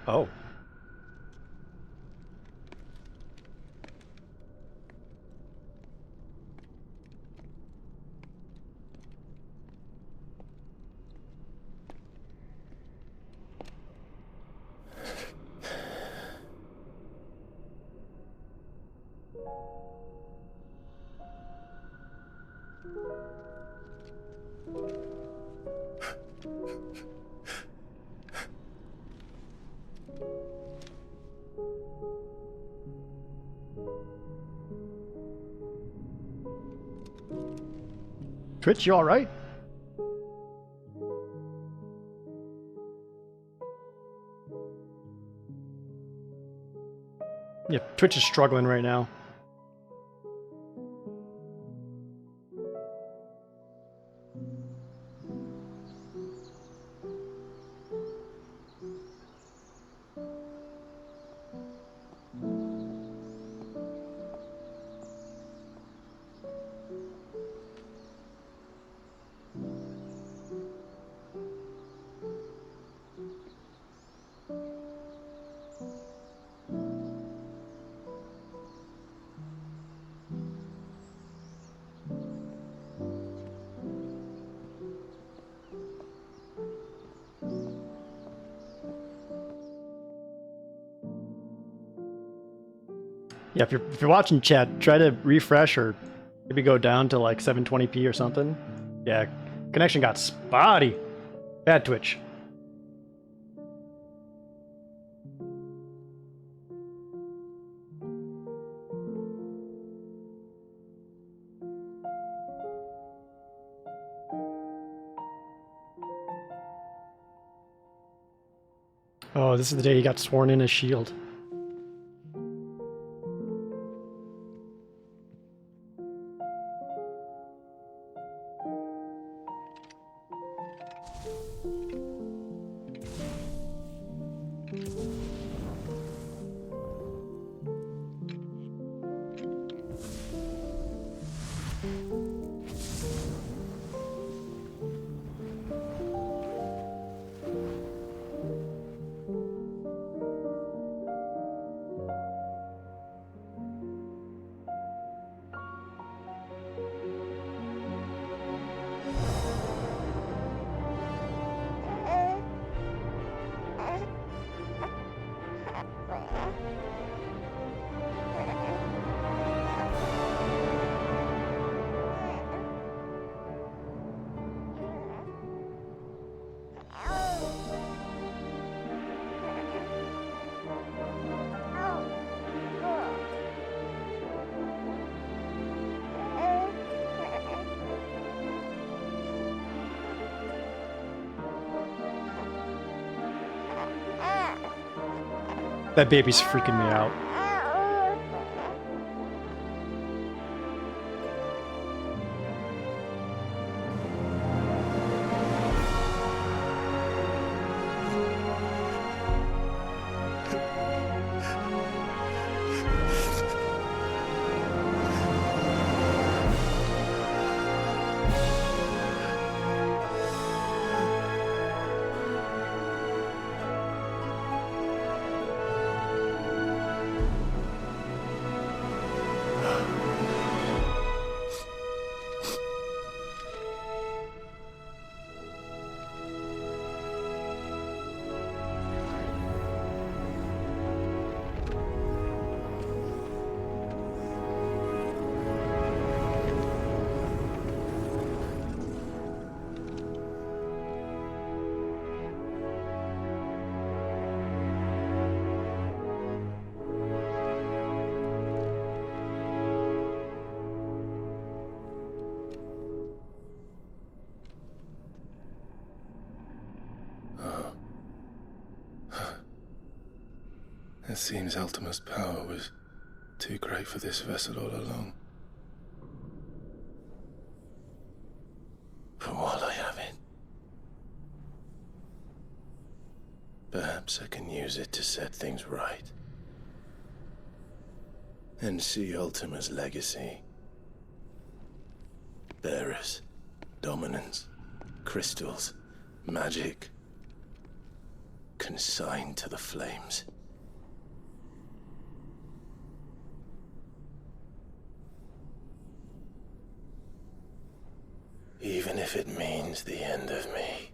Oh. Twitch, you alright? Yeah, Twitch is struggling right now. Yeah, if you're watching chat, try to refresh or maybe go down to like 720p or something. Yeah, connection got spotty. Bad Twitch. Oh, this is the day he got sworn in as S.H.I.E.L.D. That baby's freaking me out. It seems Ultima's power was too great for this vessel all along. But while I have it, perhaps I can use it to set things right. And see Ultima's legacy. Bearers, dominance, crystals, magic, consigned to the flames. Even if it means the end of me.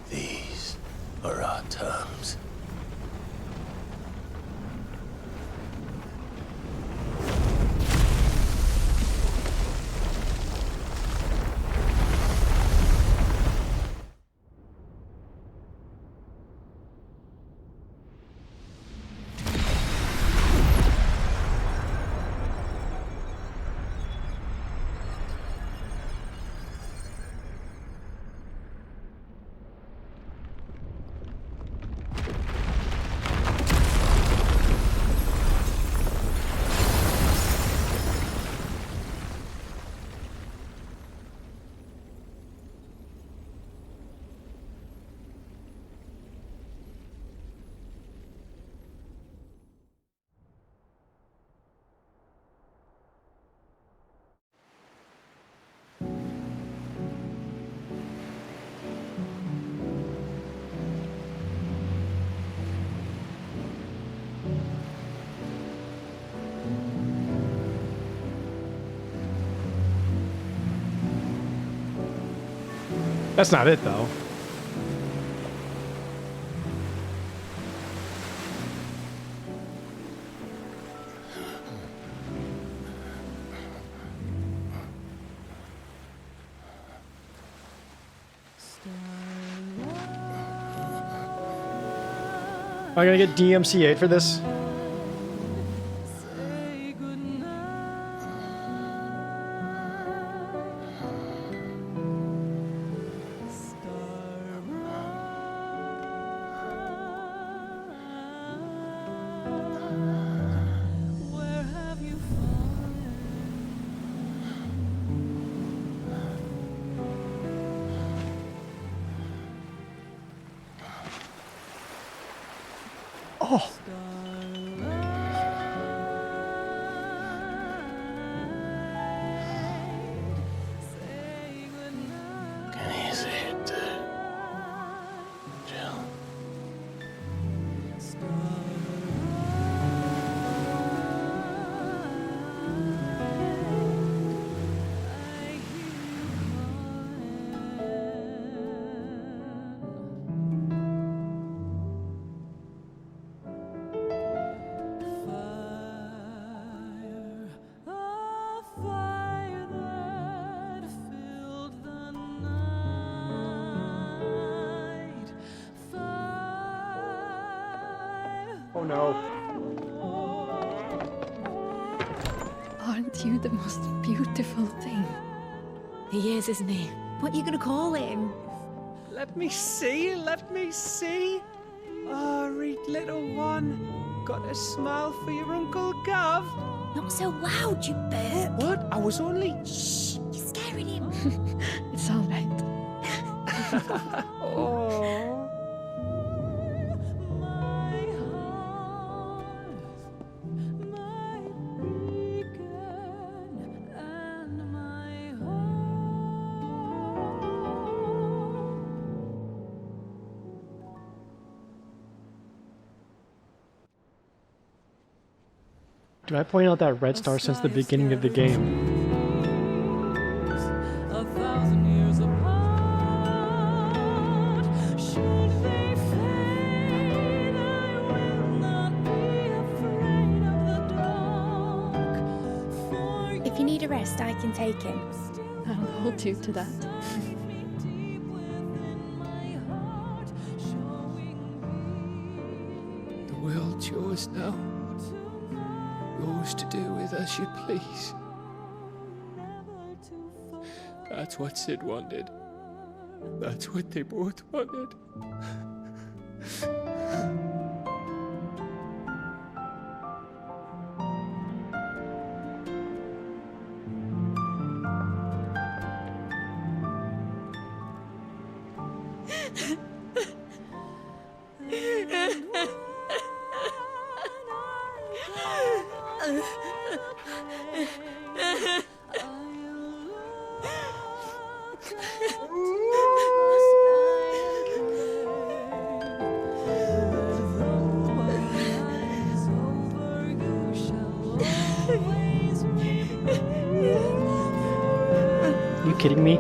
These are our terms. That's not it, though. Am I gonna get DMCA'd for this? Oh. Can you see it too, Jill? Oh no. Aren't you the most beautiful thing? He is, isn't he? What are you gonna call him? Let me see, let me see. Oh, read little one. Got a smile for your Uncle Gav. Not so loud, you burp. What? I was only... Shh, you're scaring him. It's all right. Oh. Did I point out that red star since the beginning of the game? If you need a rest, I can take him. I'll hold you to that. The world's yours now. Yours to do with as you please. That's what Sid wanted. That's what they both wanted. Are you kidding me?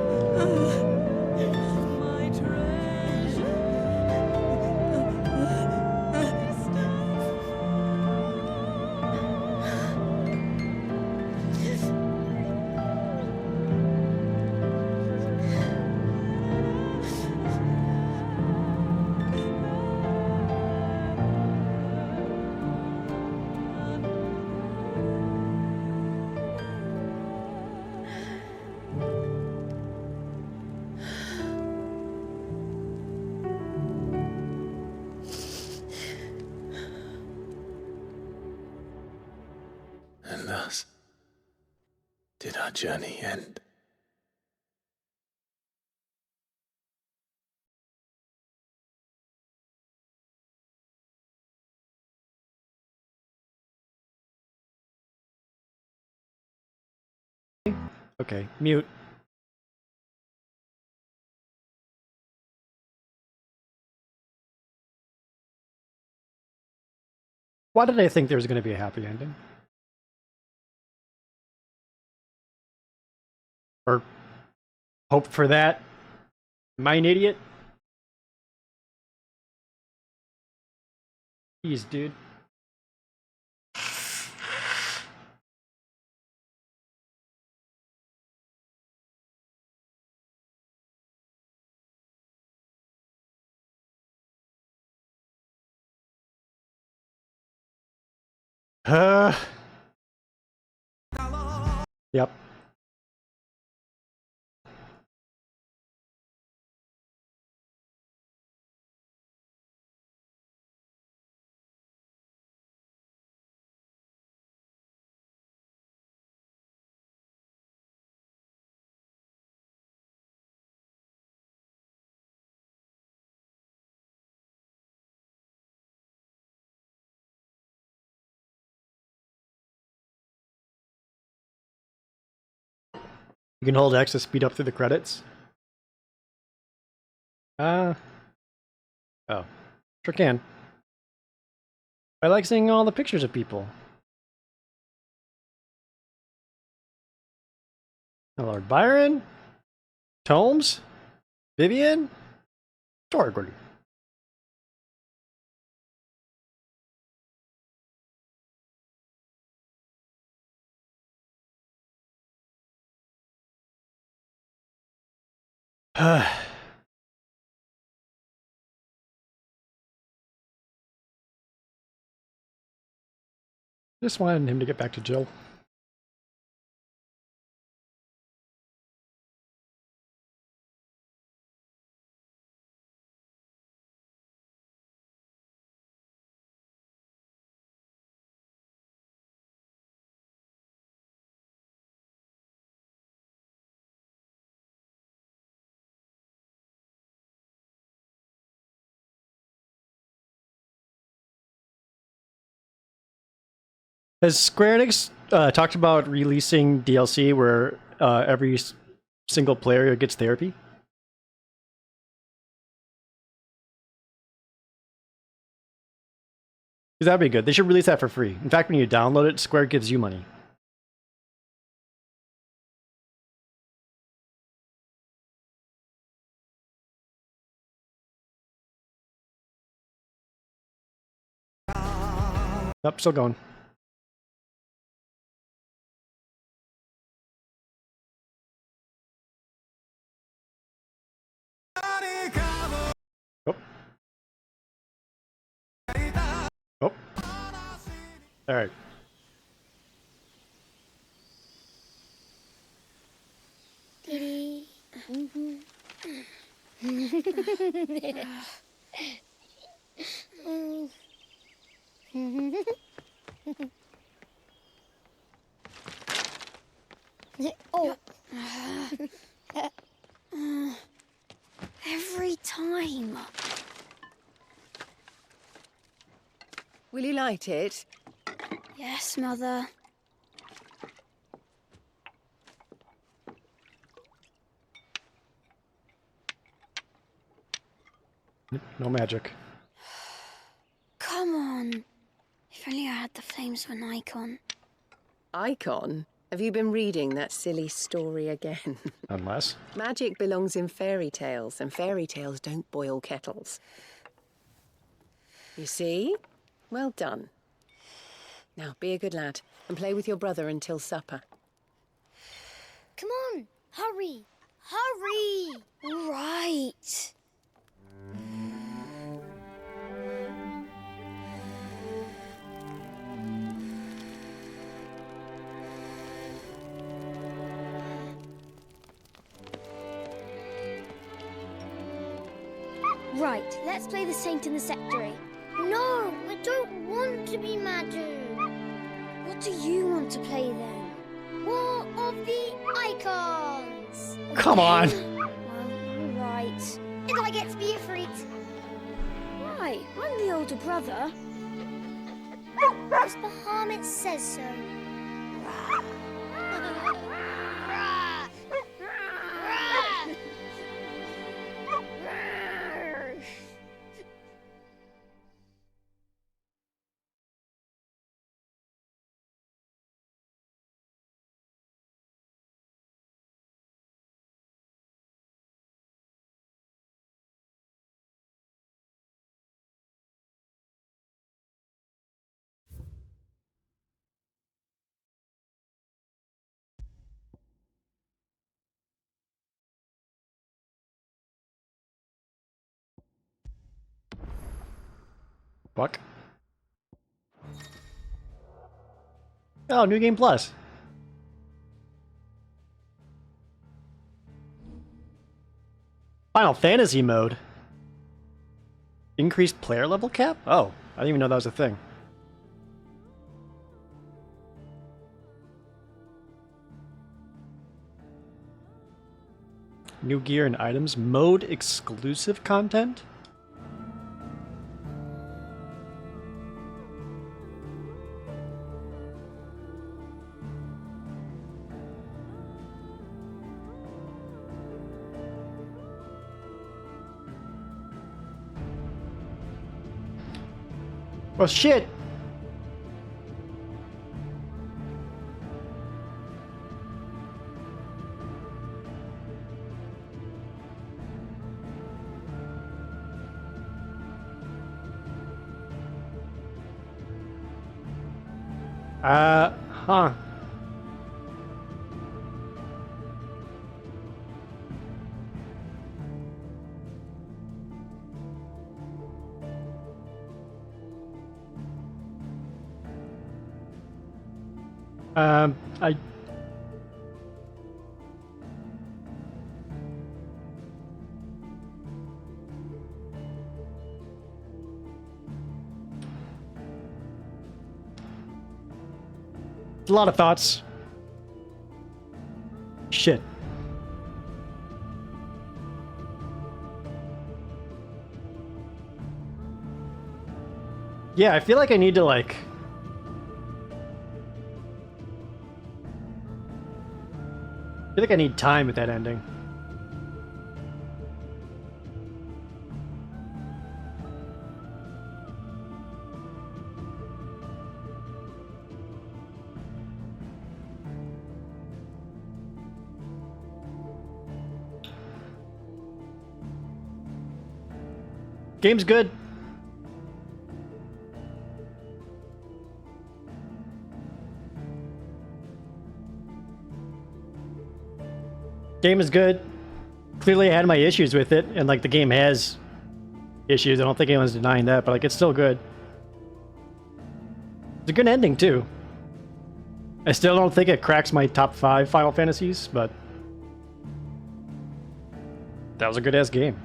And thus did our journey end. Okay, mute. Why did I think there was going to be a happy ending? Or hope for that? Am I an idiot? Jeez, dude. Yep. You can hold X to speed up through the credits. Oh, sure can. I like seeing all the pictures of people. Lord Byron, Tomes, Vivian, Torgord. Just wanted him to get back to Jill. Has Square Enix talked about releasing DLC where every single player gets therapy? Because that'd be good. They should release that for free. In fact, when you download it, Square gives you money. Nope, still going. Oh. All right. Diddy. Oh. Every time. Will you light it? Yes, Mother. No magic. Come on. If only I had the flames of an icon. Icon? Have you been reading that silly story again? Unless. Magic belongs in fairy tales, and fairy tales don't boil kettles. You see? Well done. Now, be a good lad, and play with your brother until supper. Come on, hurry! Hurry! All right. Right, let's play the Saint in the Secretary. No, I don't want to be Madu. What do you want to play then? War of the Icons! Come on! Well, alright. And I get to be a freak. Why? I'm the older brother. Because Bahamut says so. Fuck. Oh, New Game Plus. Final Fantasy mode. Increased player level cap? Oh, I didn't even know that was a thing. New gear and items. Mode exclusive content? Well, shit. Huh. I... A lot of thoughts. Shit. Yeah, I feel like I need to, like... I feel like I need time with that ending. Game's good. Game is good. Clearly I had my issues with it, and like the game has issues. I don't think anyone's denying that, but like it's still good. It's a good ending, too. I still don't think it cracks my top 5 Final Fantasies, but that was a good-ass game.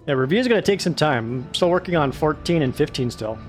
Yeah, review's gonna take some time. I'm still working on 14 and 15 still.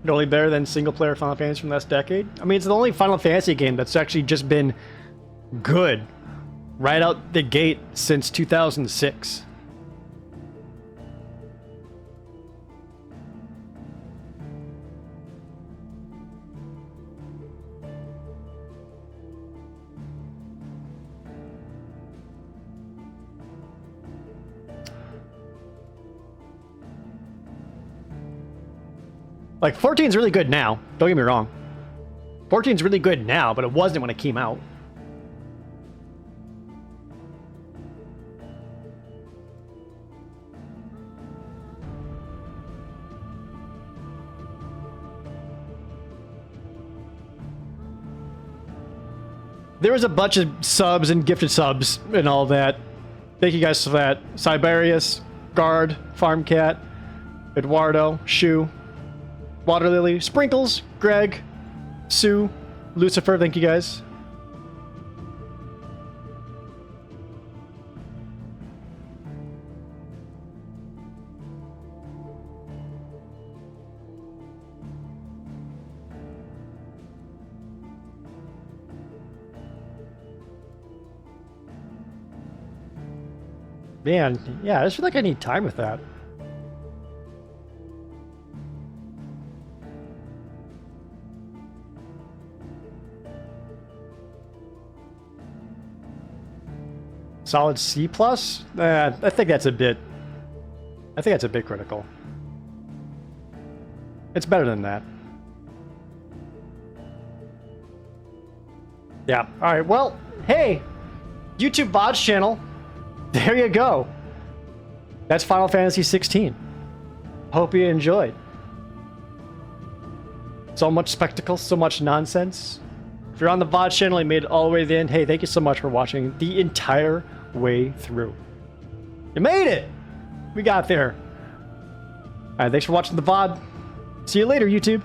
Only better than single-player Final Fantasy from last decade. I mean, it's the only Final Fantasy game that's actually just been good right out the gate since 2006. Like, 14's really good now. Don't get me wrong. 14's really good now, but it wasn't when it came out. There was a bunch of subs and gifted subs and all that. Thank you guys for that. Siberius, Guard, Farmcat, Eduardo, Shu, Water Lily, Sprinkles, Greg, Sue, Lucifer, thank you guys. Man, yeah, I just feel like I need time with that. Solid C+? I think that's a bit... I think that's a bit critical. It's better than that. Yeah, alright, well, hey! YouTube VODs channel. There you go. That's Final Fantasy XVI. Hope you enjoyed. So much spectacle, so much nonsense. If you're on the VOD channel and made it all the way to the end, hey, thank you so much for watching the entire way through. You made it! We got there. Alright, thanks for watching the VOD. See you later, YouTube.